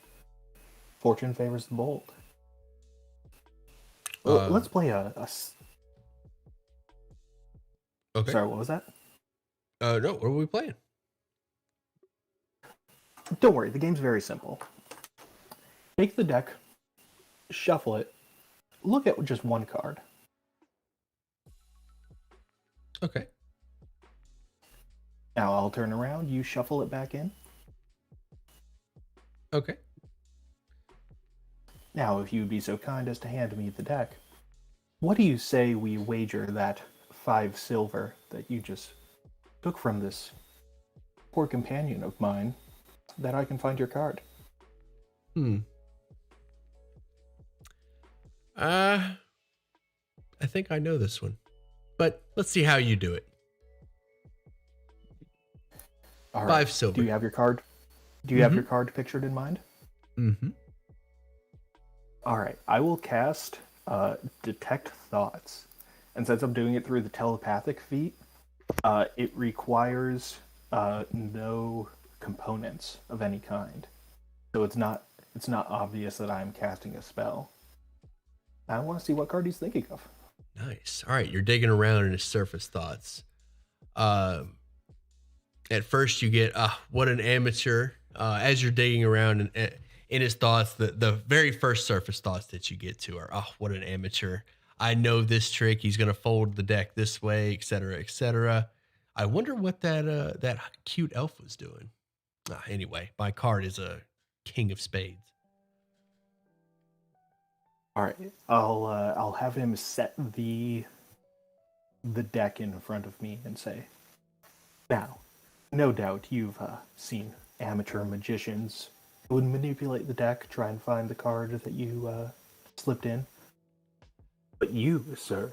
fortune favors the bold. Well, let's play Okay. Sorry, what was that? No, what are we playing? Don't worry, the game's very simple. Take the deck, shuffle it, look at just one card. Okay. Now I'll turn around, you shuffle it back in. Okay. Now, if you'd be so kind as to hand me the deck, what do you say we wager that 5 silver that you just took from this poor companion of mine, that I can find your card? I think I know this one, but let's see how you do it. All 5 silver. Do you have your card? Do you have your card pictured in mind? Mm-hmm. All right. I will cast Detect Thoughts. And since I'm doing it through the telepathic feat, it requires no components of any kind. So it's not obvious that I'm casting a spell. I want to see what card he's thinking of. Nice. All right, you're digging around in his surface thoughts. At first, you get what an amateur. As you're digging around in his thoughts, the very first surface thoughts that you get to are, what an amateur. I know this trick. He's going to fold the deck this way, etc., etc. I wonder what that cute elf was doing. Anyway, my card is a king of spades. All right, I'll have him set the deck in front of me and say, now, no doubt you've seen amateur magicians who would manipulate the deck, try and find the card that you slipped in. But you, sir,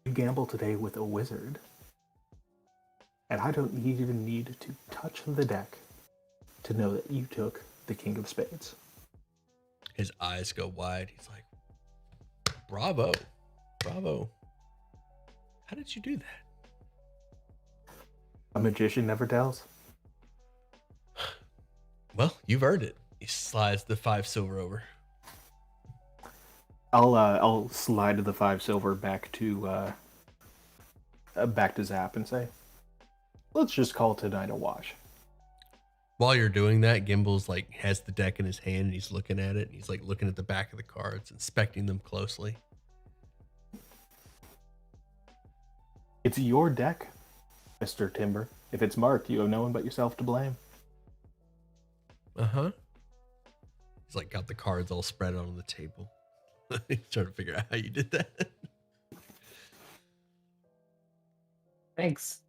you gamble today with a wizard. And I don't even need to touch the deck to know that you took the king of spades. His eyes go wide. He's like, bravo. Bravo. How did you do that? A magician never tells. Well, you've earned it. He slides the 5 silver over. I'll slide the 5 silver back to Zap and say, let's just call tonight a wash. While you're doing that, Gimbel's like has the deck in his hand and he's looking at it. And he's like looking at the back of the cards, inspecting them closely. It's your deck, Mr. Timber. If it's marked, you have no one but yourself to blame. Uh-huh. He's like got the cards all spread out on the table. He's trying to figure out how you did that. Thanks.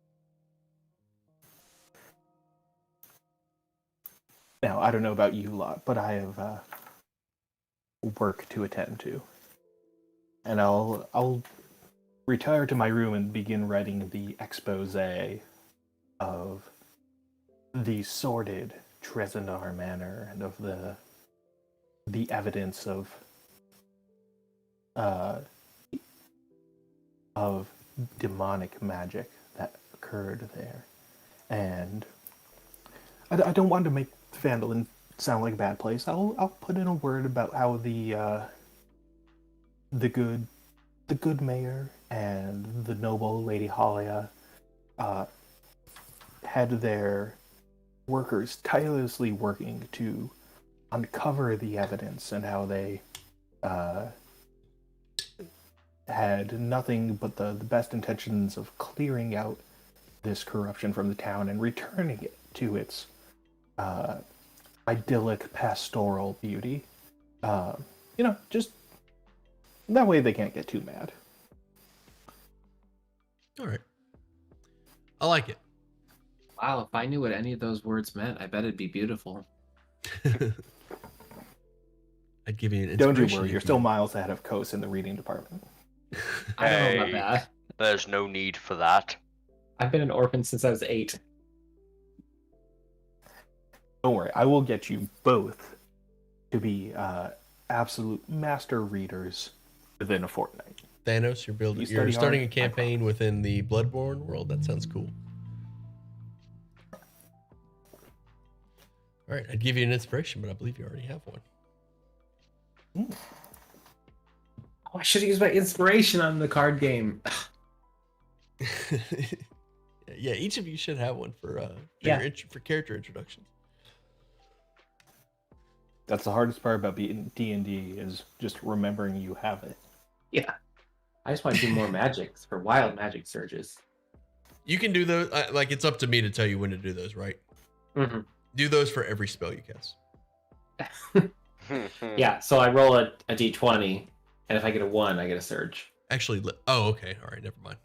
Now, I don't know about you lot, but I have work to attend to. And I'll retire to my room and begin writing the expose of the sordid Trezenar manor and of the evidence of demonic magic that occurred there. And I don't want to make Vandalin sound like a bad place. I'll put in a word about how the good mayor and the noble Lady Halia had their workers tirelessly working to uncover the evidence, and how they had nothing but the best intentions of clearing out this corruption from the town and returning it to its idyllic pastoral beauty. Just that way they can't get too mad. All right. I like it. Wow, if I knew what any of those words meant, I bet it'd be beautiful. I'd give you an Don't inspiration. you worry, you're still miles ahead of Kos in the reading department. I don't know Hey. about that. There's no need for that. I've been an orphan since I was 8. Don't worry, I will get you both to be absolute master readers within a fortnight. Thanos, you're study starting a hard, I campaign within the Bloodborne world. That sounds cool. All right, I'd give you an inspiration, but I believe you already have one. Oh, I should have used my inspiration on the card game. Yeah, each of you should have one for Yeah. for character introductions. That's the hardest part about being D&D is just remembering you have it. Yeah. I just want to do more magic for wild magic surges. You can do those. Like it's up to me to tell you when to do those, right? Mm-hmm. Do those for every spell you cast. Yeah, so I roll a d20, and if I get a 1, I get a surge. Actually, oh, okay. All right, never mind.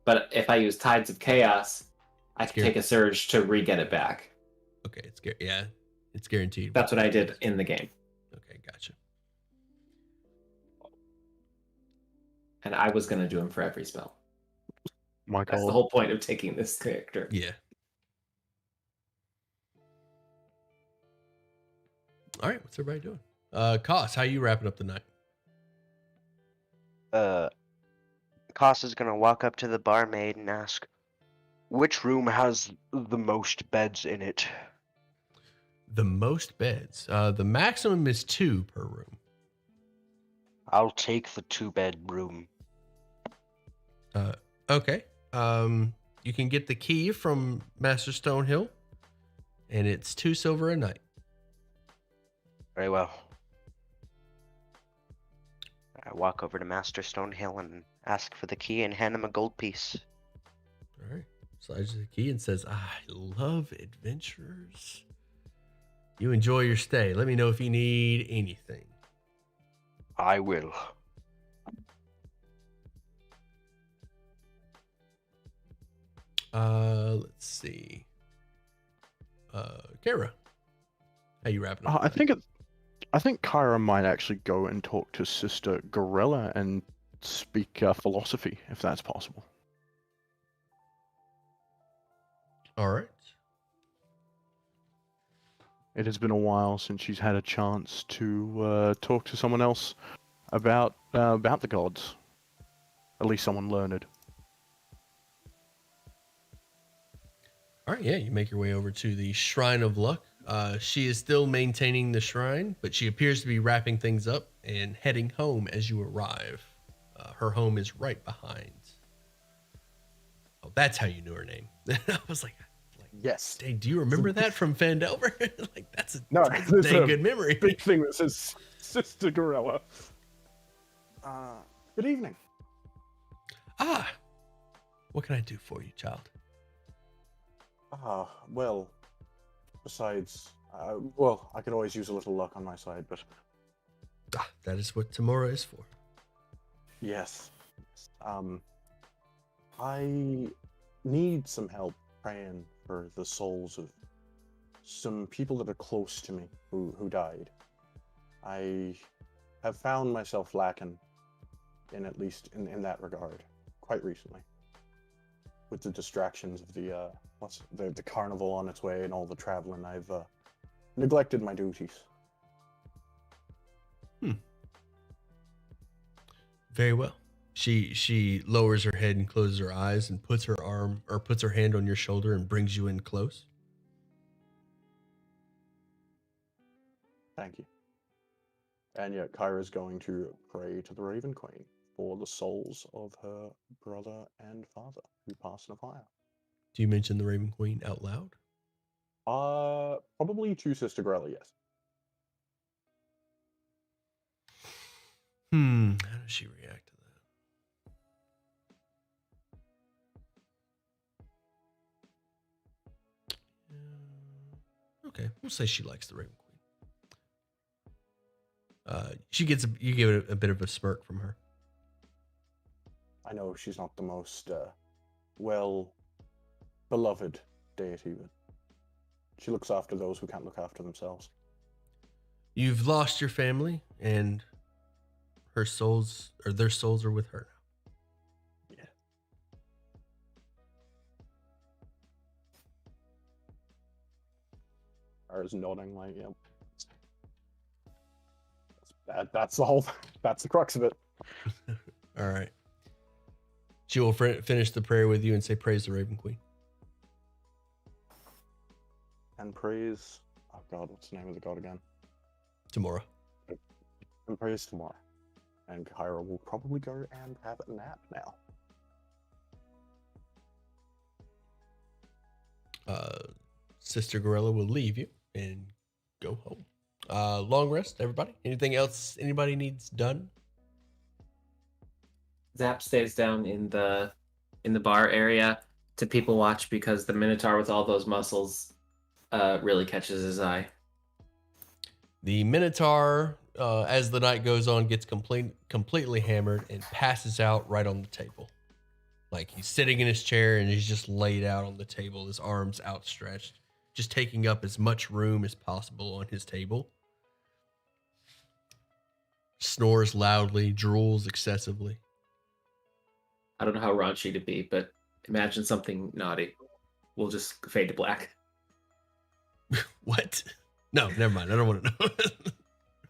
But if I use Tides of Chaos, I can take a surge to re-get it back. Okay, it's guaranteed. That's what I did in the game. Okay, gotcha. And I was going to do them for every spell. My That's the God. whole point of taking this character. Yeah. All right, what's everybody doing? Koss, how you wrapping up the night? Koss is gonna walk up to the barmaid and ask, "Which room has the most beds in it?" The most beds. The maximum is 2 per room. I'll take the 2-bed room. Okay. You can get the key from Master Stonehill, and it's 2 silver a night. Very well. I walk over to Master Stonehill and ask for the key and hand him a gold piece. All right. Slides the key and says, "I love adventures. You enjoy your stay. Let me know if you need anything." I will. Let's see. Kara, how you wrapping up? I think Kyra might actually go and talk to Sister Gorilla and speak philosophy, if that's possible. All right. It has been a while since she's had a chance to talk to someone else about the gods. At least someone learned. All right, yeah, you make your way over to the Shrine of Luck. She is still maintaining the shrine, but she appears to be wrapping things up and heading home as you arrive. Her home is right behind. Oh, that's how you knew her name. I was like, Yes. "Dang, do you remember that from Fandelver?" Like, that's a There's dang a good memory. big thing that says Sister Gorilla. Good evening. Ah, what can I do for you, child? Well, besides, I could always use a little luck on my side, but Ah, that is what Tamora is for. yes. I need some help praying for the souls of some people that are close to me who died. I have found myself lacking in at least in that regard quite recently. With the distractions of the carnival on its way and all the traveling, I've neglected my duties. Very well. She lowers her head and closes her eyes and puts her hand on your shoulder and brings you in close. Thank you. And yet, Kyra's going to pray to the Raven Queen for the souls of her brother and father who passed in a fire. Do you mention the Raven Queen out loud? Probably to Sister Grella, yes. How does she react to that? Okay, we'll say she likes the Raven Queen. You give it a bit of a smirk from her. I know she's not the most beloved deity, but she looks after those who can't look after themselves. You've lost your family, and their souls are with her now. Yeah. Kyra's nodding like, yep. That's the crux of it. All right. She will finish the prayer with you and say, "Praise the Raven Queen." And praise. Oh God, what's the name of the god again? Tomorrow. And praise tomorrow. And Kyra will probably go and have a nap now. Sister Gorilla will leave you and go home. Long rest, everybody. Anything else anybody needs done? Zap stays down in the bar area to people watch because the Minotaur with all those muscles really catches his eye. The Minotaur, as the night goes on, gets completely hammered and passes out right on the table. Like he's sitting in his chair and he's just laid out on the table, his arms outstretched, just taking up as much room as possible on his table. Snores loudly, drools excessively. I don't know how raunchy to be, but imagine something naughty. We'll just fade to black. What? No, never mind. I don't want to know.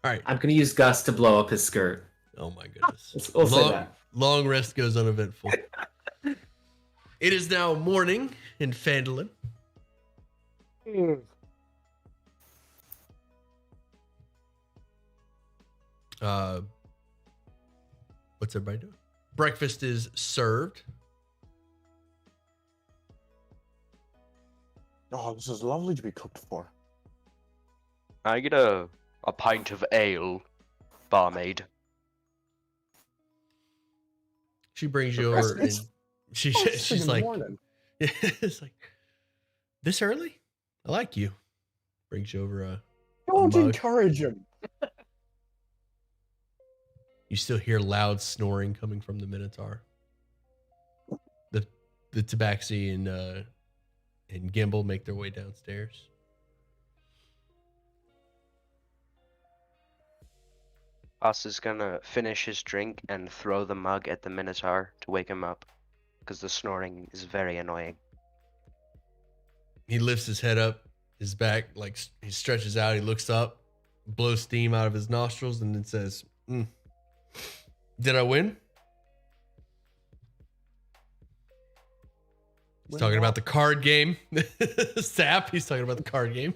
All right. I'm going to use Gus to blow up his skirt. Oh my goodness. We'll say that. Long rest goes uneventful. It is now morning in Phandalin. What's everybody doing? Breakfast is served. Oh, this is lovely to be cooked for. I get a pint of ale, barmaid. She brings you over and she's like, it's like, this early? I like you. Brings you over a Don't mug. encourage him. You still hear loud snoring coming from the Minotaur. The Tabaxi and Gimbal make their way downstairs. Us is gonna finish his drink and throw the mug at the Minotaur to wake him up, because the snoring is very annoying. He lifts his head up, his back, like he stretches out, he looks up, blows steam out of his nostrils, and then says, "Did I win?" He's talking about the card game. Sap, he's talking about the card game.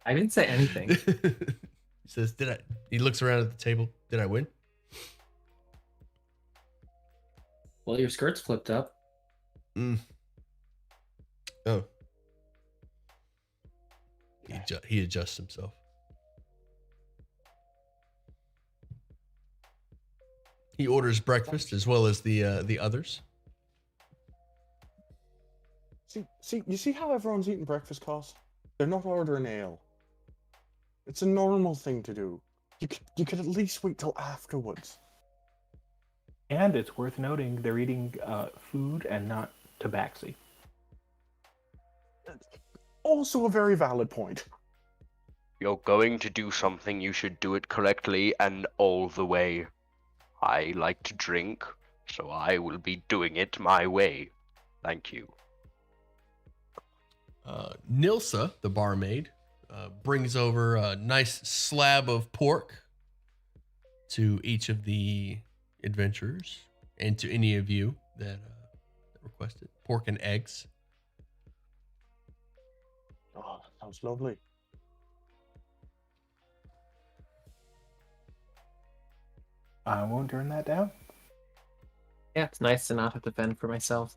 I didn't say anything. He says, "Did I?" He looks around at the table. "Did I win?" Well, your skirt's flipped up. Oh. He adjusts himself. He orders breakfast as well as the others. See, you see how everyone's eating breakfast, Cos? They're not ordering ale. It's a normal thing to do. You could at least wait till afterwards. And it's worth noting they're eating food and not tabaxi. Also a very valid point. You're going to do something, you should do it correctly and all the way. I like to drink, so I will be doing it my way. Thank you. Nilsa, the barmaid, brings over a nice slab of pork to each of the adventurers and to any of you that requested pork and eggs. Oh, that sounds lovely. I won't turn that down. Yeah, it's nice to not have to fend for myself.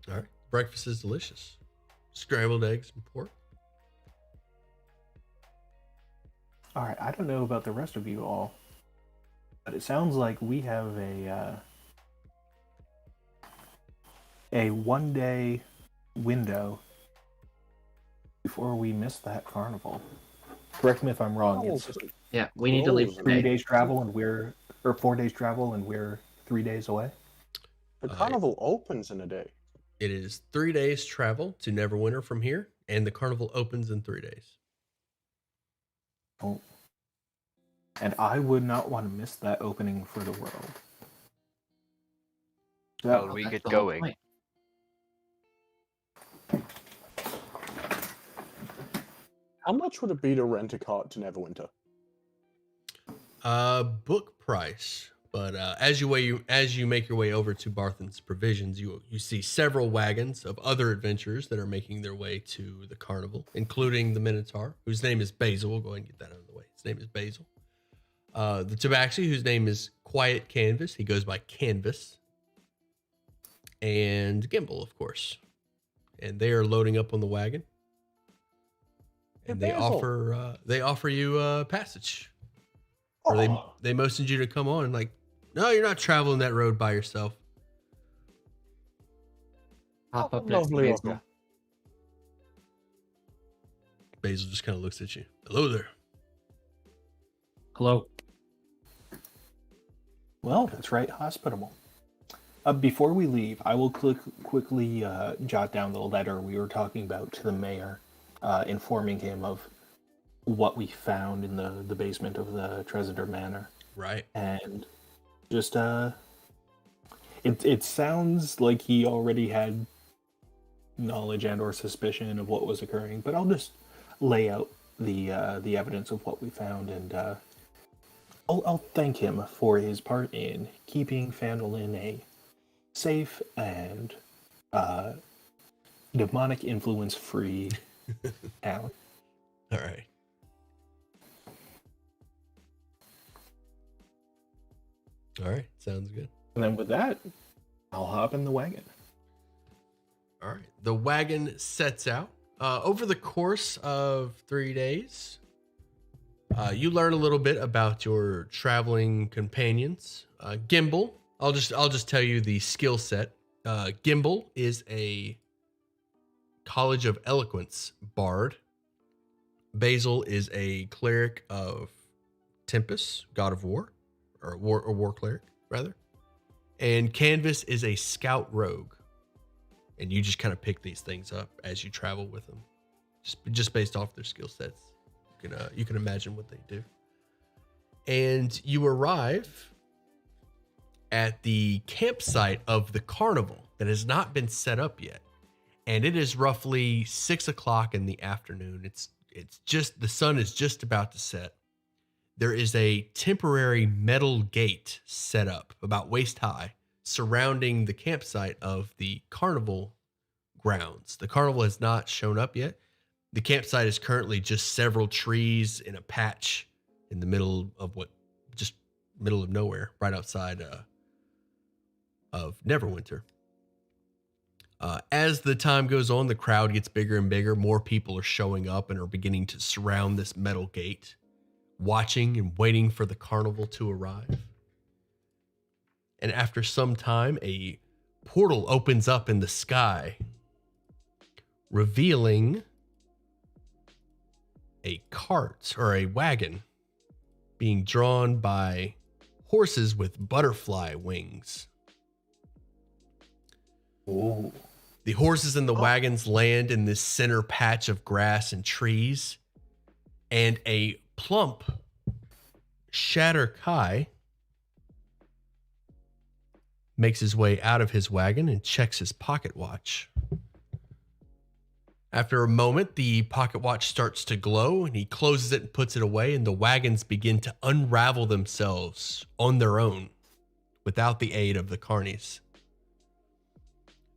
All right. Breakfast is delicious. Scrambled eggs and pork. All right, I don't know about the rest of you all, but it sounds like we have a 1 day window before we miss that carnival. Correct me if I'm wrong. It's Yeah, we need to leave 3 today. days travel and we're 4 days travel and we're 3 days away. The carnival opens in a day. It is 3 days travel to Neverwinter from here, and the carnival opens in 3 days. Oh. And I would not want to miss that opening for the world. Well, So, we That's get the whole going. point. How much would it be to rent a cart to Neverwinter? Book price. But as you make your way over to Barthen's Provisions, you see several wagons of other adventurers that are making their way to the carnival, including the Minotaur, whose name is Basil. We'll go ahead and get that out of the way. His name is Basil. The Tabaxi, whose name is Quiet Canvas. He goes by Canvas. And Gimbal, of course. And they are loading up on the wagon. And they offer you passage. Or they motioned you to come on, like, no, you're not traveling that road by yourself. Hop up next to lovely Basil. welcome. Basil just kind of looks at you. Hello there. Hello. Well, that's right, hospitable. Before we leave, I will quickly jot down the letter we were talking about to the mayor, informing him of what we found in the basement of the Tresidor Manor. Right. And just, it sounds like he already had knowledge and or suspicion of what was occurring, but I'll just lay out the evidence of what we found, and I'll thank him for his part in keeping Fandolin a safe and demonic influence-free town. All right. All right. Sounds good. And then with that, I'll hop in the wagon. All right. The wagon sets out. Over the course of 3 days, you learn a little bit about your traveling companions. Gimbal, I'll just tell you the skill set. Gimbal is a College of Eloquence bard. Basil is a cleric of Tempest, god of war, or war cleric rather. And Canvas is a scout rogue. And you just kind of pick these things up as you travel with them, just based off their skill sets. You can imagine what they do. And you arrive at the campsite of the carnival that has not been set up yet. And it is roughly 6 o'clock in the afternoon. It's just, the sun is just about to set. There is a temporary metal gate set up about waist high surrounding the campsite of the carnival grounds. The carnival has not shown up yet. The campsite is currently just several trees in a patch in the middle of middle of nowhere, right outside of Neverwinter. As the time goes on, the crowd gets bigger and bigger. More people are showing up and are beginning to surround this metal gate, watching and waiting for the carnival to arrive. And after some time, a portal opens up in the sky, revealing a cart or a wagon being drawn by horses with butterfly wings. Ooh. The horses and the wagons land in this center patch of grass and trees, and a plump Shatter Kai makes his way out of his wagon and checks his pocket watch. After a moment, the pocket watch starts to glow, and he closes it and puts it away, and the wagons begin to unravel themselves on their own without the aid of the carnies.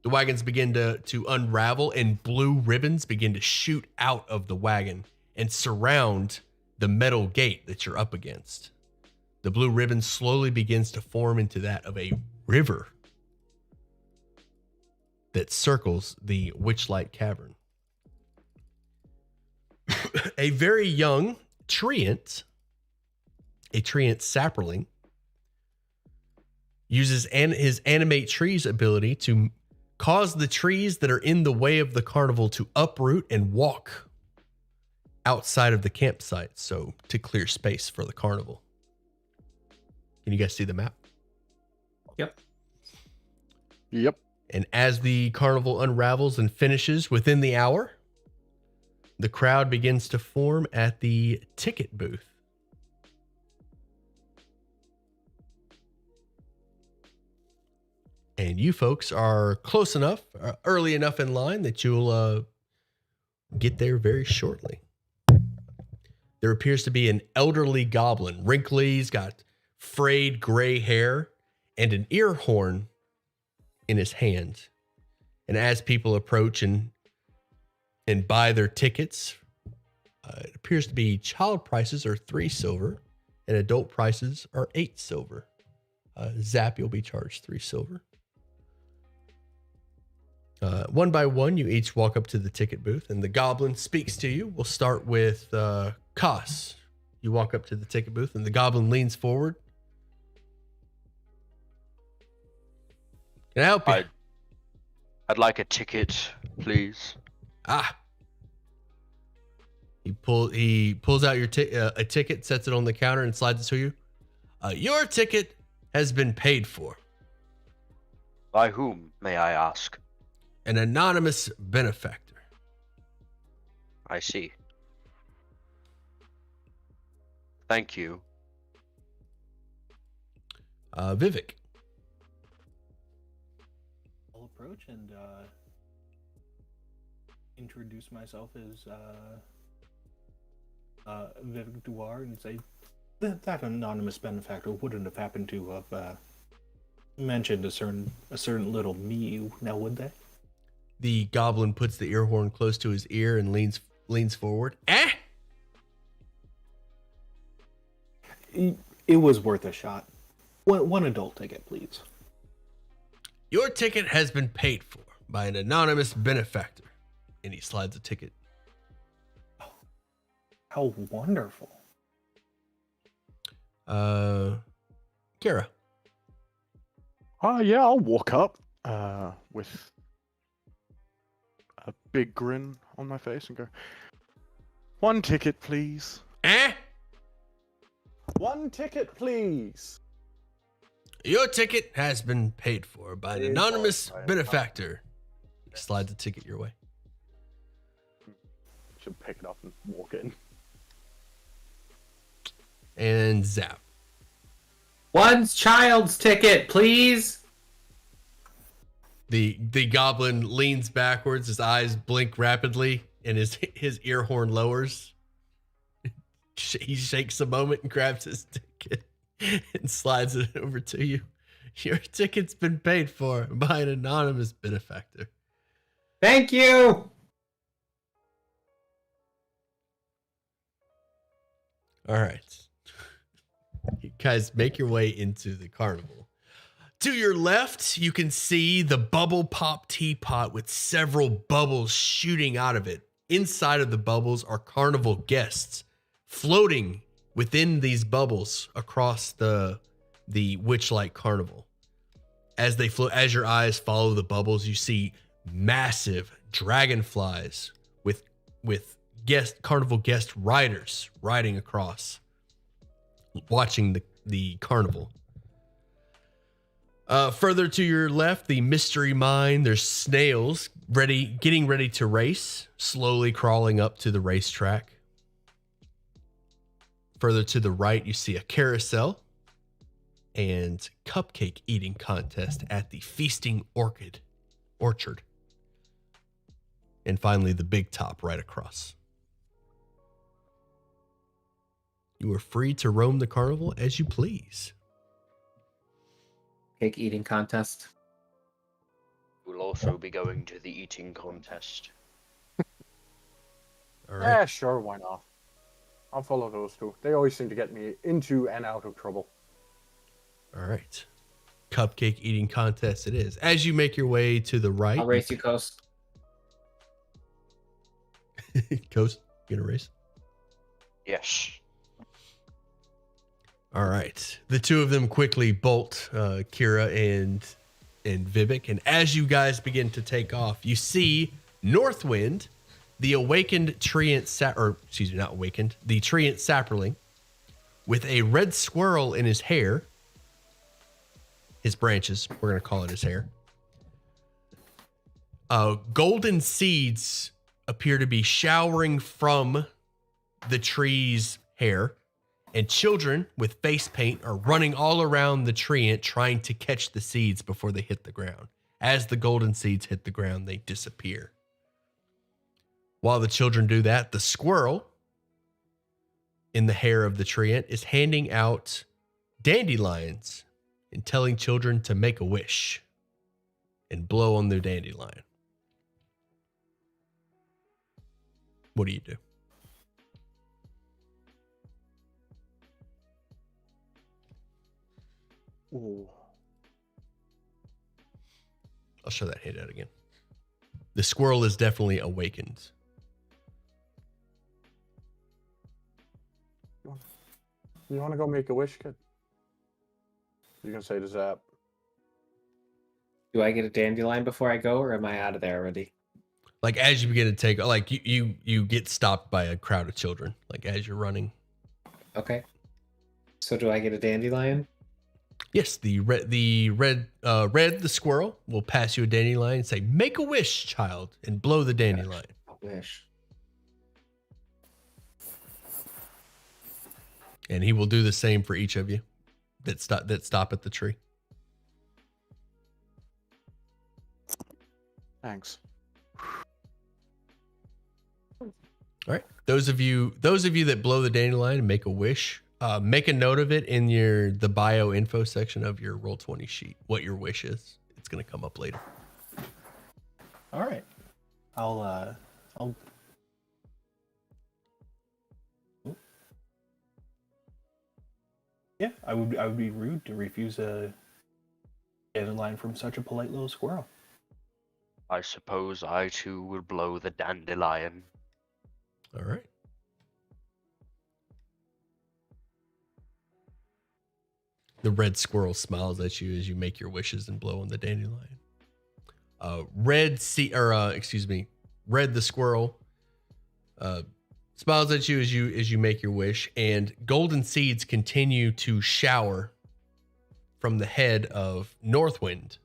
The wagons begin to unravel, and blue ribbons begin to shoot out of the wagon and surround the metal gate that you're up against. The blue ribbon slowly begins to form into that of a river that circles the Witchlight Cavern. A very young treant, a treant sapperling, uses his animate trees ability to cause the trees that are in the way of the carnival to uproot and walk outside of the campsite, so to clear space for the carnival. Can you guys see the map? Yep. Yep. And as the carnival unravels and finishes within the hour, the crowd begins to form at the ticket booth. And you folks are close enough, early enough in line that you'll get there very shortly. there appears to be an elderly goblin. Wrinkly, he's got frayed gray hair and an ear horn in his hand. And as people approach and buy their tickets, it appears to be child prices are 3 silver and adult prices are 8 silver. Zap, you'll be charged 3 silver. One by one, you each walk up to the ticket booth and the goblin speaks to you. We'll start with Koss. You walk up to the ticket booth and the goblin leans forward. Can I help you? I'd like a ticket, please. He pulls out your a ticket, sets it on the counter, and slides it to you. Your ticket has been paid for. By whom, may I ask? An anonymous benefactor. I see. Thank you. Vivek. I'll approach and introduce myself as Vivek Duar and say that anonymous benefactor wouldn't have happened to have mentioned a certain little me, now would they? The goblin puts the ear horn close to his ear and leans forward. It was worth a shot. One adult ticket, please. Your ticket has been paid for by an anonymous benefactor. And he slides a ticket. Oh, how wonderful. Kara. Yeah, I'll walk up with a big grin on my face and go, 1 ticket, please. 1 ticket, please. Your ticket has been paid for by an anonymous benefactor. He slides a ticket your way. Should pick it up and walk in. And Zap. 1 child's ticket, please. The goblin leans backwards, his eyes blink rapidly, and his ear horn lowers. He shakes a moment and grabs his ticket and slides it over to you. Your ticket's been paid for by an anonymous benefactor. Thank you. All right. You guys make your way into the carnival. To your left, you can see the bubble pop teapot with several bubbles shooting out of it. Inside of the bubbles are carnival guests floating within these bubbles across the Witchlight Carnival. As they float, as your eyes follow the bubbles, you see massive dragonflies with carnival guest riders riding across, watching the carnival. Further to your left, the mystery mine, there's snails getting ready to race, slowly crawling up to the racetrack. Further to the right, you see a carousel and cupcake eating contest at the Feasting Orchard. And finally, the big top right across. You are free to roam the carnival as you please. Cake eating contest. We'll also be going to the eating contest. All Yeah, right. sure, why not? I'll follow those two. They always seem to get me into and out of trouble. All right. Cupcake eating contest it is. As you make your way to the right. I'll race you, Coast. Coast, you gonna race? Yes. All right. The two of them quickly bolt, Kira and Vivek. And as you guys begin to take off, you see Northwind, the awakened the treant sapperling, with a red squirrel in his hair. His branches, we're going to call it his hair. Golden seeds appear to be showering from the tree's hair. And children with face paint are running all around the treant trying to catch the seeds before they hit the ground. As the golden seeds hit the ground, they disappear. While the children do that, the squirrel in the hair of the treant is handing out dandelions and telling children to make a wish and blow on their dandelion. What do you do? Ooh. I'll show that handout again. The squirrel is definitely awakened. You want to go make a wish, kid? You can say to Zap. Do I get a dandelion before I go, or am I out of there already? Like as you begin to take, like you get stopped by a crowd of children. Like as you're running. Okay. So do I get a dandelion? Yes, the squirrel will pass you a dandelion and say, "Make a wish, child," and blow the dandelion. I wish. And he will do the same for each of you that stop at the tree. Thanks. All right. Those of you that blow the dandelion and make a wish, make a note of it in the bio info section of your Roll20 sheet. What your wish is. It's going to come up later. All right. I'll Yeah, I would be rude to refuse a dandelion from such a polite little squirrel. I suppose I too will blow the dandelion. All right. The red squirrel smiles at you as you make your wishes and blow on the dandelion. Red the squirrel smiles at you as you make your wish, and golden seeds continue to shower from the head of Northwind,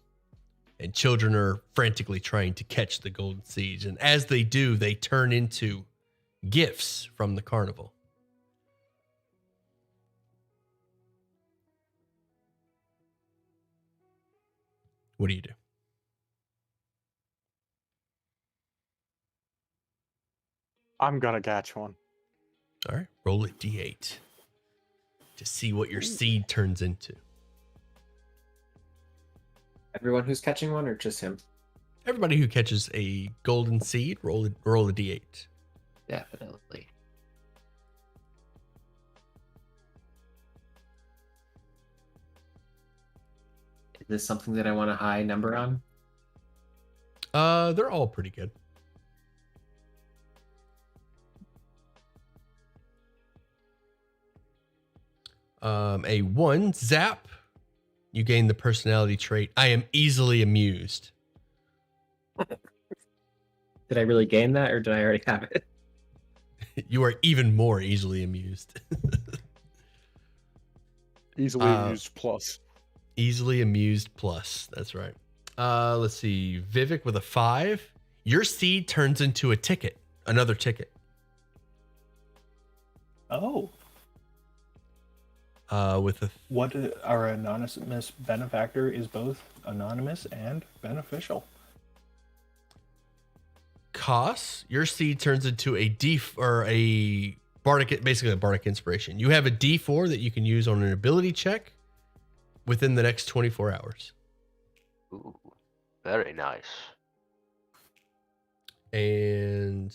and children are frantically trying to catch the golden seeds, and as they do, they turn into gifts from the carnival. What do you do? I'm gonna catch one. All right, roll a d8 to see what your seed turns into. Everyone who's catching one, or just him? Everybody who catches a golden seed, roll a d8. Definitely. Is this something that I want a high number on? They're all pretty good. A 1, Zap. You gain the personality trait, I am easily amused. Did I really gain that, or did I already have it? You are even more easily amused. Easily used plus. Easily amused plus. That's right. Let's see. Vivek with a 5. Your seed turns into a ticket. Another ticket. Oh. With a What our anonymous benefactor is both anonymous and beneficial. Kos, your seed turns into a bardic, basically a bardic inspiration. You have a D4 that you can use on an ability check within the next 24 hours. Ooh, very nice. And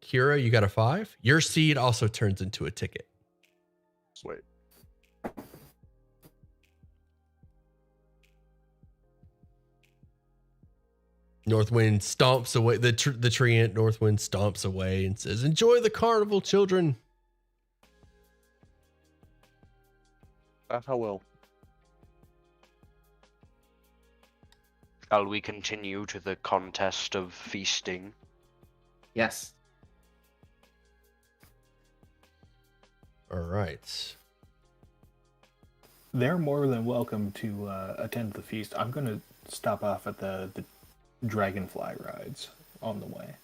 Kira, you got a 5. Your seed also turns into a ticket. Sweet. Northwind stomps away. The treant Northwind stomps away and says, "Enjoy the carnival, children." That I will. Shall we continue to the contest of feasting? Yes. All right. They're more than welcome to attend the feast. I'm going to stop off at the dragonfly rides on the way.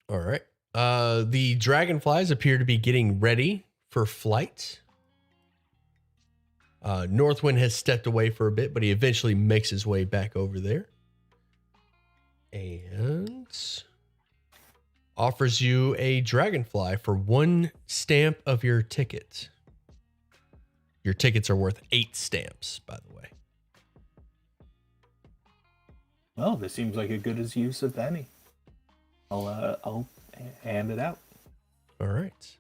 All right. The dragonflies appear to be getting ready for flight. Northwind has stepped away for a bit, but he eventually makes his way back over there. And offers you a dragonfly for 1 stamp of your ticket. Your tickets are worth 8 stamps, by the way. Well, this seems like a good as use of any. I'll hand it out. All right.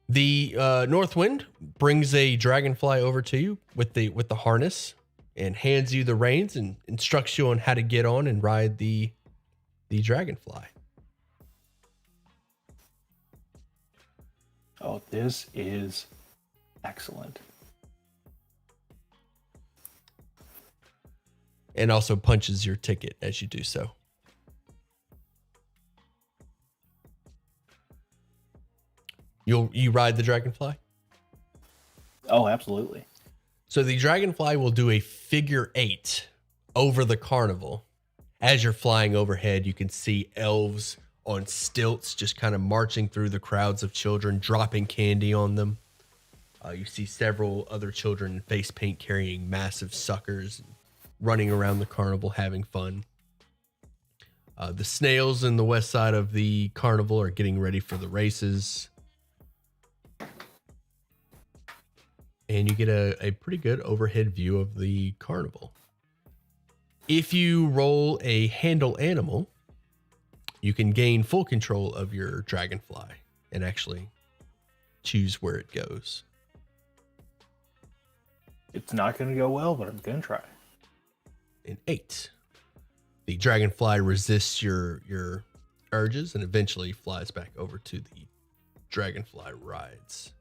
The North Wind brings a dragonfly over to you with the harness and hands you the reins and instructs you on how to get on and ride the dragonfly. Oh, this is excellent. And also punches your ticket as you do so. You ride the dragonfly? Oh, absolutely. So the dragonfly will do a figure 8 over the carnival. As you're flying overhead, you can see elves on stilts just kind of marching through the crowds of children, dropping candy on them. You see several other children in face paint carrying massive suckers, running around the carnival having fun. The snails in the west side of the carnival are getting ready for the races. And you get a pretty good overhead view of the carnival. If you roll a handle animal, you can gain full control of your dragonfly and actually choose where it goes. It's not going to go well, but I'm going to try. An 8. The dragonfly resists your urges and eventually flies back over to the dragonfly rides.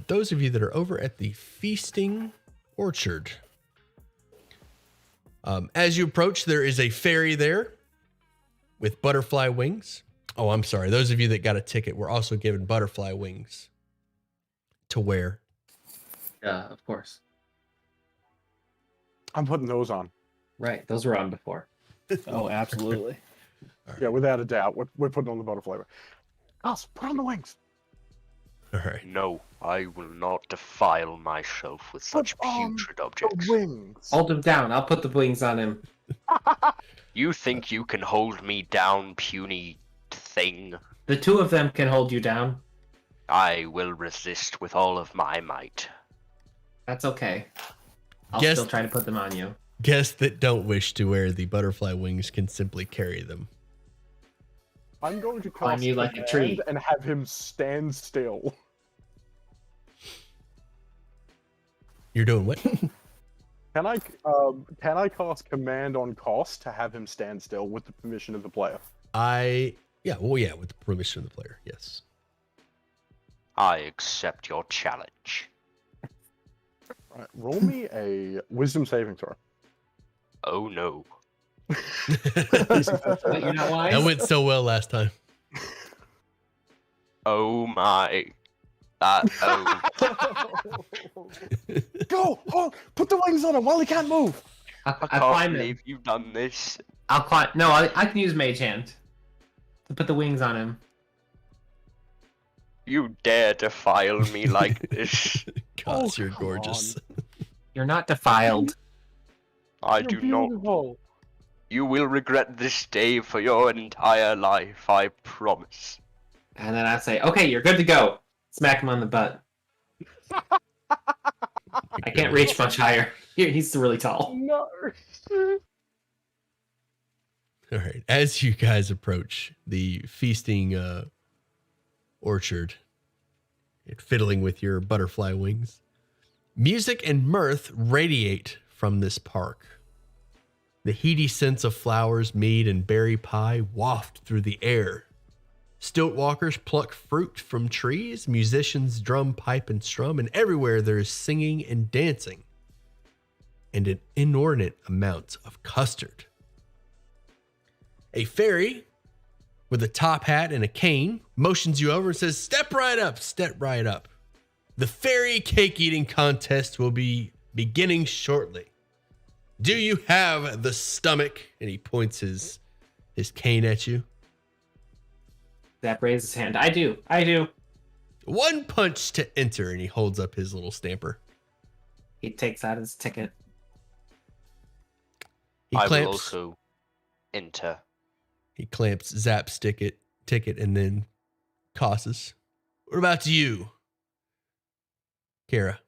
Those of you that are over at the Feasting Orchard, as you approach, there is a fairy there with butterfly wings. Oh, I'm sorry. Those of you that got a ticket were also given butterfly wings to wear. Yeah, of course. I'm putting those on. Right, those were on before. Oh, absolutely. Yeah, without a doubt. We're putting on the butterfly. Us, put on the wings. All right. No, I will not defile myself with such Put on putrid the objects. wings. Hold him down. I'll put the wings on him. You think you can hold me down, puny thing? The 2 of them can hold you down. I will resist with all of my might. That's okay. I'll Guess- still try to put them on you. Guests that don't wish to wear the butterfly wings can simply carry them. I'm going to Climb cast you like a command tree. and have him stand still. You're doing what? Can I cast command on cost to have him stand still with the permission of the player? Yeah, with the permission of the player, yes. I accept your challenge. Right, roll me a wisdom saving throw. Oh no. But you're not wise? That went so well last time. Oh my. Oh. Go! Oh, put the wings on him while he can't move. I I can't climb him. believe you've done this. I'll climb. No, I can use Mage Hand to put the wings on him. You dare defile me like this. Gosh, Oh, you're come gorgeous. You're not defiled. I You're do not. beautiful. You will regret this day for your entire life, I promise. And then I say, okay, you're good to go. Smack him on the butt. I can't reach much higher. He's really tall. No. All right. As you guys approach the feasting orchard, and fiddling with your butterfly wings, music and mirth radiate from this park. The heady scents of flowers, mead, and berry pie waft through the air. Stilt walkers pluck fruit from trees, musicians drum, pipe, and strum, and everywhere there is singing and dancing, and an inordinate amount of custard. A fairy with a top hat and a cane motions you over and says, "Step right up, step right up. The fairy cake eating contest will be beginning shortly. Do you have the stomach?" And he points his cane at you. Zap raises his hand. I do. 1 punch to enter, and he holds up his little stamper. He takes out his ticket. He I will clamps. also enter. He clamps Zap's ticket, and then tosses. What about you, Kara?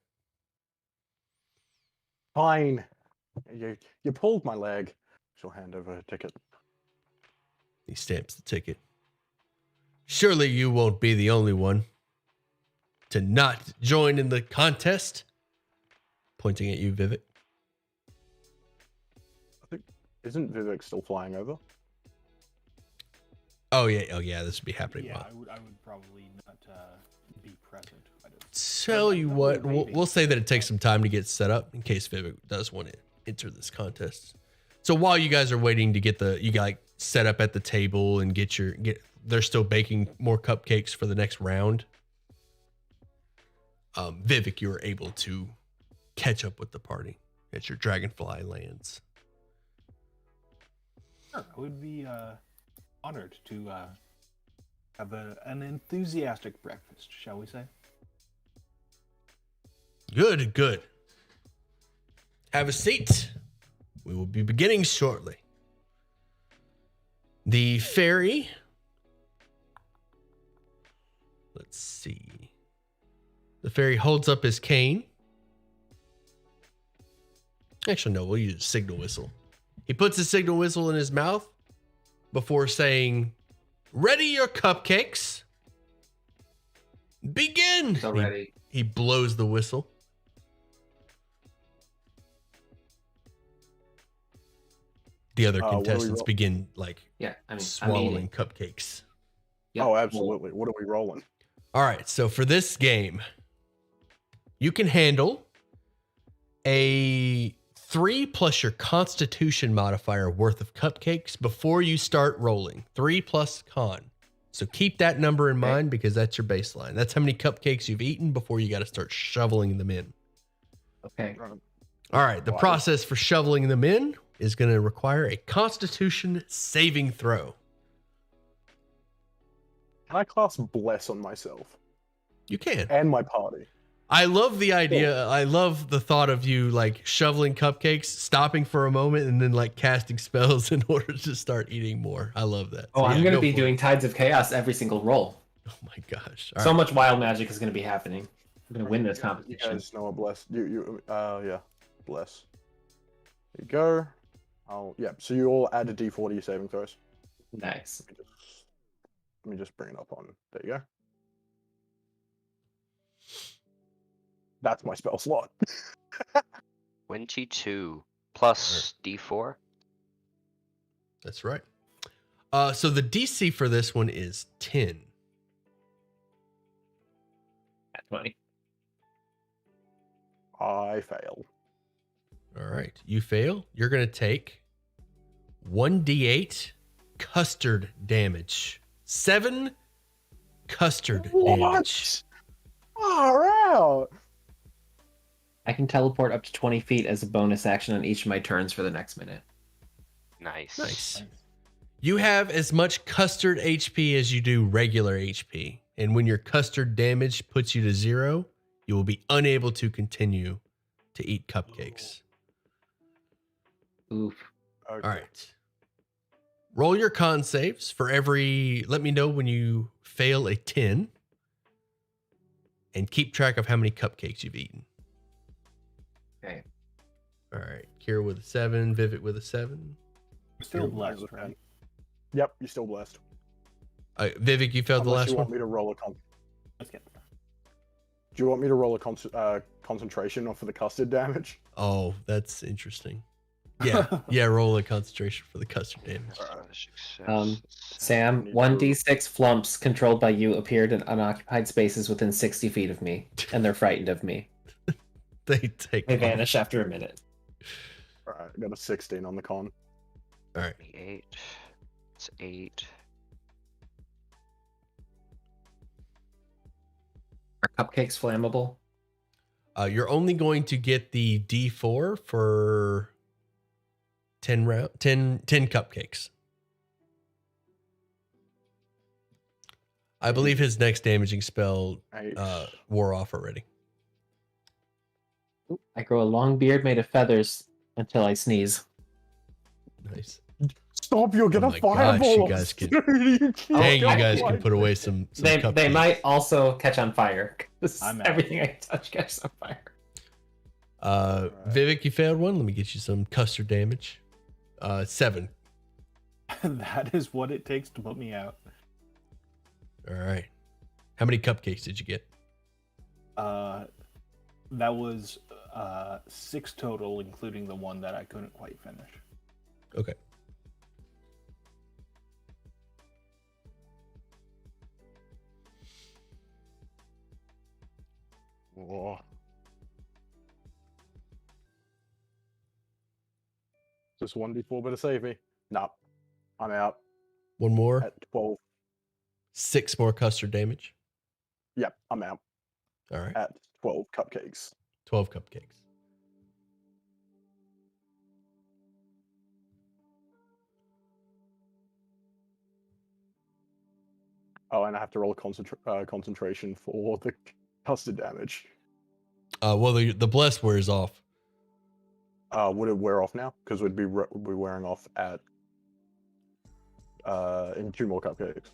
Fine. You pulled my leg. She'll hand over her ticket. He stamps the ticket. Surely you won't be the only one to not join in the contest. Pointing at you, Vivek. Isn't Vivek still flying over? Oh yeah, this would be happening. Yeah, Well. I would probably not be present. Tell you what, we'll say that it takes some time to get set up in case Vivek does want to enter this contest. So while you guys are waiting to get set up at the table and they're still baking more cupcakes for the next round. Vivek, you were able to catch up with the party as your dragonfly lands. Sure, I would be honored to have an enthusiastic breakfast, shall we say? Good. Have a seat. We will be beginning shortly. The fairy. Let's see. The fairy holds up his cane. Actually, no, we'll use a signal whistle. He puts a signal whistle in his mouth before saying, "Ready your cupcakes. Begin." So ready. He blows the whistle. The other What are we contestants roll- begin Yeah, I mean, swallowing cupcakes. Yep. Oh, absolutely. What are we rolling? All right, so for this game, you can handle a 3 plus your constitution modifier worth of cupcakes before you start rolling. 3 plus con. So keep that number in mind because that's your baseline. That's how many cupcakes you've eaten before you got to start shoveling them in. Okay. All right, the process for shoveling them in is going to require a constitution saving throw. Can I cast Bless on myself You can. and my party? I love the idea. I love the thought of you shoveling cupcakes, stopping for a moment, and then casting spells in order to start eating more. I love that. Oh, So, I'm going to go be for doing it. Tides of Chaos every single roll. Oh my gosh! So much wild magic is going to be happening. I'm going to win this You competition. guys know what Bless. Yeah. Bless. There you go. So you all add a d4 to your saving throws. Nice. Let me just bring it up on. There you go. That's my spell slot. 22 plus D4. That's right. So the DC for this one is 10. At 20. I fail. All right, you fail. You're gonna take 1d8 custard damage. 7 custard damage. Far out. I can teleport up to 20 feet as a bonus action on each of my turns for the next minute. Nice. Nice. You have as much custard HP as you do regular HP. And when your custard damage puts you to 0, you will be unable to continue to eat cupcakes. Oof. Okay. All right. Roll your con saves for every. Let me know when you fail a 10. And keep track of how many cupcakes you've eaten. Okay. All right. Kira with a 7. Vivek with a 7. Still You're blessed, with right? Yep, you're still blessed. Vivek, you failed the Unless last you one? want me to roll a Let's get Do you want me to roll a concentration off for the custard damage? Oh, that's interesting. Yeah, roll a concentration for the custard damage. Sam, 1d6 flumps controlled by you appeared in unoccupied spaces within 60 feet of me, and they're frightened of me. They take They off. vanish after a minute. All right, I got a 16 on the con. All right. 8. It's 8. Are cupcakes flammable? You're only going to get the D4 for 10 cupcakes. I believe his next damaging spell 8. wore off already. I grow a long beard made of feathers until I sneeze. Nice. Stop! You'll get Oh a my gosh, fireball. you guys can- Dude, Dang, you don't guys can like put away this. some They cupcakes. might also catch on fire. 'Cause I'm out. everything I touch catches on fire. Vivek, you failed one. Let me get you some custard damage. 7. That is what it takes to put me out. All right. How many cupcakes did you get? That was 6 total, including the one that I couldn't quite finish. Okay. Whoa. Just 1d4 better save me. Nah, I'm out One more. at 12. 6 more custard damage. Yep, I'm out All right. at 12 cupcakes. 12 cupcakes. Oh, and I have to roll a concentration for the custard damage. Well, the bless wears off. Would it wear off now? Because we'd be wearing off at in 2 more cupcakes,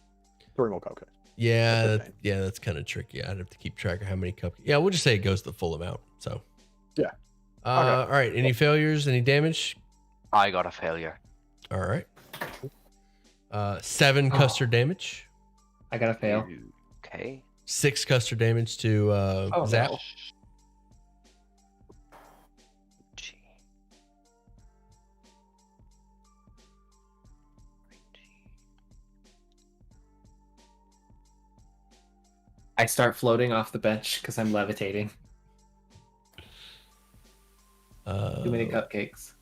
3 more cupcakes. Yeah, That's that, yeah, that's kind of tricky. I'd have to keep track of how many cupcakes. Yeah, we'll just say it goes the full amount. So. Yeah. All right. Any failures? Any damage? I got a failure. All right. 7 custard damage. I gotta fail. Okay. 6 custard damage to Zap. no. Gee. I start floating off the bench because I'm levitating. Too many cupcakes.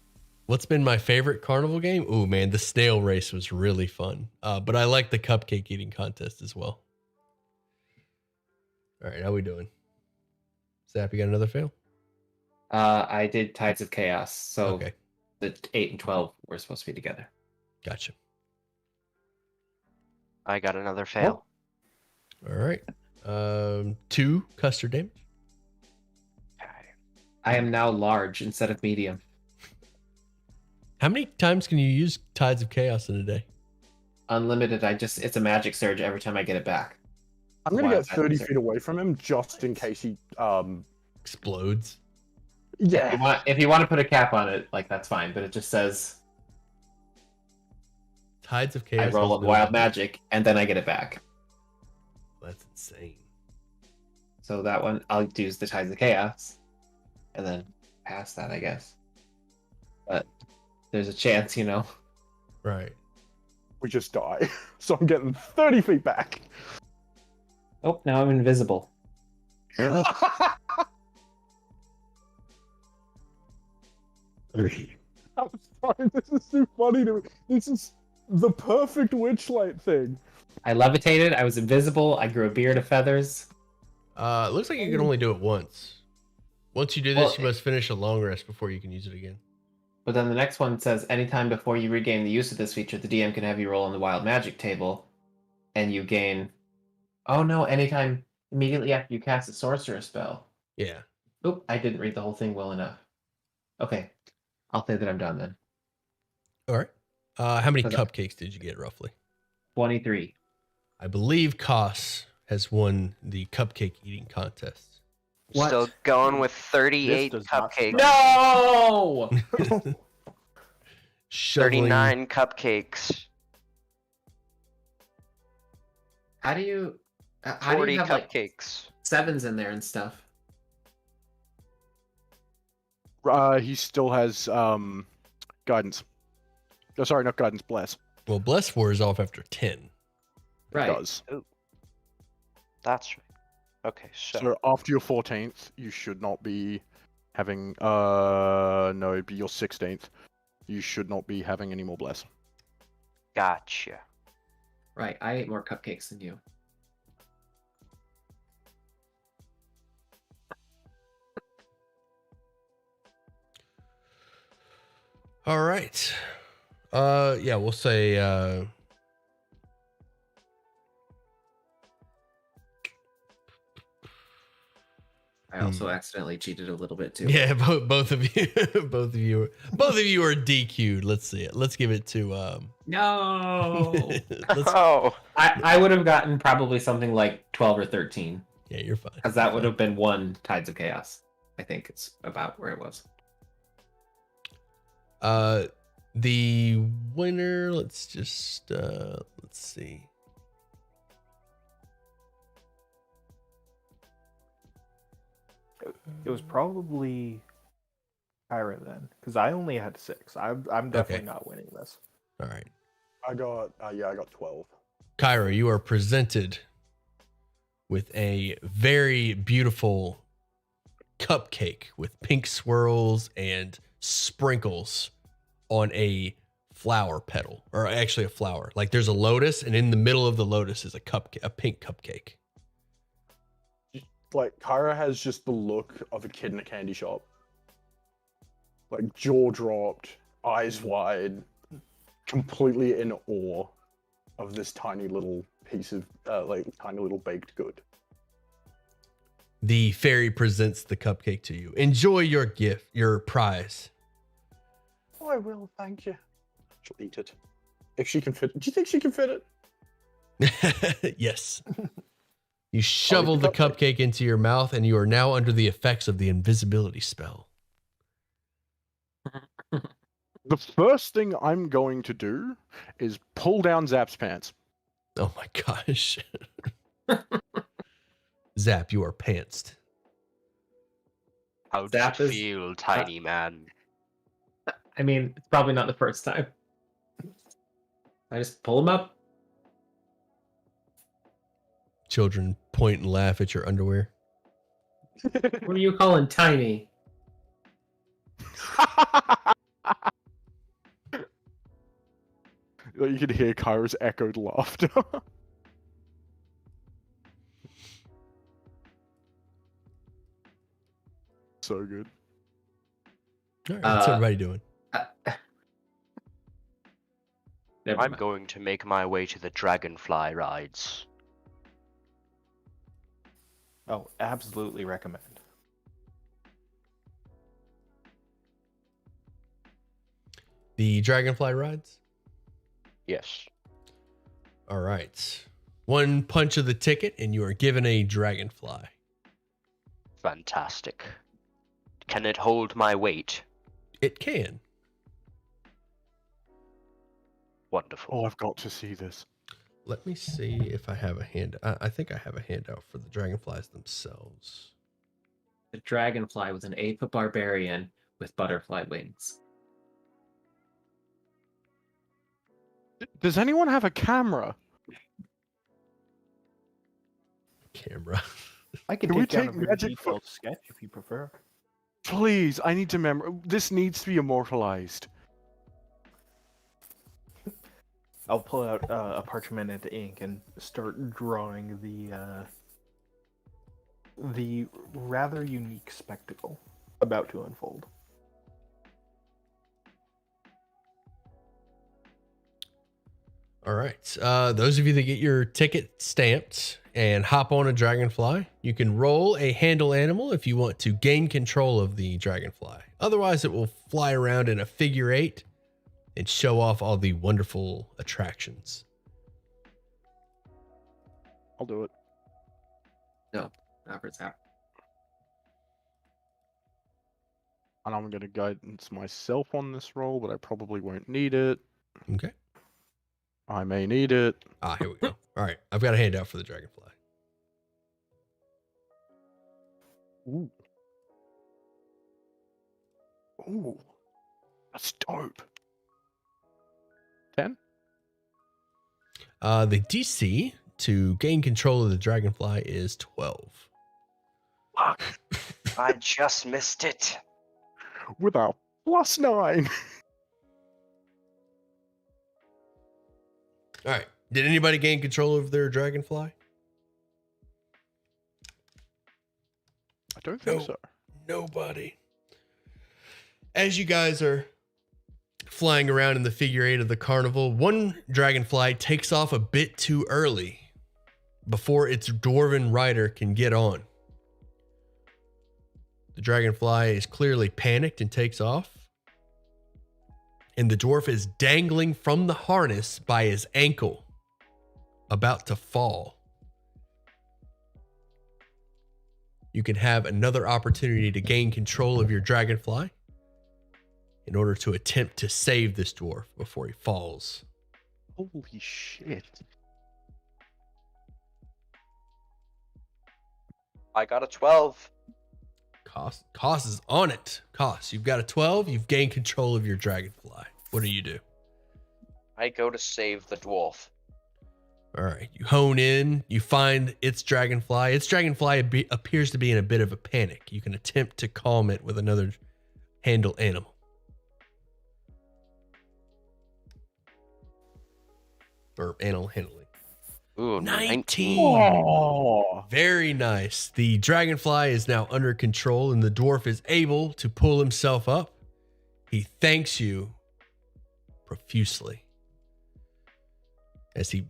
What's been my favorite carnival game? Oh man, the snail race was really fun. But I like the cupcake eating contest as well. All right, how we doing? Zap, you got another fail? I did Tides of Chaos, so Okay, the 8 and 12 were supposed to be together. gotcha. I got another fail. All right. 2 custard damage. Okay. I am now large instead of medium. How many times can you use Tides of Chaos in a day? Unlimited, it's a magic surge every time I get it back. I'm gonna Wow, get 30 that's- feet away from him just in case he Explodes. yeah. If you want to put a cap on it, like that's fine, but it just says Tides of I Chaos. roll has a no- wild magic and then I get it back. That's insane. So that one, I'll use the Tides of Chaos and then pass that, I guess. But there's a chance, Right. We just die. So I'm getting 30 feet back. Oh, now I'm invisible. I'm sorry, this is too funny to me. This is the perfect Witchlight thing. I levitated, I was invisible, I grew a beard of feathers. It looks like you can only do it once. Once you do this, Well, you must finish a long rest before you can use it again. But then the next one says, anytime before you regain the use of this feature, the DM can have you roll on the wild magic table, and you gain... Oh no, anytime immediately after you cast a sorcerer spell. Yeah. Oop, I didn't read the whole thing well enough. Okay, I'll say that I'm done then. All right. How many Okay. cupcakes did you get roughly? 23. I believe Koss has won the cupcake eating contest. What? Still going with 38 This does not cupcakes. No! Shoveling- 39 cupcakes. How do you 40 have like cupcakes. 7s in there and stuff? He still has guidance. Oh, sorry, not guidance. Bless. Well, Bless wears off after 10. Right. It does. That's right. Okay, so So after your 14th, you should not be having. No, it'd be your 16th. You should not be having any more bless. gotcha. Right, I ate more cupcakes than you. All right. Yeah, we'll say I also accidentally cheated a little bit too. Yeah, both of you, both of you are DQ'd. Let's see it. Let's give it to No. let's, Oh, I would have gotten probably something like 12 or 13, yeah, you're fine. because that would have been one Tides of Chaos. I think it's about where it was. The winner. Let's just let's see. It was probably Kyra then, because I only had 6. I'm definitely not winning this. All right, I got 12. Kyra, you are presented with a very beautiful cupcake with pink swirls and sprinkles on a flower petal, or actually a flower. Like there's a lotus, and in the middle of the lotus is a pink cupcake. Like, Kyra has just the look of a kid in a candy shop. Like, jaw dropped, eyes wide, completely in awe of this tiny little piece of, tiny little baked good. The fairy presents the cupcake to you. Enjoy your gift, your prize. Oh, I will, thank you. She'll eat it. If she can fit it. Do you think she can fit it? Yes. You shovel the cupcake into your mouth, and you are now under the effects of the invisibility spell. The first thing I'm going to do is pull down Zap's pants. Oh my gosh. Zap, you are pantsed. How does Zap it is- feel, tiny man? I mean, it's probably not the first time. I just pull him up. Children point and laugh at your underwear. What are you calling tiny? You can hear Kyra's echoed laughter. So good. All right, what's everybody doing? Never I'm mind. going to make my way to the dragonfly rides. Oh, absolutely recommend. The dragonfly rides? Yes. All right. One punch of the ticket, and you are given a dragonfly. Fantastic. Can it hold my weight? It can. Wonderful. Oh, I've got to see this. Let me see if I have a hand. I think I have a handout for the dragonflies themselves. The dragonfly was an ape barbarian with butterfly wings. Does anyone have a camera? Camera. I can Can we take down a take very magic detailed sketch if you prefer. Please, I need to remember. This needs to be immortalized. I'll pull out a parchment and ink and start drawing the rather unique spectacle about to unfold. All right. Those of you that get your ticket stamped and hop on a dragonfly, you can roll a handle animal if you want to gain control of the dragonfly. Otherwise, it will fly around in a figure 8 and show off all the wonderful attractions. I'll do it. No, not for Zap. And I'm going to guidance myself on this roll, but I probably won't need it. Okay. I may need it. Here we go. All right. I've got a handout for the dragonfly. Ooh. Ooh. That's dope. 10? The DC to gain control of the dragonfly is 12. Fuck. I just missed it. With a +9. All right. Did anybody gain control of their dragonfly? I don't think No. so. Nobody. As you guys are flying around in the figure 8 of the carnival, one dragonfly takes off a bit too early before its dwarven rider can get on. The dragonfly is clearly panicked and takes off. And the dwarf is dangling from the harness by his ankle, about to fall. You can have another opportunity to gain control of your dragonfly in order to attempt to save this dwarf before he falls. Holy shit. I got a 12. Koss is on it. Koss, you've got a 12. You've gained control of your dragonfly. What do you do? I go to save the dwarf. All right. You hone in. You find its dragonfly. Its dragonfly appears to be in a bit of a panic. You can attempt to calm it with another handle animal. Or animal handling. Ooh, 19. Oh. Very nice. The dragonfly is now under control and the dwarf is able to pull himself up. He thanks you profusely as he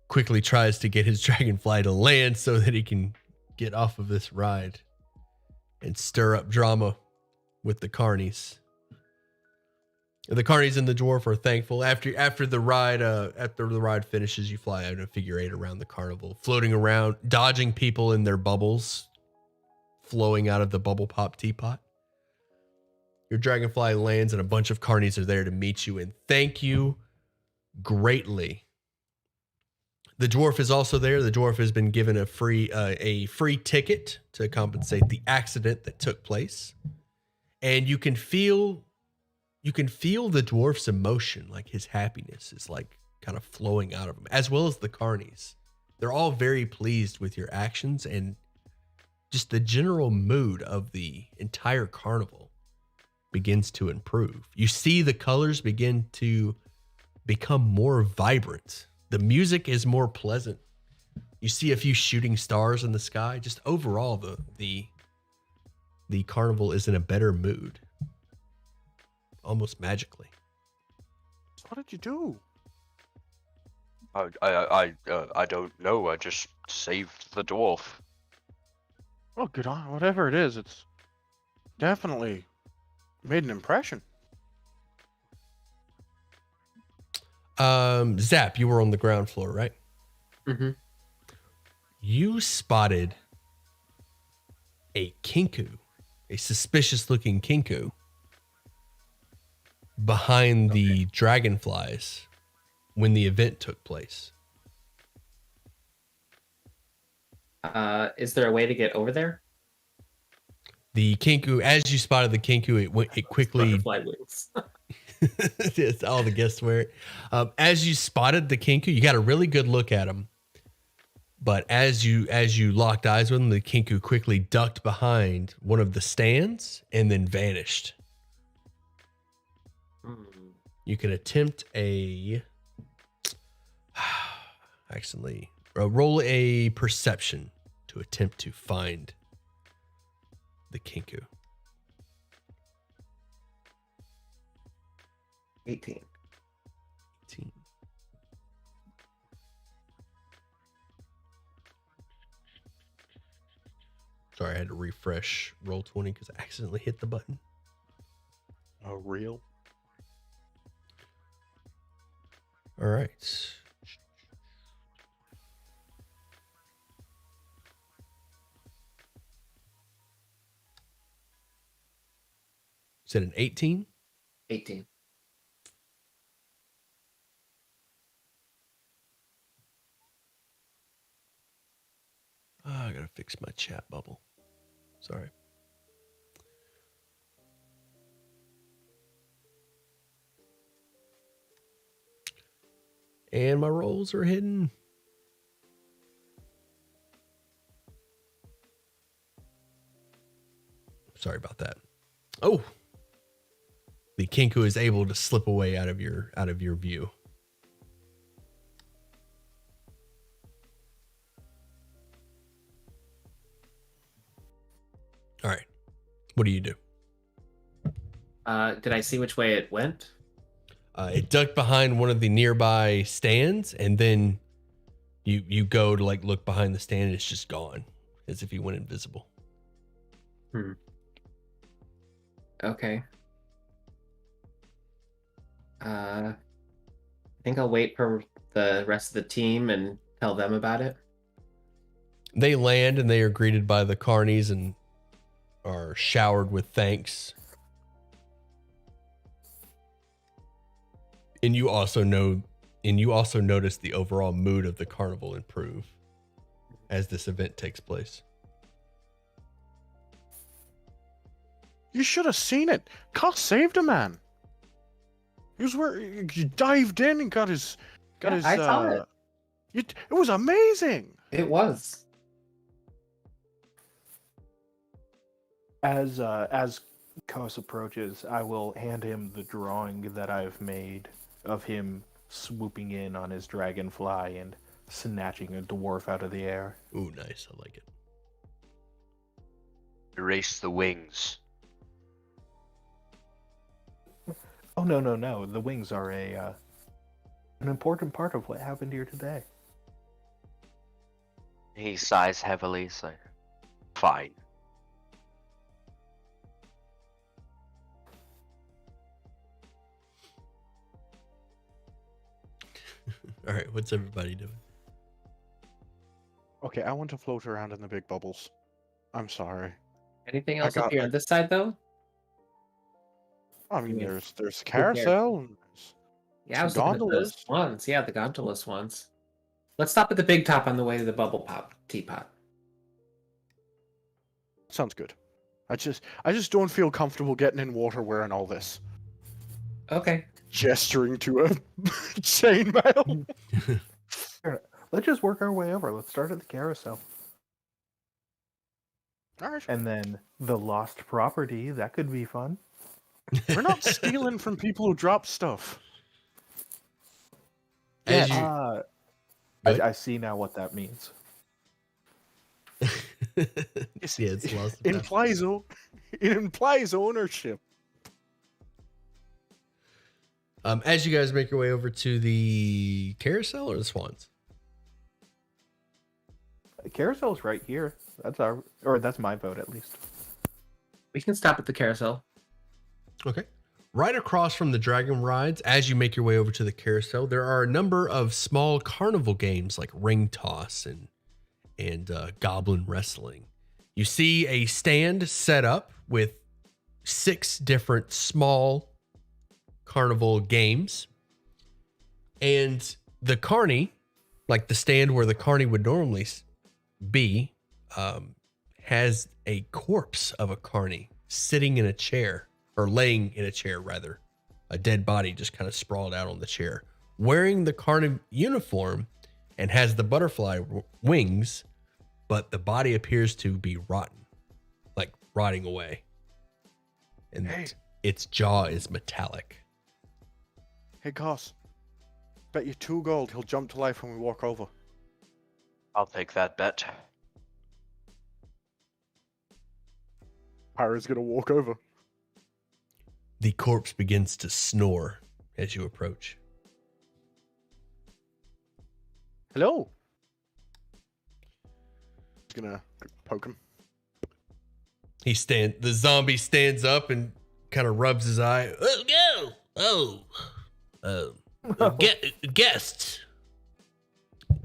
quickly tries to get his dragonfly to land so that he can get off of this ride and stir up drama with the carnies. The carnies and the dwarf are thankful. After the ride finishes, you fly out in a figure eight around the carnival, floating around, dodging people in their bubbles, flowing out of the bubble pop teapot. Your dragonfly lands and a bunch of carnies are there to meet you and thank you greatly. The dwarf is also there. The dwarf has been given a free ticket to compensate the accident that took place. And you can feel the dwarf's emotion, like his happiness is like kind of flowing out of him, as well as the carnies. They're all very pleased with your actions and just the general mood of the entire carnival begins to improve. You see the colors begin to become more vibrant. The music is more pleasant. You see a few shooting stars in the sky. Just overall, the carnival is in a better mood. Almost magically. So what did you do? I don't know. I just saved the dwarf. Oh, good on. Whatever it is, it's definitely made an impression. Zap, you were on the ground floor, right? Mm-hmm. You spotted a kinku, a suspicious looking kinku behind the dragonflies when the event took place. Is there a way to get over there? The kinku, as you spotted the kinku, it quickly. Butterfly wings. It's all the guests wear it. As you spotted the kinku, you got a really good look at him. But as you locked eyes with him, the kinku quickly ducked behind one of the stands and then vanished. You can attempt roll a perception to attempt to find the kinku. 18. Sorry, I had to refresh Roll20 because I accidentally hit the button. Oh, real? All right. Is it an 18? 18. Oh, I gotta fix my chat bubble. Sorry. And my rolls are hidden. Sorry about that. Oh, the kinku is able to slip away out of your view. All right. What do you do? Did I see which way it went? It ducked behind one of the nearby stands, and then you go to like look behind the stand, and it's just gone, as if he went invisible. Okay. I think I'll wait for the rest of the team and tell them about it. They land and they are greeted by the carnies and are showered with thanks. And you also notice the overall mood of the carnival improve as this event takes place. You should have seen it. Cost saved a man. He was where he dived in and got his. I saw it. It was amazing. It was. As Kos approaches, I will hand him the drawing that I've made of him swooping in on his dragonfly and snatching a dwarf out of the air. Ooh, nice. I like it. Erase the wings. Oh no! The wings are an important part of what happened here today. He sighs heavily. He's like, fine. All right, what's everybody doing? Okay, I want to float around in the big bubbles. I'm sorry. Anything I else up got here it. on this side, though? I mean, Yeah. there's carousel. And Yeah, I was some looking at those gondolas. ones. Yeah, the gondolas ones. Let's stop at the big top on the way to the bubble pop teapot. Sounds good. I just don't feel comfortable getting in water wearing all this. Okay. Gesturing to a chainmail. Let's just work our way over. Let's start at the carousel. All right. And then the lost property, that could be fun. We're not stealing from people who drop stuff. As you, I see now what that means. it's lost. It implies ownership. As you guys make your way over to the carousel or the swans? The carousel's right here. That's my vote at least. We can stop at the carousel. Okay. Right across from the dragon rides, as you make your way over to the carousel, there are a number of small carnival games like ring toss and goblin wrestling. You see a stand set up with 6 different small carnival games, and the carny, like the stand where the carny would normally be, has a corpse of a carny sitting in a chair, or laying in a chair rather, a dead body just kind of sprawled out on the chair, wearing the carny uniform and has the butterfly wings, but the body appears to be rotten, like rotting away, and Hey. its jaw is metallic. Hey, Goss. Bet you 2 gold he'll jump to life when we walk over. I'll take that bet. Pyra's gonna walk over. The corpse begins to snore as you approach. Hello. He's gonna poke him. The zombie stands up and kind of rubs his eye. Guests.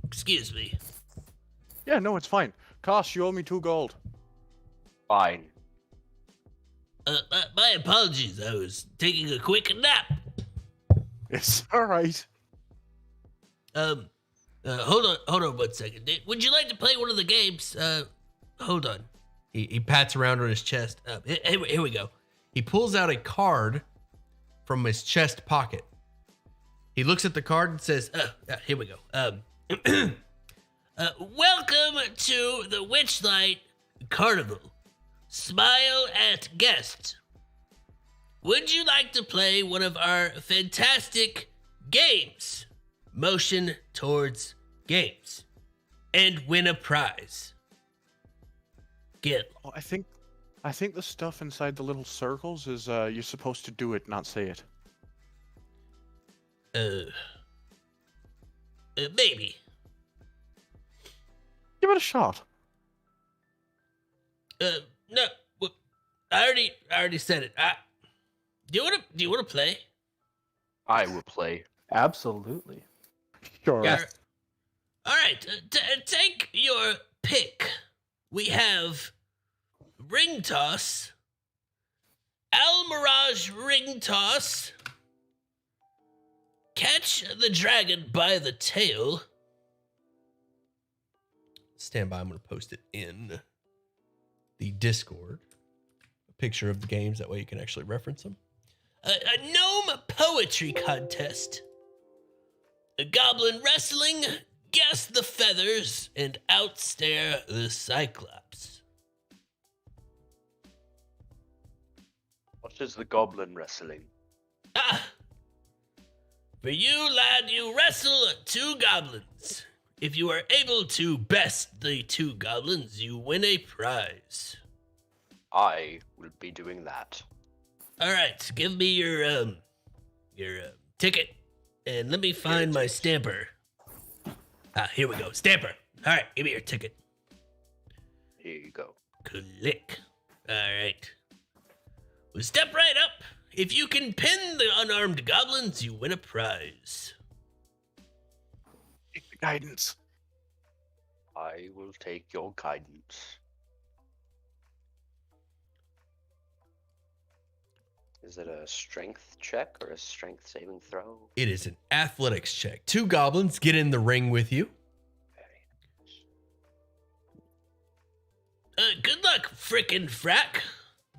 Excuse me. Yeah, no, it's fine. Goss, you owe me 2 gold. Fine. My apologies. I was taking a quick nap. It's alright. Hold on 1 second. Would you like to play one of the games? Hold on. He pats around on his chest. Here we go. He pulls out a card from his chest pocket. He looks at the card and says, here we go. Welcome to the Witchlight Carnival. Smile at guests. Would you like to play one of our fantastic games? Motion towards games. And win a prize. Get Oh, I think the stuff inside the little circles is you're supposed to do it, not say it. Maybe. Give it a shot. No. I already said it. Do you want to play? I will play. Absolutely. Sure. Yes. All right, take your pick. We have ring toss, Al Mirage ring toss, catch the dragon by the tail. Stand by. I'm going to post it in the Discord. A picture of the games. That way you can actually reference them. A gnome poetry contest, a goblin wrestling, guess the feathers, and outstare the cyclops. What is the goblin wrestling? For you, lad, you wrestle 2 goblins. If you are able to best the 2 goblins, you win a prize. I will be doing that. All right, give me your ticket, and let me find my stamper. Here we go, stamper. All right, give me your ticket. Here you go. Click. All right. Well, step right up. If you can pin the unarmed goblins, you win a prize. Take the guidance. I will take your guidance. Is it a strength check or a strength saving throw? It is an athletics check. 2 goblins get in the ring with you. Good luck, frickin' frack.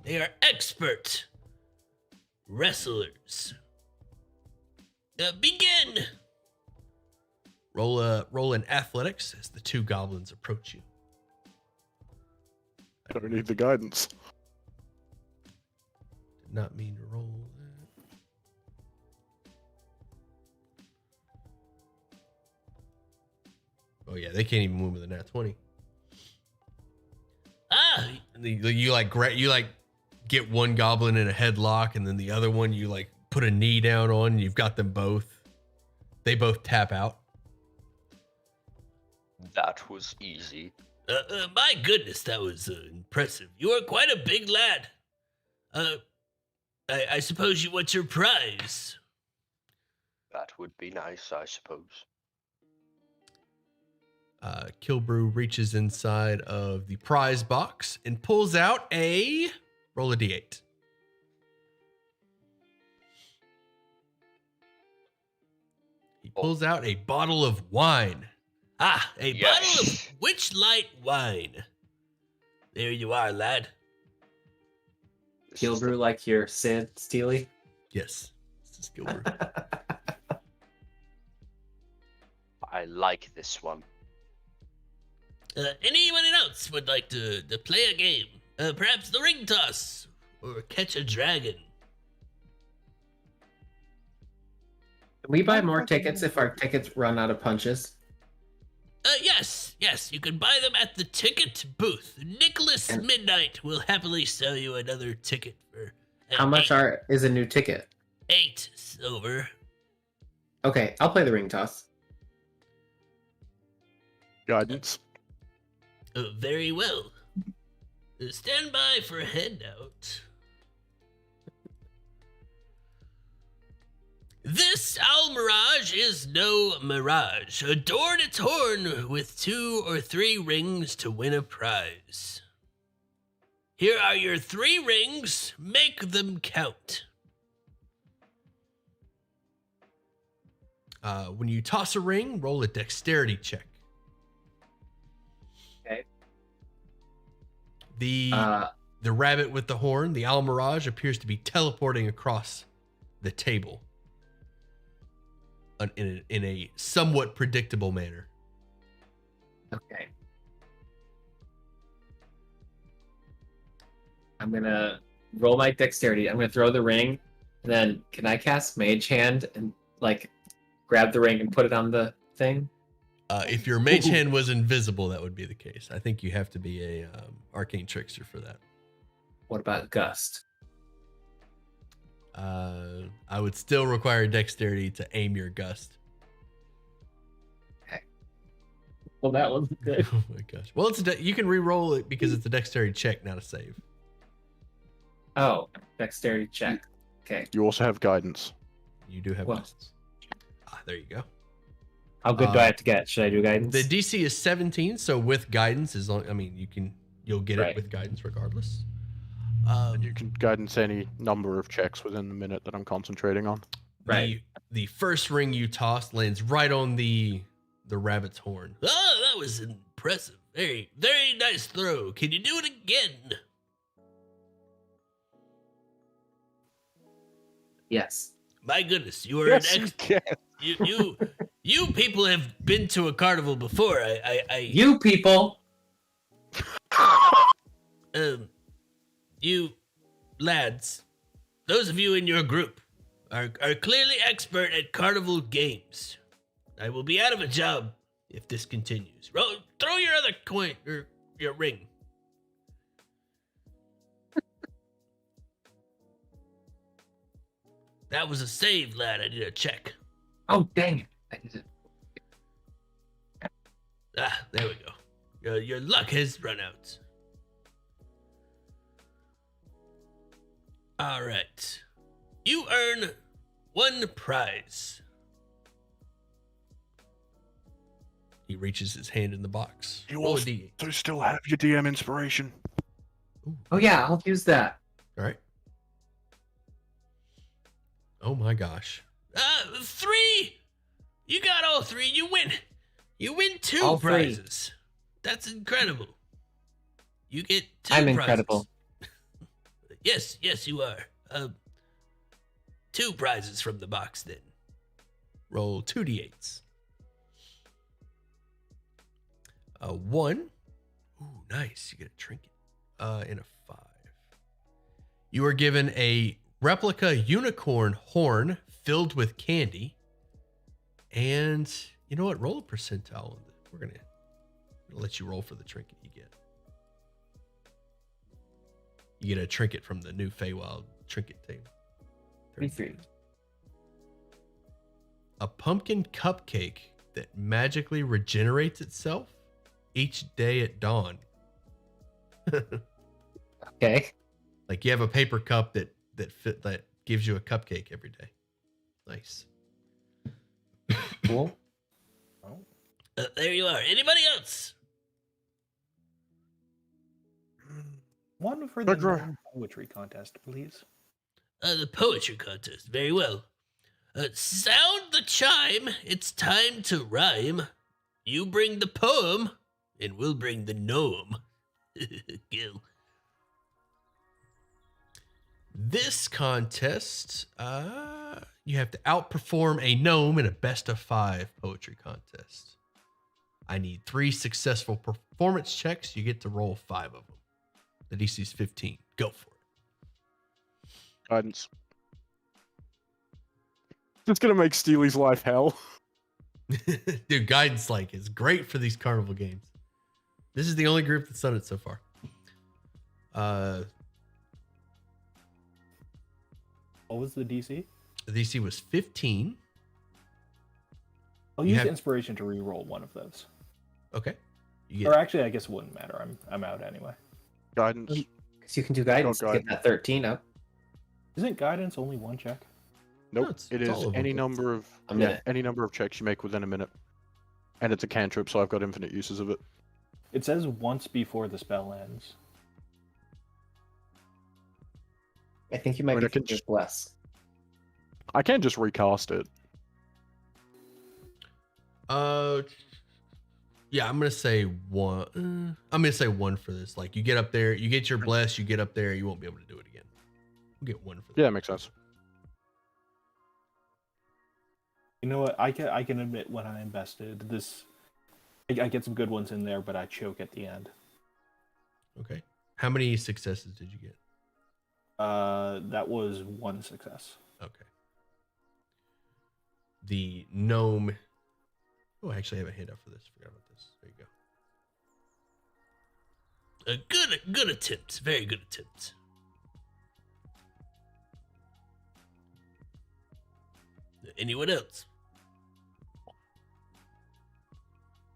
They are expert wrestlers. Begin. Roll an athletics as the 2 goblins approach you. I don't need the guidance. Did not mean to roll that. Oh yeah, they can't even win with a nat 20. You get one goblin in a headlock, and then the other one you like put a knee down on. And you've got them both. They both tap out. That was easy. My goodness, that was impressive. You are quite a big lad. I suppose you want your prize. That would be nice, I suppose. Kilbrew reaches inside of the prize box and pulls out a roll a d8. He pulls out a bottle of wine. Bottle Yes. of Witchlight wine. There you are, lad. This is Kilbrew like your Sid Steely. Yes, this is Kilbrew. I like this one. Anyone else would like to play a game? Perhaps the ring toss or catch a dragon. Can we buy more tickets if our tickets run out of punches? Yes, you can buy them at the ticket booth. Nicholas Midnight will happily sell you another ticket for How much is a new ticket? 8 silver. Okay, I'll play the ring toss. Guidance. Very well. Stand by for a handout. This Owl Mirage is no mirage. Adorn its horn with 2 or 3 rings to win a prize. Here are your 3 rings. Make them count. When you toss a ring, roll a dexterity check. Okay. The rabbit with the horn, the Owl Mirage, appears to be teleporting across the table in a somewhat predictable manner. Okay. I'm gonna roll my dexterity. I'm gonna throw the ring, and then can I cast Mage Hand and like grab the ring and put it on the thing? If your mage hand was invisible, that would be the case. I think you have to be a arcane trickster for that. What about Gust? I would still require dexterity to aim your gust. Well, that was good. Oh my gosh. Well, you can re-roll it because it's a dexterity check, not a save. Oh, dexterity check. Okay. You also have guidance. You do have Well. guidance. There you go. How good do I have to get? Should I do guidance? The DC is 17, so with guidance, you'll get Right. it with guidance regardless. And you can guidance any number of checks within the minute that I'm concentrating on. Right. The first ring you tossed lands right on the rabbit's horn. Oh, that was impressive. Very, very nice throw. Can you do it again? Yes. My goodness, you are Yes, an you can. you people have been to a carnival before. You people. You lads, those of you in your group are clearly expert at carnival games. I will be out of a job if this continues. Throw your other coin or your ring. That was a save, lad. I did a check. Oh, dang it. I did it. There we go. Your luck has run out. All right. You earn 1 prize. He reaches his hand in the box. You Roll a also D8. still have your DM inspiration. Oh, yeah, I'll use that. All right. Oh my gosh. 3. You got all 3. You win. You win 2 All 3. prizes. That's incredible. You get 2 I'm prizes. incredible. Yes, you are. 2 prizes from the box then. Roll 2d8s. 1. Ooh, nice. You get a trinket. And a 5. You are given a replica unicorn horn filled with candy. And you know what? Roll a percentile. We're gonna let you roll for the trinket you get. You get a trinket from the new Feywild trinket table. 33. A pumpkin cupcake that magically regenerates itself each day at dawn. Okay. Like you have a paper cup that gives you a cupcake every day. Nice. Cool. There you are. Anybody else? One for the Pedro. poetry contest, please. The poetry contest. Very well. Sound the chime. It's time to rhyme. You bring the poem, and we'll bring the gnome. Gil. This contest, you have to outperform a gnome in a best of 5 poetry contest. I need 3 successful performance checks. You get to roll 5 of them. The DC is 15. Go for Guidance. It's gonna make Steely's life hell. it. Dude, guidance is great for these carnival games. This is the only group that's done it so far. What was the DC? The DC was 15. I'll You use have- inspiration to re-roll one of those. Okay. You Or get actually, I guess it wouldn't matter. I'm out anyway. Guidance. Because you can do guidance to get guidance. that 13 up. Isn't guidance only 1 check? Nope. it's It is all of them. any number of A minute. any number of checks you make within a minute. And it's a cantrip, so I've got infinite uses of it. It says once before the spell ends. I think you might I mean, be I can thinking just- of less. I can just recast it. Yeah, I'm gonna say 1. I'm gonna say 1 for this. Like you get up there, you get your bless, you get up there, you won't be able to do it again. We'll get 1 for this. Yeah, makes sense. You know what? I can admit when I invested this. I get some good ones in there, but I choke at the end. Okay. How many successes did you get? That was 1 success. Okay. The gnome. Oh, I actually have a handout for this. Forgot about this. There you go. A good attempt. Very good attempt. Anyone else?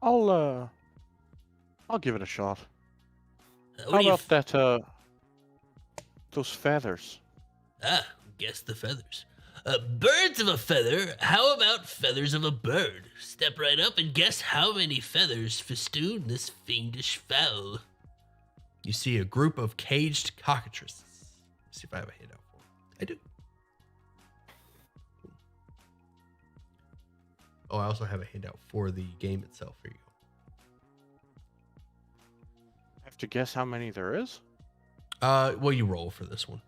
I'll give it a shot. What How do you about that those feathers? Ah, guess the feathers. Birds of a feather. How about feathers of a bird? Step right up and guess how many feathers festoon this fiendish fowl. You see a group of caged cockatrices. Let's see if I have a handout for it. I do. Oh, I also have a handout for the game itself. Here you go. I have to guess how many there is? Well, you roll for this one.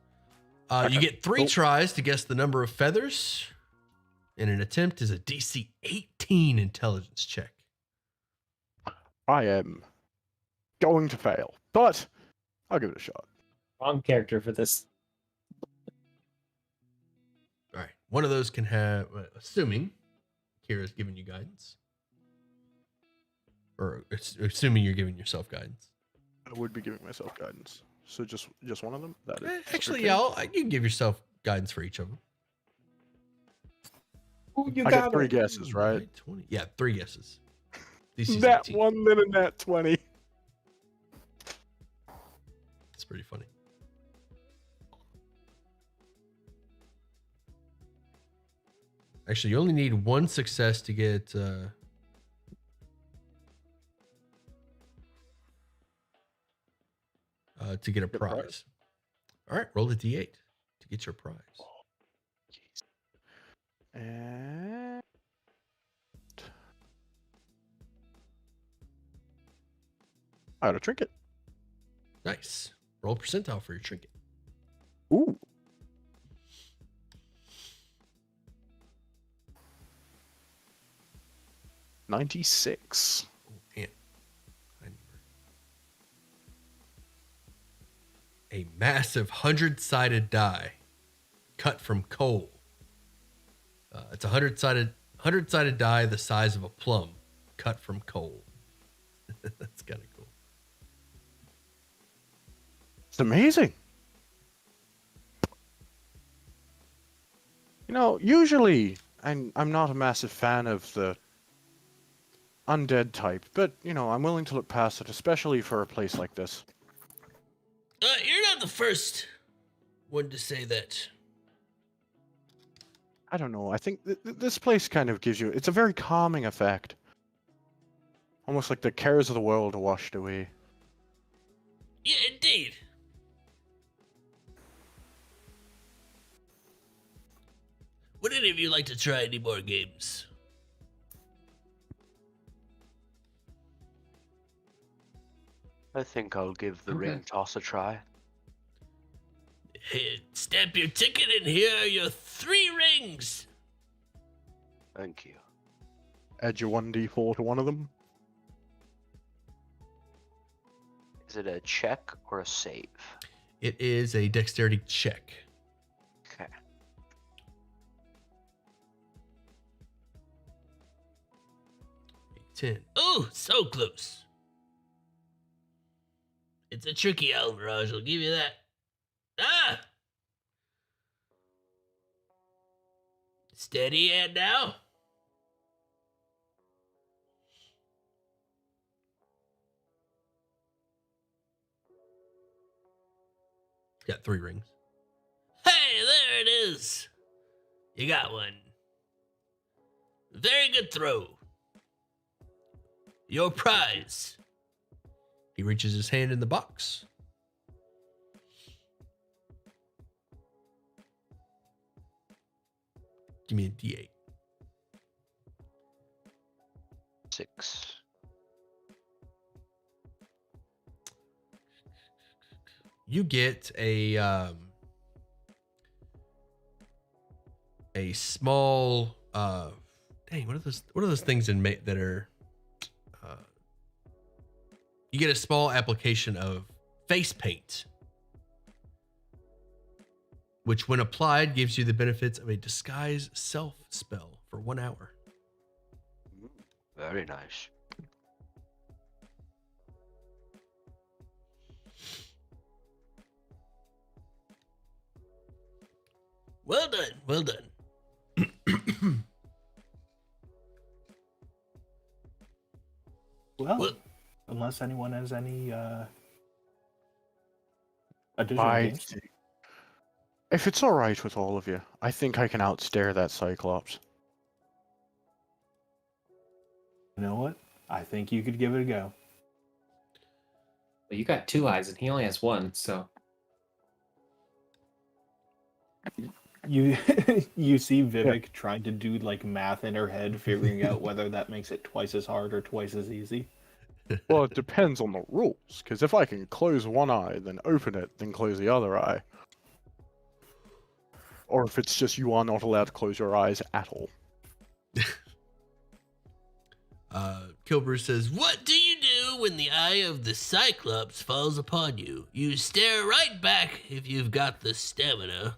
You Okay, get 3 cool. tries to guess the number of feathers, and an attempt is a DC 18 intelligence check. I am going to fail, but I'll give it a shot. Wrong character for this. All right. One of those can have, assuming Kira's giving you guidance, or assuming you're giving yourself guidance. I would be giving myself guidance. So just one of them? That is Actually, okay. yeah, you can give yourself guidance for each of them. Ooh, you I got got 3 it. guesses, right? 20. Yeah, 3 guesses. DC's Nat 18. 1, then a nat 20. It's pretty funny. Actually, you only need 1 success to get a prize. All right, roll a d8 to get your prize. And I got a trinket. Nice. Roll percentile for your trinket. Ooh. $96. Oh, man. A massive 100-sided die cut from coal. It's a 100-sided die the size of a plum cut from coal. That's kind of cool. It's amazing. You know, usually I'm not a massive fan of the undead type, but, you know, I'm willing to look past it, especially for a place like this. You're not the first one to say that. I don't know. I think this place kind of gives you... It's a very calming effect. Almost like the cares of the world are washed away. Yeah, indeed. Would any of you like to try any more games? I think I'll give the ring toss a try. Here, stamp your ticket, and here are your 3 rings. Thank you. Add your 1d4 to one of them. Is it a check or a save? It is a dexterity check. Okay. Ten. Oh, so close. It's a tricky owl mirage, I'll give you that. Ah! Steady and now. Got 3 rings. Hey, there it is. You got one. Very good throw. Your prize. He reaches his hand in the box. Give me a D8. 6. You get a small dang, what are those things that are you get a small application of face paint, which when applied gives you the benefits of a disguise self spell for 1 hour. Very nice. Well done, well done. Well, unless anyone has any additional I games. If it's all right with all of you, I think I can outstare that Cyclops. You know what? I think you could give it a go. Well, you got 2 eyes and he only has 1, so You you see Vivek trying to do like math in her head, figuring out whether that makes it twice as hard or twice as easy. Well, it depends on the rules, because if I can close one eye, then open it, then close the other eye. Or if it's just you are not allowed to close your eyes at all. Kilbrew says, "What do you do when the eye of the Cyclops falls upon you? You stare right back if you've got the stamina."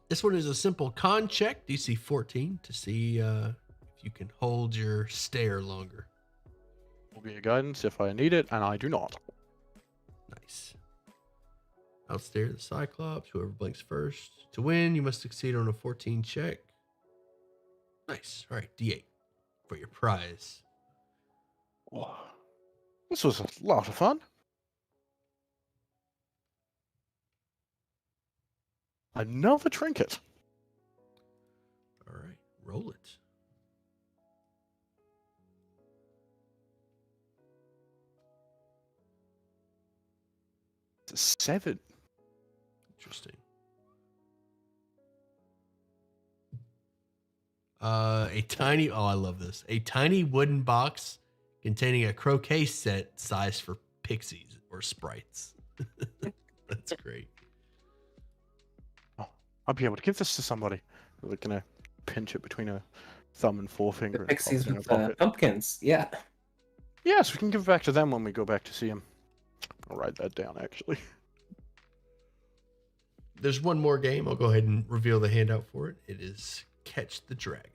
This one is a simple con check, DC 14, to see if you can hold your stare longer. Will be a guidance if I need it, and I do not. Nice. Outstare the Cyclops, whoever blinks first. To win, you must succeed on a 14 check. Nice. All right, D8 for your prize. Oh, this was a lot of fun. Another trinket. All right, roll it. It's a 7. Interesting. A tiny, I love this. A tiny wooden box containing a croquet set sized for pixies or sprites. That's great. Oh, I'll be able to give this to somebody. We're gonna pinch it between a thumb and forefinger. the and pixies pop it in with a the pocket. pumpkins. Yeah. Yes, we can give it back to them when we go back to see him. I'll write that down, actually. There's one more game. I'll go ahead and reveal the handout for it. It is Catch the Dragon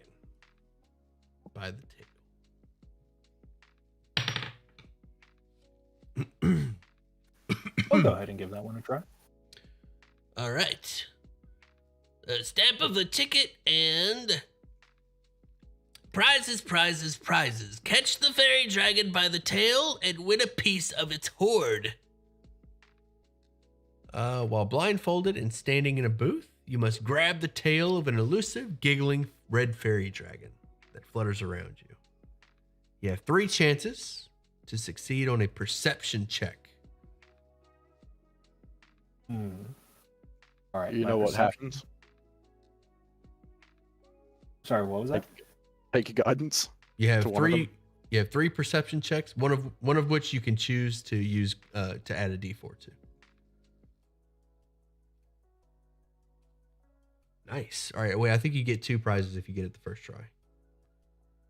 by the Tail. I'll go ahead and give that one a try. All right. Stamp of the ticket and prizes, prizes, prizes. Catch the fairy dragon by the tail and win a piece of its hoard. While blindfolded and standing in a booth, you must grab the tail of an elusive, giggling red fairy dragon that flutters around you. You have 3 chances to succeed on a perception check. All right. You my know what perception- happens? Sorry, what was that? Take your guidance. You have To one of 3. them. You have 3 perception checks. One of which you can choose to use to add a D4 to. Nice. All right. Wait, I think you get 2 prizes if you get it the first try.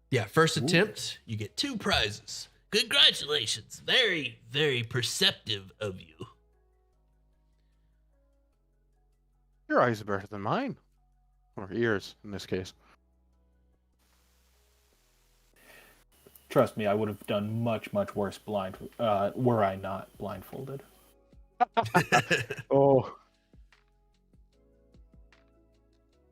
Yeah, first attempt, you get 2 prizes. Congratulations. Very, very perceptive of you. Your eyes are better than mine. Or ears, in this case. Trust me, I would have done much, much worse were I not blindfolded. Oh.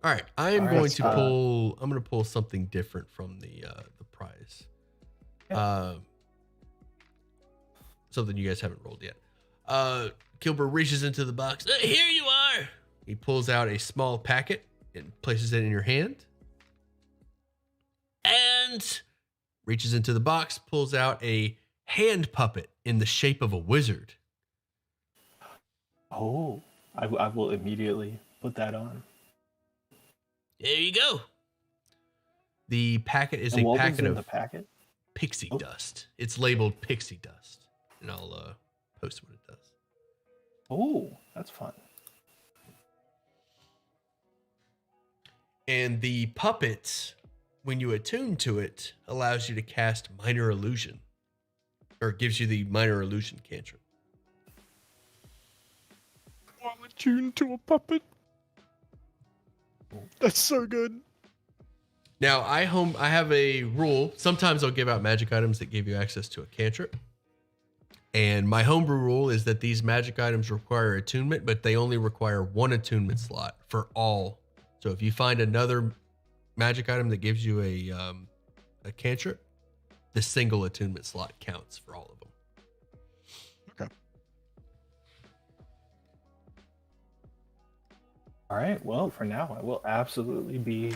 All right, I'm All right, going to let's, pull. I'm going to pull something different from the prize. Something you guys haven't rolled yet. Kilbur reaches into the box. Here you are. He pulls out a small packet and places it in your hand. And reaches into the box, pulls out a hand puppet in the shape of a wizard. Oh, I will immediately put that on. There you go. The packet is And a what was packet in of the packet? pixie Oh. dust. It's labeled pixie dust, and I'll post what it does. Oh, that's fun. And the puppet, when you attune to it, allows you to cast minor illusion, or gives you the minor illusion cantrip. I'm attuned to a puppet. That's so good. Now, I have a rule. Sometimes I'll give out magic items that give you access to a cantrip. And my homebrew rule is that these magic items require attunement, but they only require 1 attunement slot for all. So if you find another magic item that gives you a cantrip, the single attunement slot counts for all of them. Okay. All right. Well, for now, I will absolutely be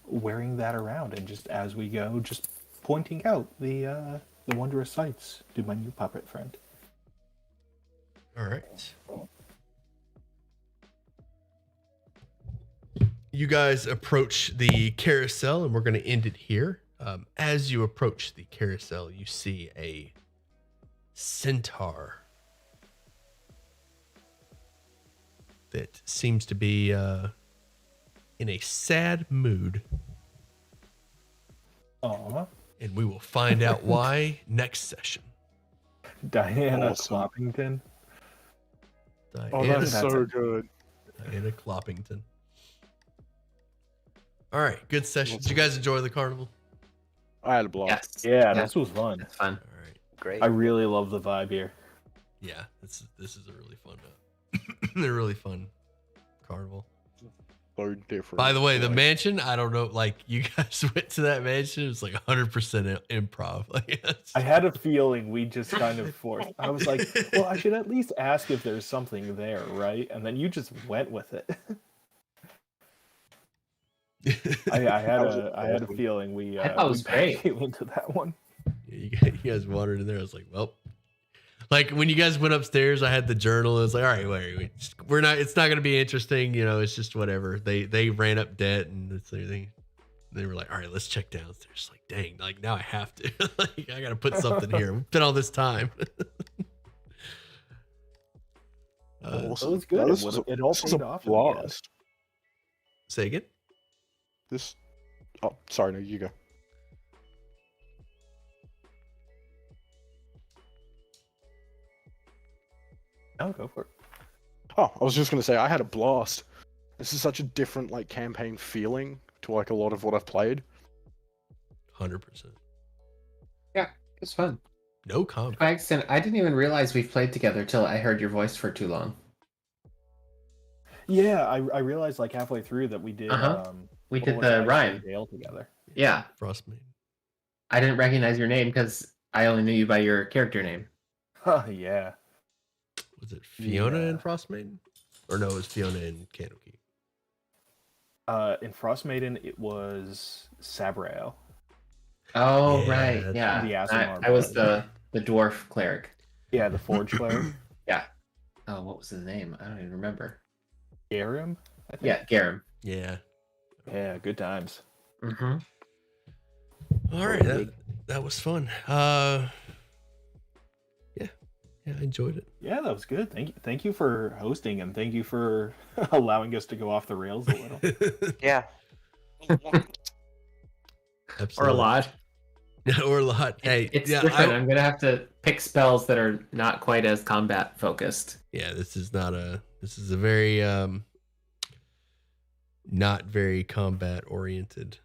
wearing that around, and just as we go, just pointing out the wondrous sights to my new puppet friend. All right. You guys approach the carousel, and we're going to end it here. As you approach the carousel, you see a centaur that seems to be in a sad mood. Aw, And we will find out why next session. Diana Awesome. Cloppington. Oh, Diana, that's so good. Diana Cloppington. All right, good session. Did you guys enjoy the carnival? I had a blast. Yes. Yeah, this was fun. That's fun. All right. Great. I really love the vibe here. Yeah, this is a really fun they're really fun carnival. So different. By the way, the Like, mansion, I don't know, like you guys went to that mansion, it was like 100% improv. Like it's- I had a feeling we just kind of forced. I was like, well, I should at least ask if there's something there, right? And then you just went with it. I had a feeling we I thought it was we great. came into that one. you guys wandered in there. I was like, well, like when you guys went upstairs, I had the journal. It was like, all right, wait, we're not. It's not going to be interesting. You know, it's just whatever. They ran up debt and it's everything. They were like, all right, let's check downstairs. Like, dang, like now I have to. Like, I got to put something here. We spent all this time. It was good. This It was a- it all this was a paid off. in the end. blast. Say again. This. Oh, sorry. No, you go. No, go for it. Oh, I was just gonna say I had a blast. This is such a different like campaign feeling to like a lot of what I've played. 100%. It's fun. No comment. By accident, I didn't even realize we've played together till I heard your voice for too long. Yeah, I realized like halfway through that we did. We what did was the that, rhyme. Dale together. Yeah, Frostmane. I didn't recognize your name because I only knew you by your character name. Huh, yeah. Was it Fiona Yeah. and Frostmane? Or no, it was Fiona and Candlekeep. In Frost Maiden, it was Sabrael. Oh, Yeah, right. that's Yeah. the Asimar I was brother. the dwarf cleric. Yeah, the Forge Player. Oh, what was his name? I don't even remember. Garim, I think. Yeah, Garum. Yeah. Yeah, good times. Mm-hmm. All right, that was fun. Yeah, I enjoyed it. Yeah, that was good. Thank you for hosting, and thank you for allowing us to go off the rails a little. Yeah. Absolutely. Or a lot. Or a lot. Hey, It's yeah, different. I'm gonna have to pick spells that are not quite as combat focused. yeah. This is a very not very combat oriented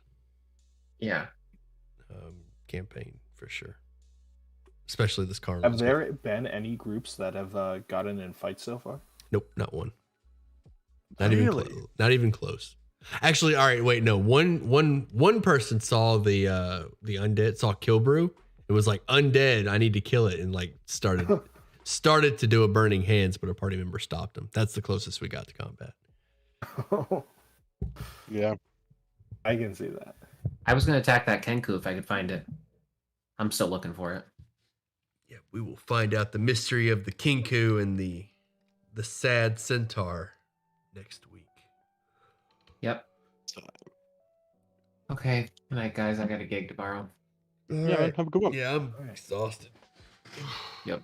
Yeah. campaign for sure. Especially this carnival. Have there been any groups that have gotten in fights so far? Nope, not one. Not even Really? close. Not even close. Actually, all right, wait, no. One person saw the undead, saw Kilbrew. It was like undead. I need to kill it, and like started to do a burning hands, but a party member stopped him. That's the closest we got to combat. Yeah. I can see that. I was gonna attack that Kenku if I could find it. I'm still looking for it. Yeah, we will find out the mystery of the Kinku and the sad centaur next week. Yep. Okay. Good night, guys. I got a gig tomorrow. Yeah. Have a good one. Yeah, I'm All right. exhausted. Yeah,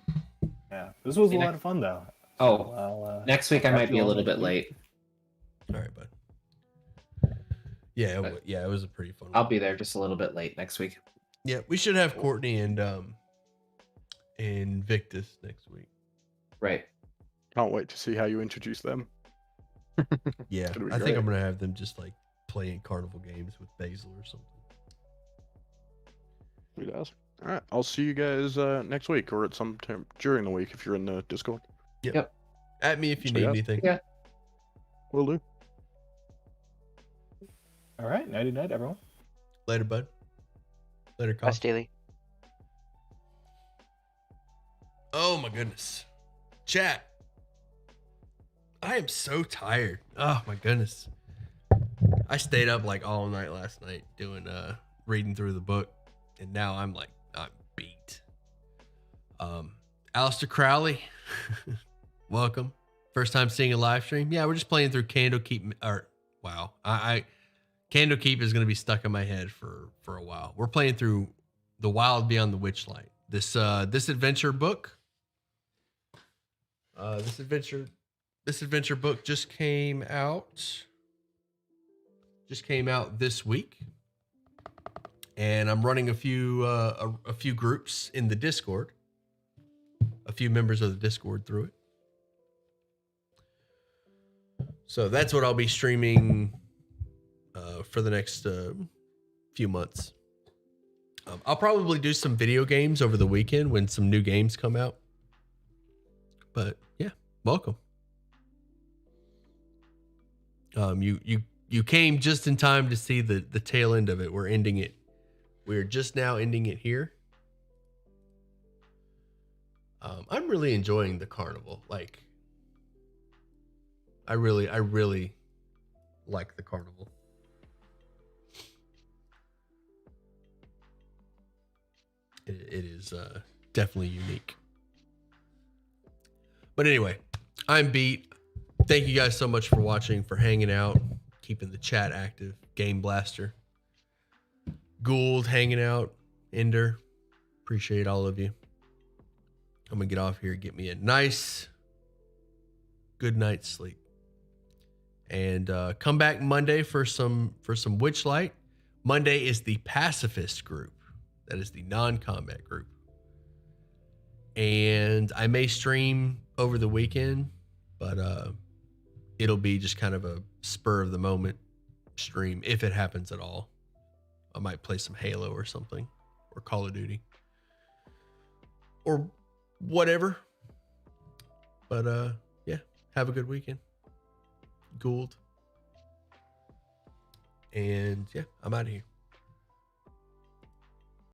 this was a See you lot of fun though. Oh, Well, next week I talk might to be you a all little next bit week. late. All right, bud. Yeah, it was a pretty fun one. I'll be there just a little bit late next week. Yeah, we should have Courtney and Victus next week. Right. Can't wait to see how you introduce them. Yeah, It's gonna be I think great. I'm gonna have them just like playing carnival games with Basil or something. Sweet ass. All right. I'll see you guys next week or at some time during the week if you're in the Discord. At me if you So, need yeah. anything. Yeah. Will do. All right, nighty night, everyone. Later, bud. Later, Bye, Kyle. Steely. Oh my goodness. Chat. I am so tired. Oh my goodness. I stayed up like all night last night doing reading through the book, and now I'm beat. Alistair Crowley, welcome. First time seeing a live stream. Yeah, we're just playing through Candlekeep. Or wow, Candlekeep is going to be stuck in my head for a while. We're playing through The Wild Beyond the Witchlight. This adventure book. This adventure book just came out. Just came out this week, and I'm running a few groups in the Discord. A few members of the Discord through it. So that's what I'll be streaming for the next few months. I'll probably do some video games over the weekend when some new games come out. But yeah, welcome. You came just in time to see the tail end of it. We're ending it. We're just now ending it here. I'm really enjoying the carnival. Like, I really like the carnival. It is definitely unique. But anyway, I'm beat. Thank you guys so much for watching, for hanging out, keeping the chat active. Game Blaster, Gould hanging out, Ender. Appreciate all of you. I'm gonna get off here, get me a nice good night's sleep, and come back Monday for some Witchlight. Monday is the pacifist group. That is the non-combat group. And I may stream over the weekend, but it'll be just kind of a spur of the moment stream if it happens at all. I might play some Halo or something, or Call of Duty, or whatever. But yeah, have a good weekend. Gould. And yeah, I'm out of here.